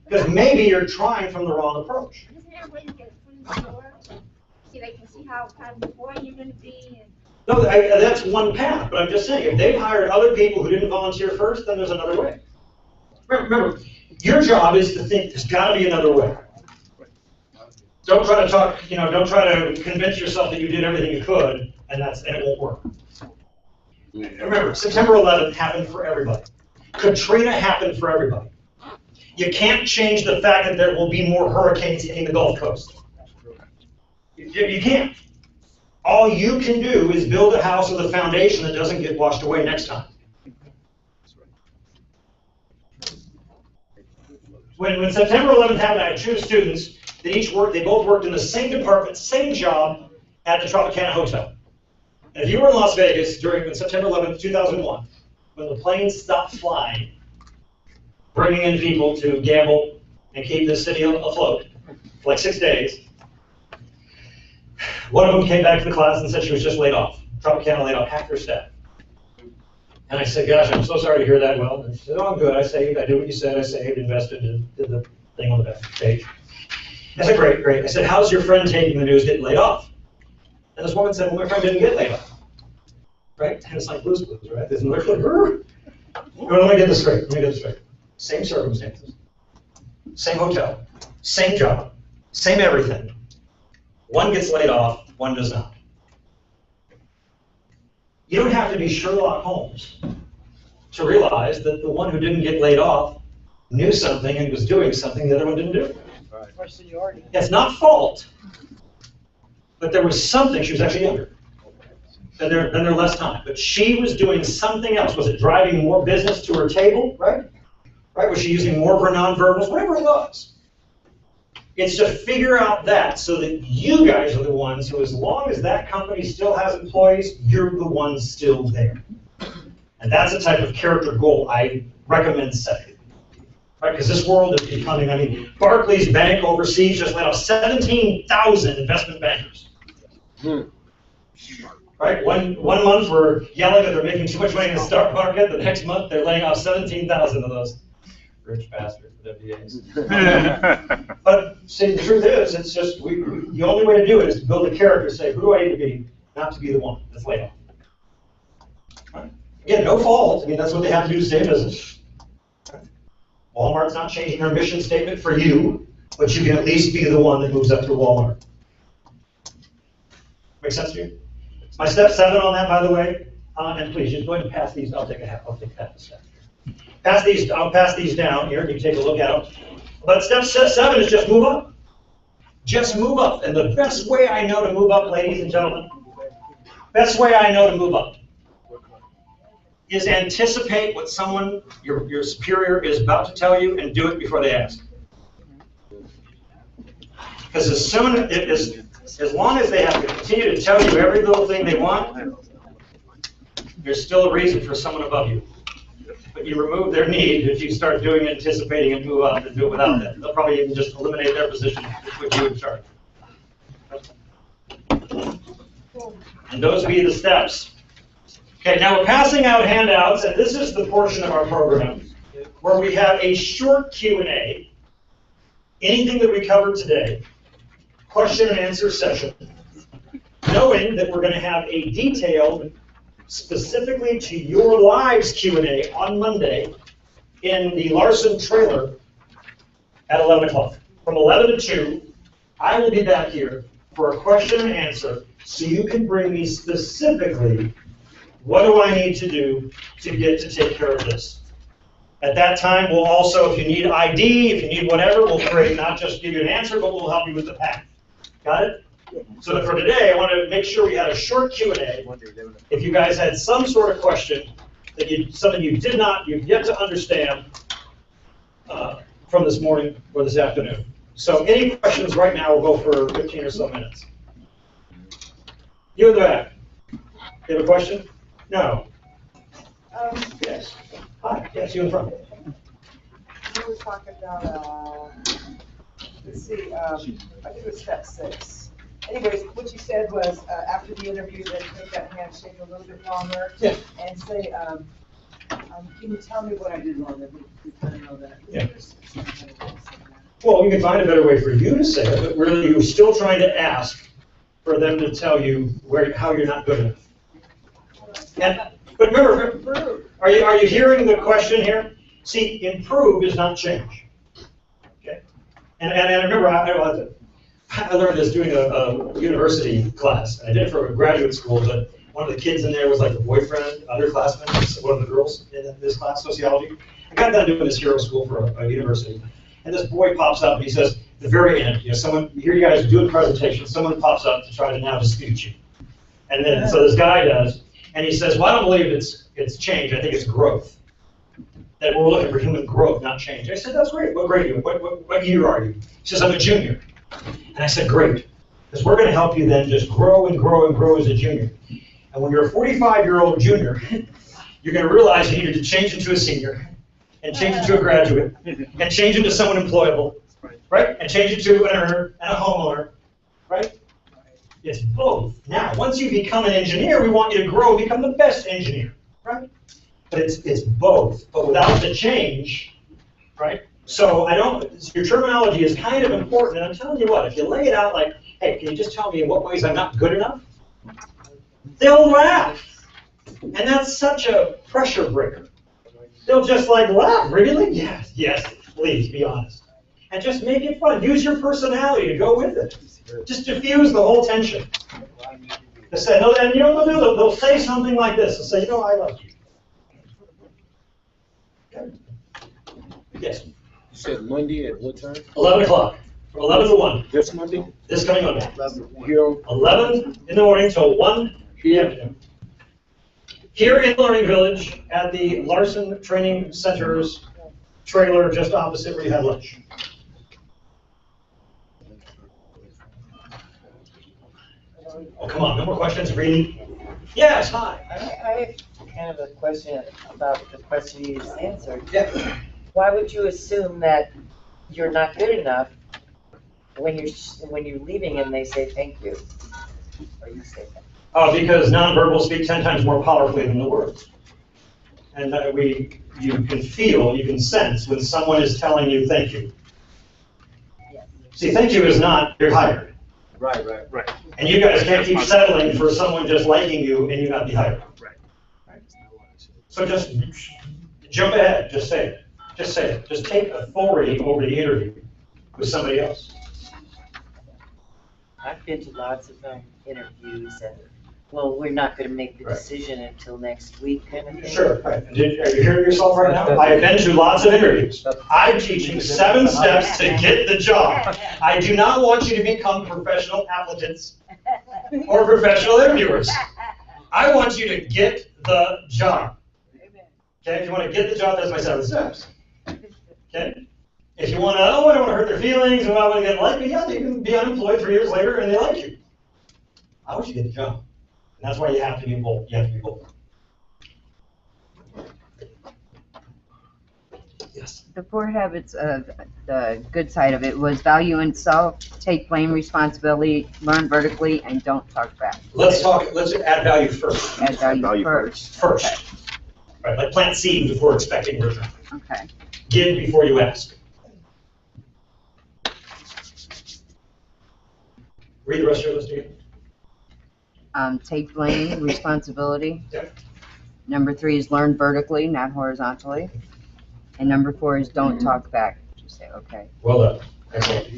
Because maybe you're trying from the wrong approach. Isn't there a way to get a foot in the door? See, they can see how kind of employee you're going to be. And... No, that's one path, but I'm just saying, if they've hired other people who didn't volunteer first, then there's another way. Remember, your job is to think there's got to be another way. Don't try to talk, don't try to convince yourself that you did everything you could, and it won't work. Remember, September 11th happened for everybody. Katrina happened for everybody. You can't change the fact that there will be more hurricanes hitting the Gulf Coast. You can't. All you can do is build a house with a foundation that doesn't get washed away next time. When September 11th happened, I had 2 students that they both worked in the same department, same job at the Tropicana Hotel. And if you were in Las Vegas during September 11th, 2001, when the planes stopped flying, bringing in people to gamble and keep the city afloat for like 6 days, one of them came back to the class and said she was just laid off. Tropicana laid off half their staff. And I said, gosh, I'm so sorry to hear that. Well, and she said, oh, I'm good. I saved. I did what you said. I saved, invested, and did the thing on the back page. I said, great, great. I said, how's your friend taking the news getting laid off? And this woman said, well, my friend didn't get laid off. Right? And it's like Blue's Clues, right? There's another like, well, let me get this straight. Same circumstances, same hotel, same job, same everything. One gets laid off, one does not. You don't have to be Sherlock Holmes to realize that the one who didn't get laid off knew something and was doing something the other one didn't do. It's not fault, but there was something. She was actually younger. Then there less time. But she was doing something else. Was it driving more business to her table, right? Right? Was she using more of her nonverbals? Whatever it was. It's to figure out that so that you guys are the ones who, as long as that company still has employees, you're the ones still there. And that's the type of character goal I recommend setting. Right? Because this world is becoming, Barclays Bank overseas just let off 17,000 investment bankers. Right? One month we're yelling that they're making too much money in the stock market. The next month they're laying off 17,000 of those rich bastards with MBAs. But see, the truth is, it's just the only way to do it is to build a character. Say, who do I need to be, not to be the one that's laid off. Right? Again, no fault. That's what they have to do to stay in business. Right? Walmart's not changing their mission statement for you, but you can at least be the one that moves up to Walmart. Make sense to you? My step 7 on that, by the way, and please just go ahead and pass these. I'll take a half a step. I'll pass these down here, you can take a look at them. But step 7 is just move up. Just move up. And the best way I know to move up, ladies and gentlemen, best way I know to move up is anticipate what someone, your superior, is about to tell you and do it before they ask. Because as long as they have to continue to tell you every little thing they want, there's still a reason for someone above you. But you remove their need if you start doing anticipating and move up and do it without them. They'll probably even just eliminate their position and put you in charge. And those would be the steps. Okay, now we're passing out handouts, and this is the portion of our program where we have a short Q&A. Anything that we covered today, question and answer session, knowing that we're going to have a detailed, specifically to your lives Q&A on Monday in the Larson trailer at 11 o'clock. From 11 to 2, I will be back here for a question and answer so you can bring me specifically what do I need to do to get to take care of this. At that time, we'll also, if you need ID, if you need whatever, we'll create, not just give you an answer, but we'll help you with the path. Got it? So for today, I wanted to make sure we had a short Q&A. If you guys had some sort of question that something you've yet to understand from this morning or this afternoon. So any questions right now will go for 15 or so minutes. You in the back. You have a question? No. Yes. Hi. Yes, you in front. You were talking about, let's see, I think it was step 6. Anyways, what you said was after the interview, then take that handshake a little bit longer and say, can you tell me what I did wrong? We kind of know that. Yeah. Well, you can find a better way for you to say it, but really you're still trying to ask for them to tell you how you're not good enough. But remember, are you hearing the question here? See, improve is not change. Okay? And remember, I learned this doing a university class. I did it for a graduate school, but one of the kids in there was like the boyfriend, underclassman, one of the girls in this class, sociology. I got done doing this hero school for a university. And this boy pops up and he says, at the very end, here you guys are doing a presentation, someone pops up to try to now dispute you. And then, so this guy does, and he says, well, I don't believe it's change, I think it's growth. That we're looking for human growth, not change. I said, that's great, what grade are you in? What year are you? He says, I'm a junior. And I said, great, because we're gonna help you then just grow and grow and grow as a junior. And when you're a 45-year-old junior, you're gonna realize you needed to change into a senior, and change into a graduate, and change into someone employable, right? And change into an earner and a homeowner, right? It's both. Now, once you become an engineer, we want you to grow and become the best engineer, right? But it's both, but without the change, right? So your terminology is kind of important, and I'm telling you what, if you lay it out like, hey, can you just tell me in what ways I'm not good enough? They'll laugh. And that's such a pressure breaker. They'll just like laugh, really? Yes, please, be honest. And just make it fun. Use your personality to go with it. Just diffuse the whole tension. They say, no, and you know what they'll do? They'll say something like this. They'll say, I love you. Okay. Yes? You said Monday at what time? 11 o'clock. From 11 to 1. This Monday? This coming Monday. Here. 11 in the morning till 1 p.m. Here in Learning Village at the Larson Training Centers trailer just opposite where you had lunch. Oh, come on, no more questions, really? Yes, hi. I have kind of a question about the question you just answered. Yeah. Why would you assume that you're not good enough when you're leaving and they say thank you? Or you say thank you? Because nonverbal speak 10 times more powerfully than the words. And you can feel, you can sense when someone is telling you thank you. Yes. See, thank you is not, you're hired. Right. And you guys can't keep settling for someone just liking you and you not be hired. Right. So just jump ahead, just say it. Just say it. Just take authority over the interview with somebody else. I've been to lots of interviews, and Well, we're not gonna make the Right. decision until next week, kind of thing. Sure, right. Are you hearing yourself right now? I have been to lots of interviews. I'm teaching 7 steps to get the job. I do not want you to become professional applicants or professional interviewers. I want you to get the job. Okay, if you want to get the job, that's my 7 steps. Okay? If you want to, oh, I don't want to hurt their feelings, and I want to get like me, yeah, you can be unemployed 3 years later and they like you. I want you to get the job. And that's why you have to be bold. You have to be bold. Yes. The 4 habits of the good side of it was value in self, take blame responsibility, learn vertically, and don't talk back. Let's add value first. Add value first. First. Right, like plant seeds before expecting return. Okay. Give before you ask. Read the rest of your list again. Take blame responsibility. Yep. Number 3 is learn vertically, not horizontally. And number 4 is don't talk back. Just say, okay. Well done. Excellent.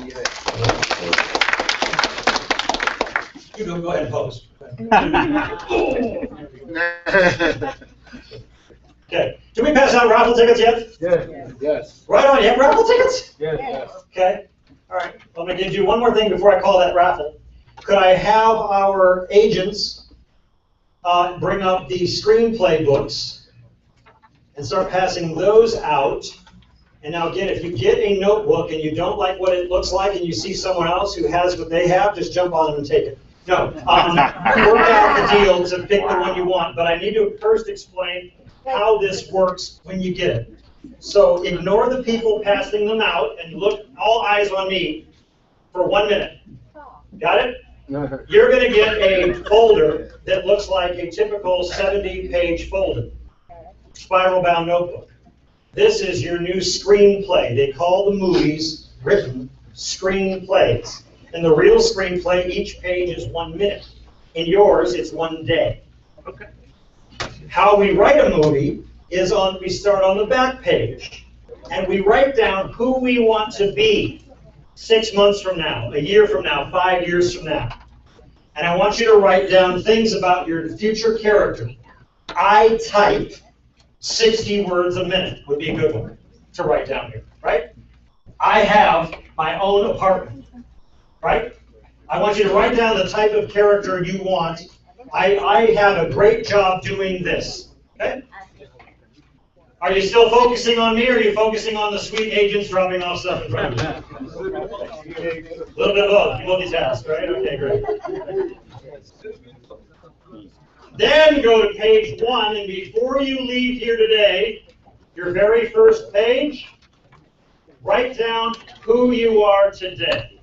You go ahead and pose. Okay. Did we pass out raffle tickets yet? Yes. Right on. You have raffle tickets? Yes. Okay. All right. I'm going to do one more thing before I call that raffle. Could I have our agents bring up the screenplay books and start passing those out? And now again, if you get a notebook and you don't like what it looks like and you see someone else who has what they have, just jump on them and take it. No, work out the deal to pick the one you want, but I need to first explain how this works when you get it. So ignore the people passing them out and look, all eyes on me for 1 minute. Got it? You're going to get a folder that looks like a typical 70-page folder, spiral-bound notebook. This is your new screenplay. They call the movies written screenplays. In the real screenplay, each page is 1 minute. In yours, it's 1 day. Okay. How we write a movie is we start on the back page, and we write down who we want to be 6 months from now, a year from now, 5 years from now. And I want you to write down things about your future character. I type 60 words a minute would be a good one to write down here, right? I have my own apartment, right? I want you to write down the type of character you want. I have a great job doing this, okay? Are you still focusing on me, or are you focusing on the sweet agents dropping off stuff in front of you? A little bit of both. You multitask, right? Okay, great. Then go to page 1, and before you leave here today, your very first page, write down who you are today.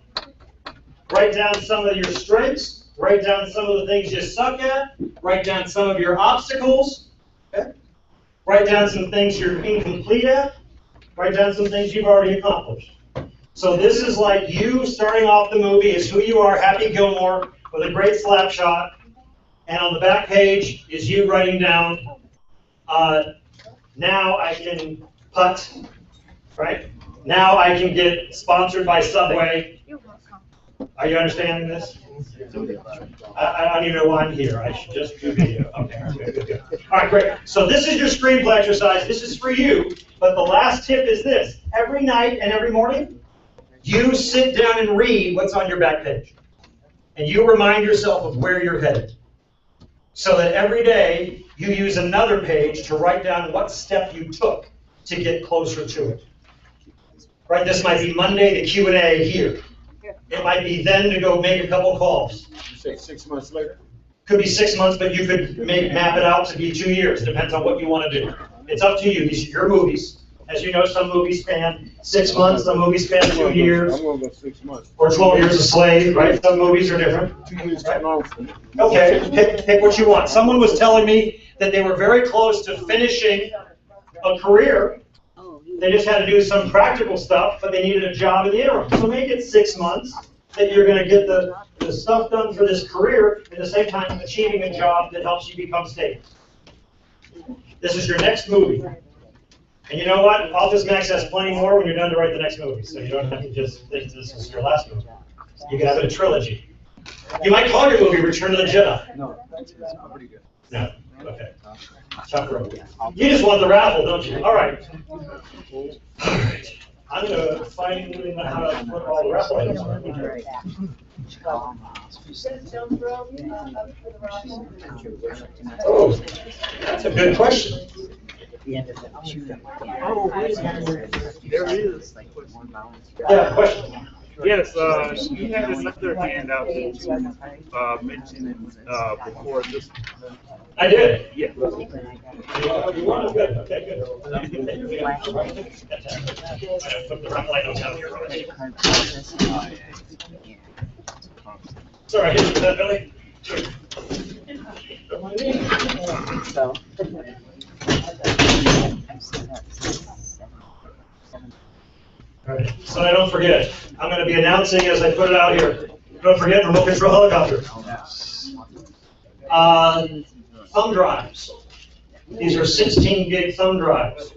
Write down some of your strengths. Write down some of the things you suck at. Write down some of your obstacles. Okay? Write down some things you're incomplete at. Write down some things you've already accomplished. So this is like you starting off the movie as who you are, Happy Gilmore, with a great slap shot. And on the back page is you writing down, now I can putt, right? Now I can get sponsored by Subway. Are you understanding this? I don't even know why I'm here. I should just do video. Okay, good. All right, great. So this is your screenplay exercise. This is for you. But the last tip is this. Every night and every morning, you sit down and read what's on your back page. And you remind yourself of where you're headed. So that every day, you use another page to write down what step you took to get closer to it. Right? This might be Monday, the Q&A here. It might be then to go make a couple calls. You say 6 months later? Could be 6 months, but you could map it out to be 2 years. Depends on what you want to do. It's up to you. These are your movies. As you know, some movies span 6 months, some movies span 2 years. I'm going to go 6 months. Or 12 Years a Slave, right? Some movies are different. 2 years too long for me. Okay, pick what you want. Someone was telling me that they were very close to finishing a career. They just had to do some practical stuff, but they needed a job in the interim. So make it 6 months that you're going to get the stuff done for this career, at the same time achieving a job that helps you become stable. This is your next movie. And you know what? Office Max has plenty more when you're done to write the next movie. So you don't have to just think this is your last movie. You can have it a trilogy. You might call your movie Return of the Jedi. No, pretty good. No, okay. Tough road. You just want the raffle, don't you? All right. All right. I'm gonna find how to put all the raffle items on. Oh, that's a good question. There is. Yeah, question. Yes, you had another handout that you mentioned before this. I did. Yeah. You want it? Good. Okay, good. I put the raffle items out here already. Sorry, is that Billy? So. All right. So I don't forget, I'm going to be announcing as I put it out here. Don't forget remote control helicopter. Thumb drives. These are 16 gig thumb drives.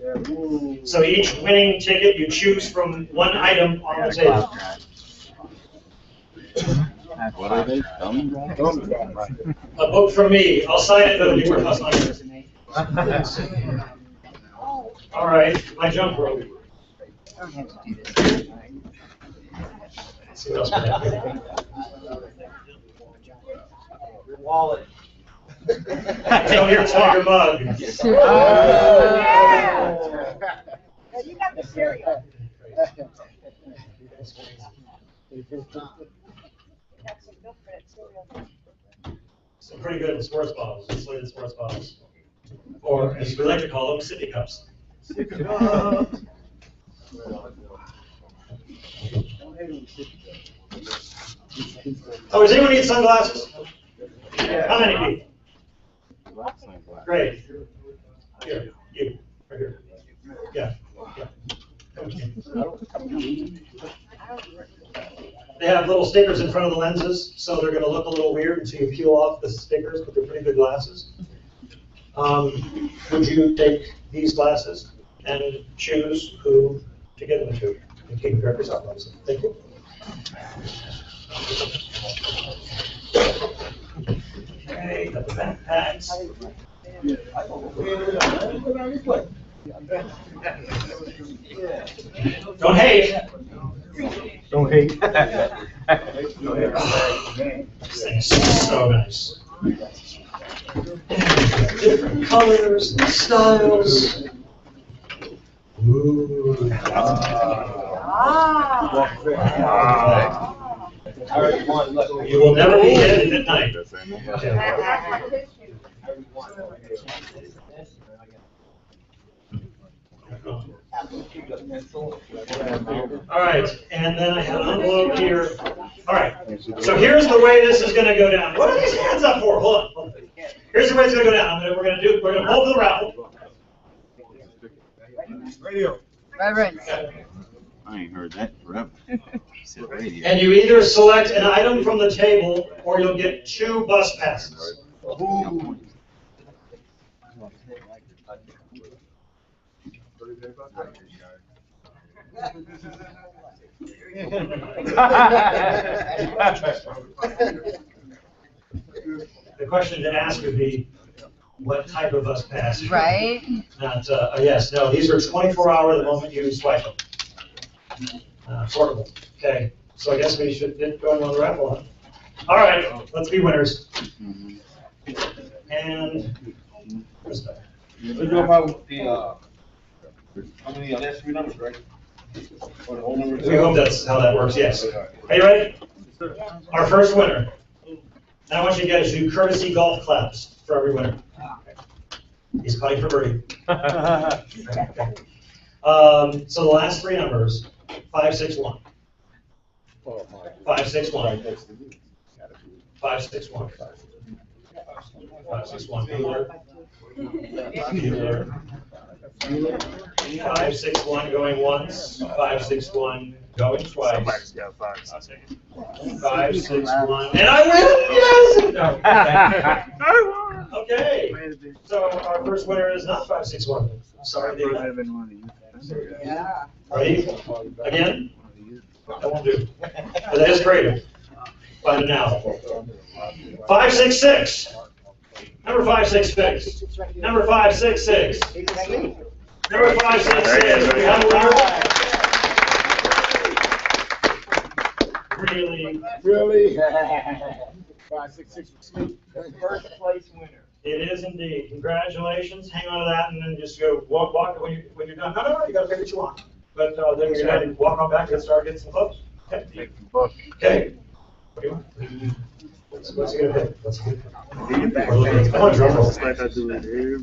So each winning ticket you choose from one item on the table. What are they? Thumb drive? A book from me. I'll sign it, but you must sign it. All right, my junk rope. Let's see what else we have here. Your wallet. Tell your tiger mug. Oh, yeah. You got the cereal. Some pretty good sports bottles, insulated sports bottles. Or, as we like to call them, sippy cups. Oh, does anyone need sunglasses? How many people? Great. Here, you, right here. Yeah. They have little stickers in front of the lenses, so they're going to look a little weird until you peel off the stickers, but they're pretty good glasses. Would you take these glasses and choose who to give them to? And keep your yourself, obviously. Thank you. Okay, got the backpacks. Don't hate. Don't hate. This thing is so nice. Different colors and styles. Ooh. You will never be hit at night. All right, and then I have an envelope here. All right, so here's the way this is going to go down. What are these hands up for? Hold on. Here's the way it's going to go down. We're going to hold the raffle. Radio. Reverend. I ain't heard that forever. He said radio. And you either select an item from the table, or you'll get 2 bus passes. Ooh. The question to ask would be, what type of bus pass? Right? Not, yes, no, these are 24-hour the moment you swipe them. Affordable. Okay, so I guess we should get going on the raffle, huh? All right, let's be winners. And where's that? We're doing about the, how many, last 3 numbers, right? Or the whole number? We hope that's how that works, yes. Are you ready? Our first winner. And I want you to guys to do courtesy golf claps for every winner. He's putting for birdie. So the last 3 numbers, 561. 561. 561. 561. Bueller. Bueller. 561 going once. 561 going twice. Somebody's got 561. 561. And I win! Yes! No. Okay. So our first winner is not 561. Sorry, Dave. Yeah. Ready? Again? That won't do. But that is creative. Find it now. 566. Number 566. Number 566. Number 566. We have a winner. Really? 566 was sweet. First place winner. It is indeed. Congratulations. Hang on to that and then just go walk when you're done. No, you gotta pick what you want. But then you're gonna walk on back and start getting some clothes. Okay. Okay. What do you want? What's he gonna pick? What's he gonna pick? Come on, drum roll. Like I do it every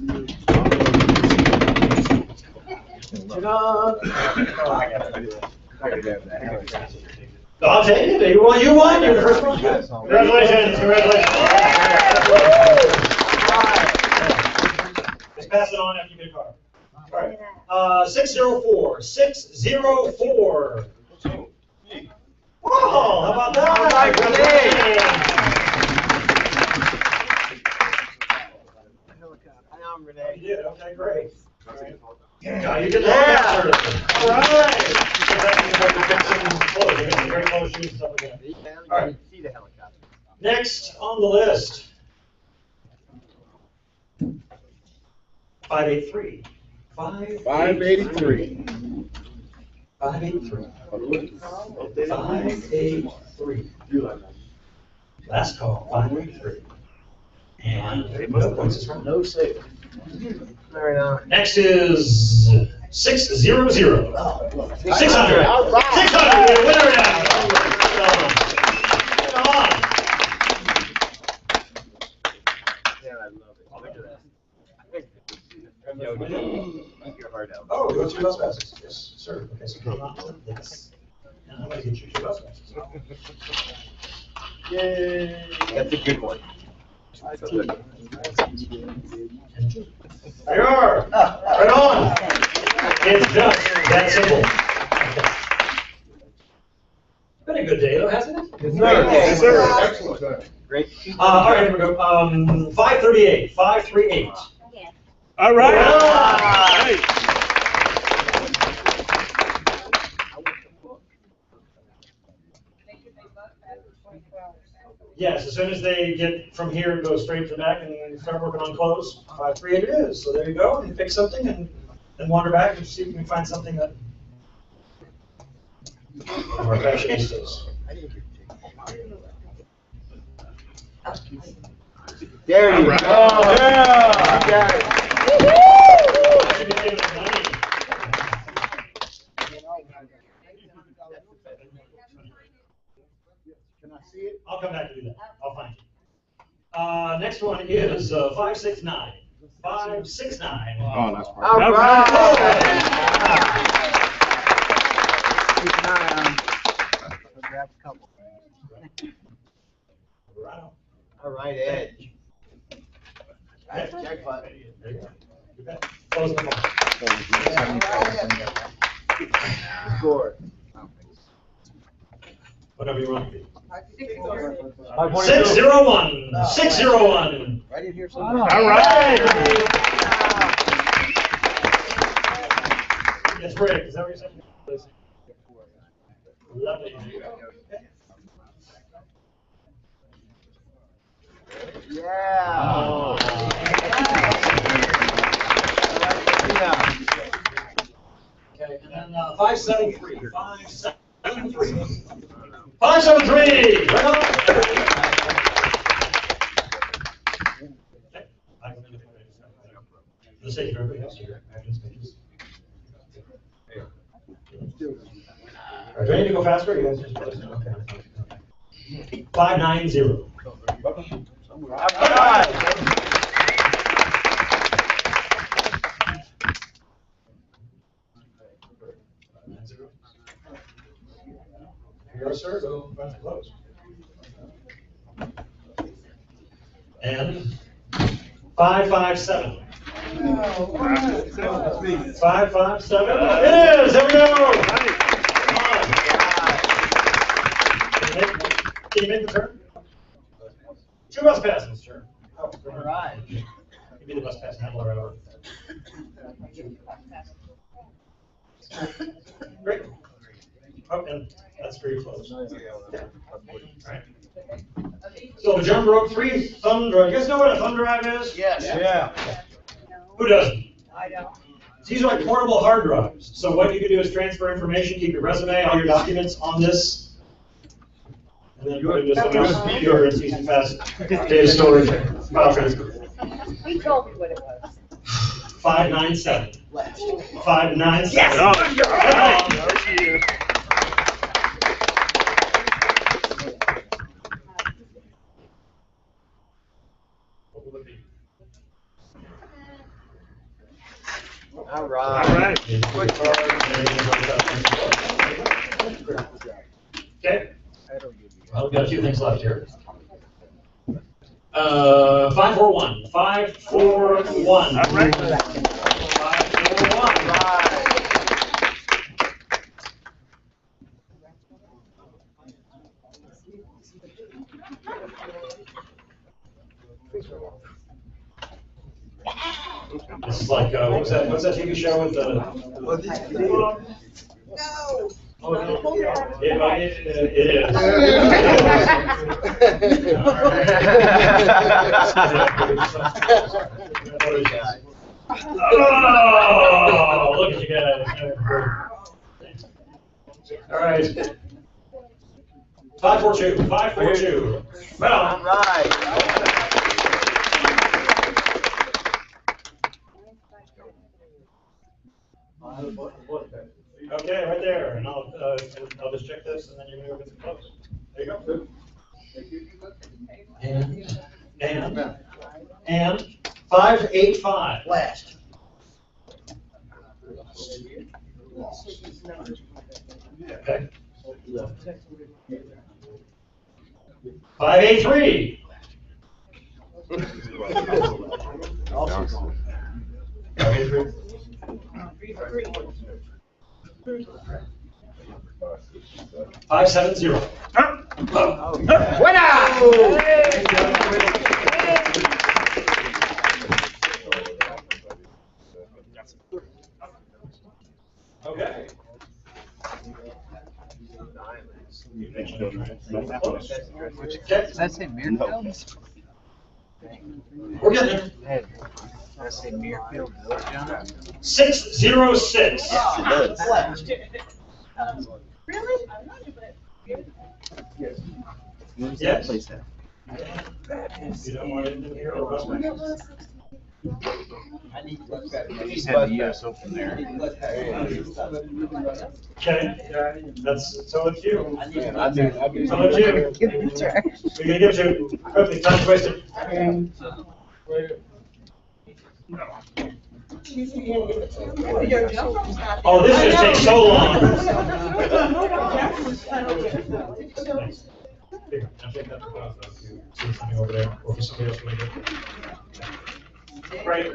I'll take it. You won. You're the first one. Congratulations. Just pass it on after you get a card. All right. 604. 604. Whoa, how about that? I'm Renee. You did. Okay, great. Now you get the helicopter. All right. Very close shoes and stuff like that. All right. See the helicopter. Next on the list. 583. 583. 583. Last call, 583. And no points is wrong. No save. Very nice. Next is 600. 600. All right. 600. Winner now. Come on. Yeah, I love it. Look at that. Keep your heart out. Oh, go to bus passes. Yes, sir. Okay, so come on. Yes. And I'm going to get you 2 bus passes. Yay. That's a good one. There you are. Right on. It's just that simple. Been a good day though, hasn't it? Yes, sir. Excellent. Great. All right, here we go. 538. 538. All right. Yes, as soon as they get from here, go straight to the back and start working on clothes. 538 it is. So there you go. And pick something and then wander back and see if we can find something that our fashionistas. There you go. Yeah. You got it. I should be giving them money. Can I see it? I'll come back to do that. I'll find you. Next one is 569. 569. Oh, that's All right. right. Keep an eye on him. I'll grab a couple. All right, Edge. Jackpot. There you go. You bet. Close the phone. Score. Whatever you want to be. 601. 601. 601. I didn't hear something. All right. It's Rick. Is that what you're saying? Lovely. Yeah. Oh. Okay, and then 573. 573. 573. Right on. Let's take everybody else here. Action stages. Are you ready to go faster? You guys just okay. 590. All right. Here you go, sir. Go find the clothes. And 557. 557. It is. There we go. Come on. Can you make the turn? 2 bus passes, sir. Oh, All right. give me the bus pass handler right over. Great. Oh, and that's for your clothes. Yeah. All right. So the germ broke 3 thumb drive. You guys know what a thumb drive is? Yes. Yeah. Who doesn't? I don't. These are like portable hard drives. So what you can do is transfer information, keep your resume, all your documents on this, and then put it into someone else's computer and see some fast data storage, file transfer. He told me what it was. 597. 597. Yes. Oh, All right. Okay. Well, we've got a few things left here. 541. 541. All right. 541. This is like, what's that TV show with the? No. Oh, no. It is. Oh, look at you guys. All right. 542. 542. Well, All right. okay, right there, and I'll just check this, and then you're gonna go get some clothes. There you go. And 585. Last. Okay. 583. Five 7-0. Okay. Does that say Muirfield? We're getting there. Does that say Muirfield Village on it? 606. Really? Yes. Place that. You don't want it in here or else we- You said the US Open there. Okay, that's, so it's you. I do. So it's you. Give it a try. We're gonna give it to, quickly, time wasted. Oh, this just takes so long. Here, I'll take that to the office. See something over there, or for somebody else to make it. Right.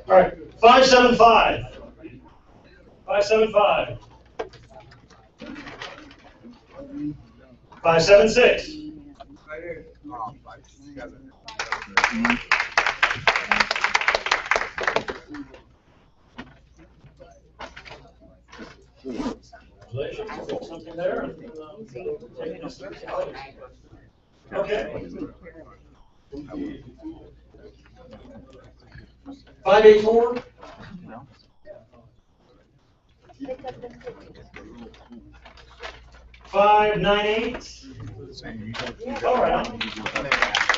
All right, 575. 575. 576. Congratulations, something there. Okay. 584. Five 9-8. All right.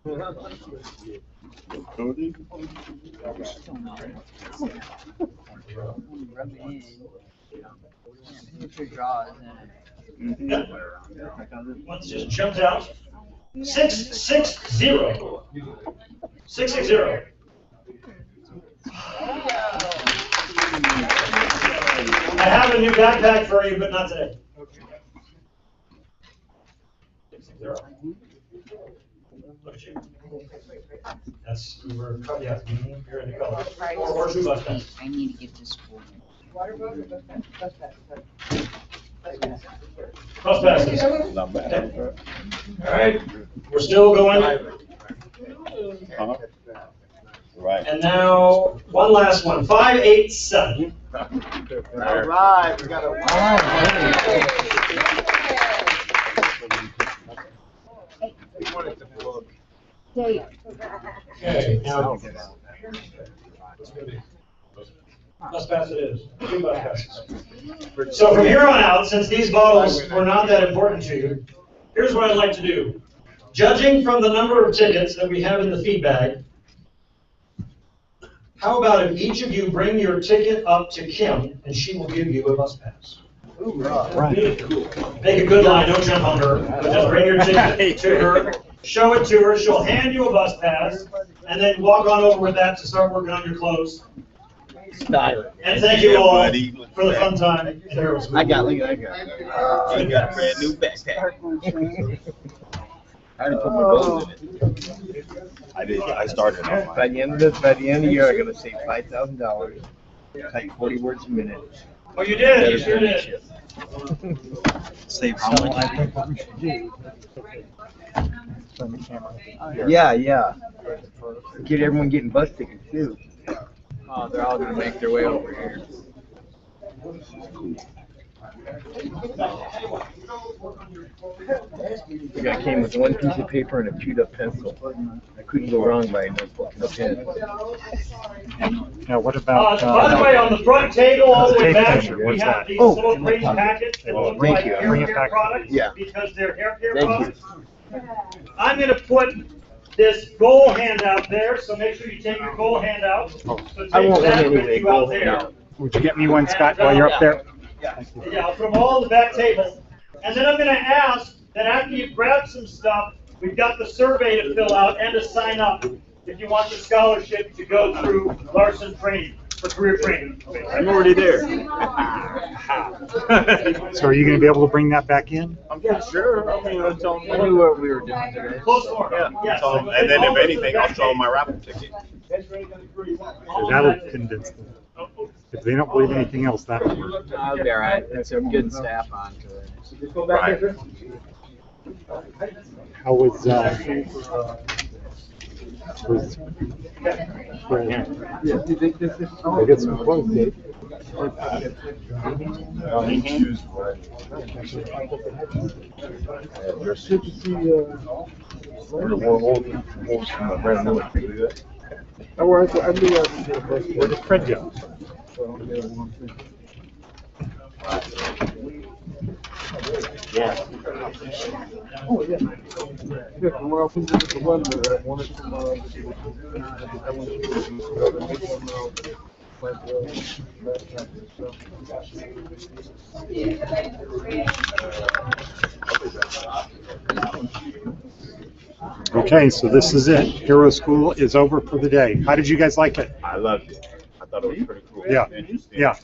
Rub it in. Put your jaws in it. Once just jumped out. 660. 660. I have a new backpack for you, but not today. 660. Look at you. That's, we were, yeah, you're in the color. Or shoe bus pass. I need to get this for Water boat or bus pass? Bus passes. Not bad. All right, we're still going. Right. right, and now one last one. 587. All right, we got a Dave. Okay, now. Bus pass it is. 2 bus passes. So from here on out, since these bottles were not that important to you, here's what I'd like to do. Judging from the number of tickets that we have in the feed bag, how about if each of you bring your ticket up to Kim and she will give you a bus pass? Make a good line, don't jump on her, but just bring your ticket to her, show it to her, she'll hand you a bus pass, and then walk on over with that to start working on your clothes. And thank you all for the fun time. I got it. You got a brand new backpack. I didn't put my goals in it. I did. I started on mine. By the end of the year, I'm gonna save $5,000. Type 40 words a minute. Oh, you did? You sure did. Save how much? Yeah. Get everyone getting bus tickets too. Oh, they're all gonna make their way over here. The guy came with one piece of paper and a chewed up pencil. I couldn't go wrong by a notebook and a pen. Now, what about? By the way, on the front table, all the way back, Tape we measure, have what's these that? little green packets that look Thank like you. hair Bring it care back. products. Yeah. Because they're hair care Thank you. products. I'm gonna put this goal handout there, so make sure you take your goal handout. So take I won't that let with anyway. you out there. Would you get me one, Scott, while you're up there? Yeah, I'll put them all on the back table. And then I'm gonna ask that after you grab some stuff, we've got the survey to fill out and to sign up if you want the scholarship to go through Larson Training for career training. I'm already there. So are you gonna be able to bring that back in? I'm sure. I mean, I'll tell them. I knew what we were doing today. Close door. Yeah. Yes. So, and then if anything, I'll show them my raffle ticket. That'll convince them. If they don't believe anything else, that'll work. I'll be all right. That's I'm getting staff on to it. Right. How was, right here. I get some clothes, Dave. Where's Fred go? Yeah. Oh, yeah. Yeah, well, I think this is the one that I wanted to, Okay, so this is it. Hero School is over for the day. How did you guys like it? I loved it. I thought it was pretty cool. Yeah. Interesting. Yeah.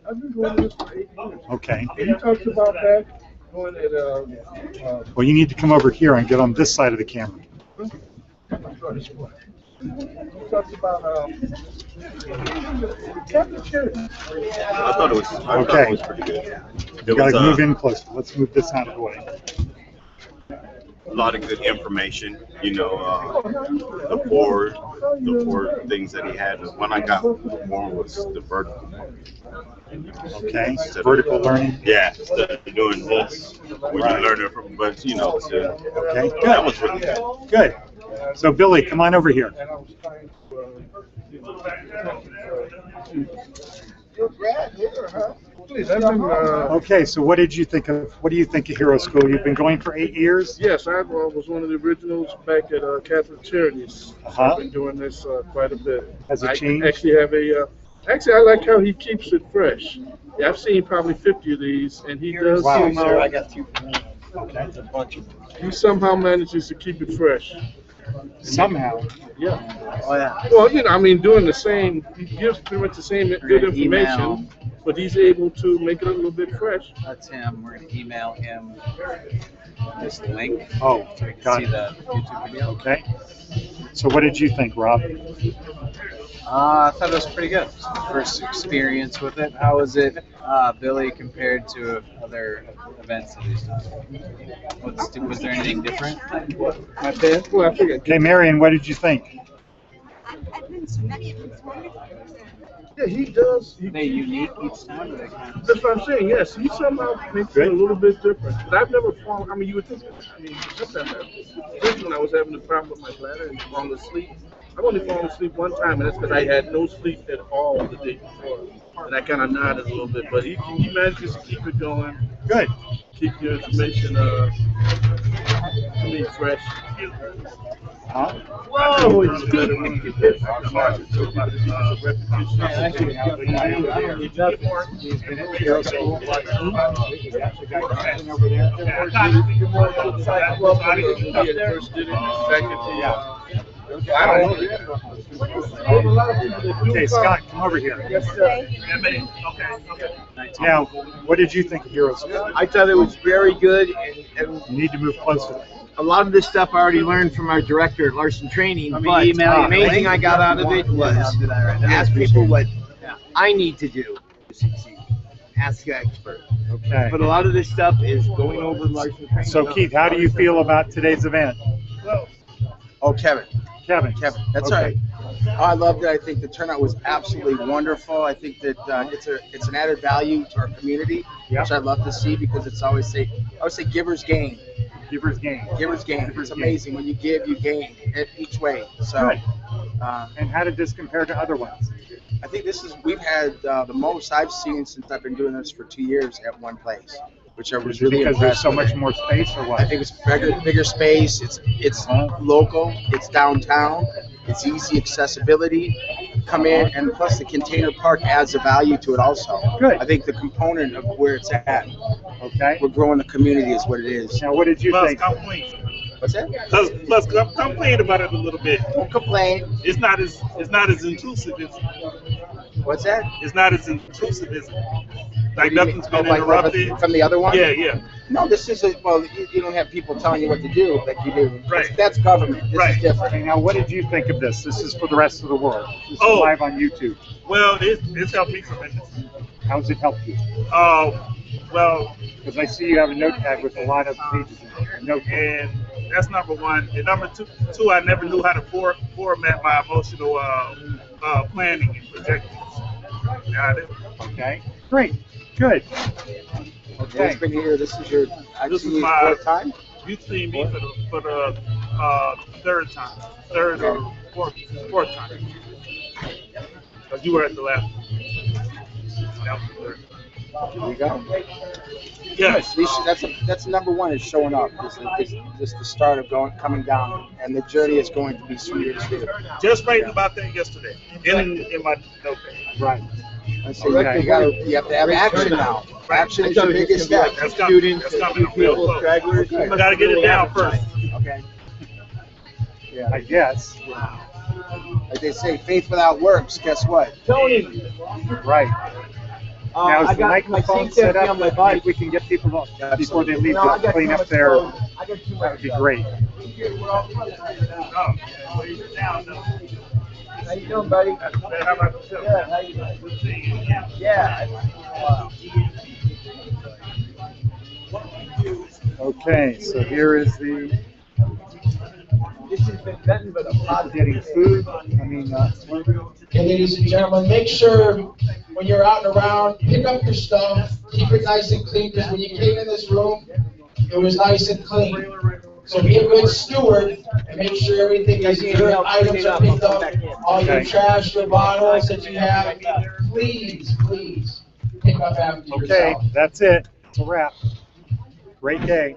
I've been doing this for 8 years. Okay. He talks about that, going at, Well, you need to come over here and get on this side of the camera. he talks about, temperature. I thought it was pretty good. You gotta move in closer. Let's move this out of the way. A lot of good information, the four things that he had. The one I got more was the vertical. Okay, vertical learning. Yeah, instead of doing this, when you learn it from, but Okay, that was really good. Good. So Billy, come on over here. You're Brad here, huh? Please, I've been, Okay, so what do you think of Hero School? You've been going for 8 years? yes, I was one of the originals back at Catholic Charities. I've been doing this quite a bit. Has it I changed? actually have actually, I like how he keeps it fresh. Yeah, I've seen probably 50 of these, and he does. Wow. Somehow, I got 2 for me. Okay. A bunch of them. he somehow manages to keep it fresh. Somehow. Yeah. Oh, yeah. Well, doing the same, he gives pretty much the same good gonna information, email. but he's able to make it a little bit fresh. That's him. We're gonna email him this link Oh, so we can got see it. the YouTube video. Okay. So what did you think, Rob? I thought it was pretty good. First experience with it. How was it, Billy, compared to other events that he's done? Was there anything different? My bad. Well, I figured. Okay, Marion, what did you think? I've been Yeah, he does. Are they unique each time? Or they kind of... That's what I'm saying. Yes, he somehow makes it a little bit different. But I've never fallen. I mean, you would think. I mean, just when I was having a problem with my bladder and falling asleep, I've only fallen asleep one time, and that's because I had no sleep at all the day before, and I kind of nodded a little bit. But he manages to keep it going. Good. Keep your information fresh. Huh? Whoa, it's good. Okay, Scott, come over here. Yes, sir. Okay. Now, what did you think of Heroes? I thought it was very good, and You need to move closer. a lot of this stuff I already learned from our director at Larson Training, but the main thing I got out of it was ask people what I need to do to succeed. Ask the expert. Okay. But a lot of this stuff is going over Larson Training. So, Keith, how do you feel about today's event? Oh, Kevin, Kevin. that's Okay. all right. I loved it. I think the turnout was absolutely wonderful. I think that it's an added value to our community, which I love to see because it's always I would say givers gain. Givers gain. Givers gain. It's amazing when you give, you gain each way. So, Good. And how did this compare to other ones? I think we've had the most I've seen since I've been doing this for 2 years at one place, which I was really Because there's impressed so with. much more space, or what? I think it's bigger space. It's local. It's downtown. It's easy accessibility. Come in, and plus the container park adds a value to it also. Good. I think the component of where it's at. Okay. We're growing the community is what it is. Now, what did you think? What's that? Let's complain about it a little bit. Don't complain. It's not as intrusive as What's that? it's not as intrusive as What like do you nothing's mean? been Oh, like interrupted. from the other one? Yeah. No, this is you don't have people telling you what to do like you do. Right. That's government. This is different. Okay, now, what did you think of this? This is for the rest of the world. This is Oh. live on YouTube. Well, it's helped me tremendously. How's it help you? Well, Because I see you have a notepad with a lot of pages in it. A notepad. and that's number one. And number two, I never knew how to format my emotional planning and projecting. Now, Okay. Great. Good. Okay. It's been here. This is your This is actually my- fourth time. you've seen me for the third or fourth time. Because you were at the last one. That was the third. There you go. Yes. That's number one is showing up. It's just the start of coming down, and the journey is going to be sweeter too. Just writing about that yesterday in my notepad. Right. I say you have to have action now. Action is your biggest step. That's coming. That's coming. Real close. I gotta get it down first. Okay. Yeah. I guess. Like they say, faith without works. Guess what? Tony. Right. Now, is the microphone set up if we can get people before they leave to clean up their, that would be great. How you doing, buddy? How about yourself? Yeah, how you doing? Yeah. Okay, so here is the This has been nothing but a positive. getting food. I mean, Okay, ladies and gentlemen, make sure when you're out and around, pick up your stuff, keep it nice and clean, because when you came in this room, it was nice and clean. So be a good steward and make sure everything is good, items are picked up, all your Okay. trash, your bottles that you have, please pick up after okay, yourself. that's it. It's a wrap. Great day.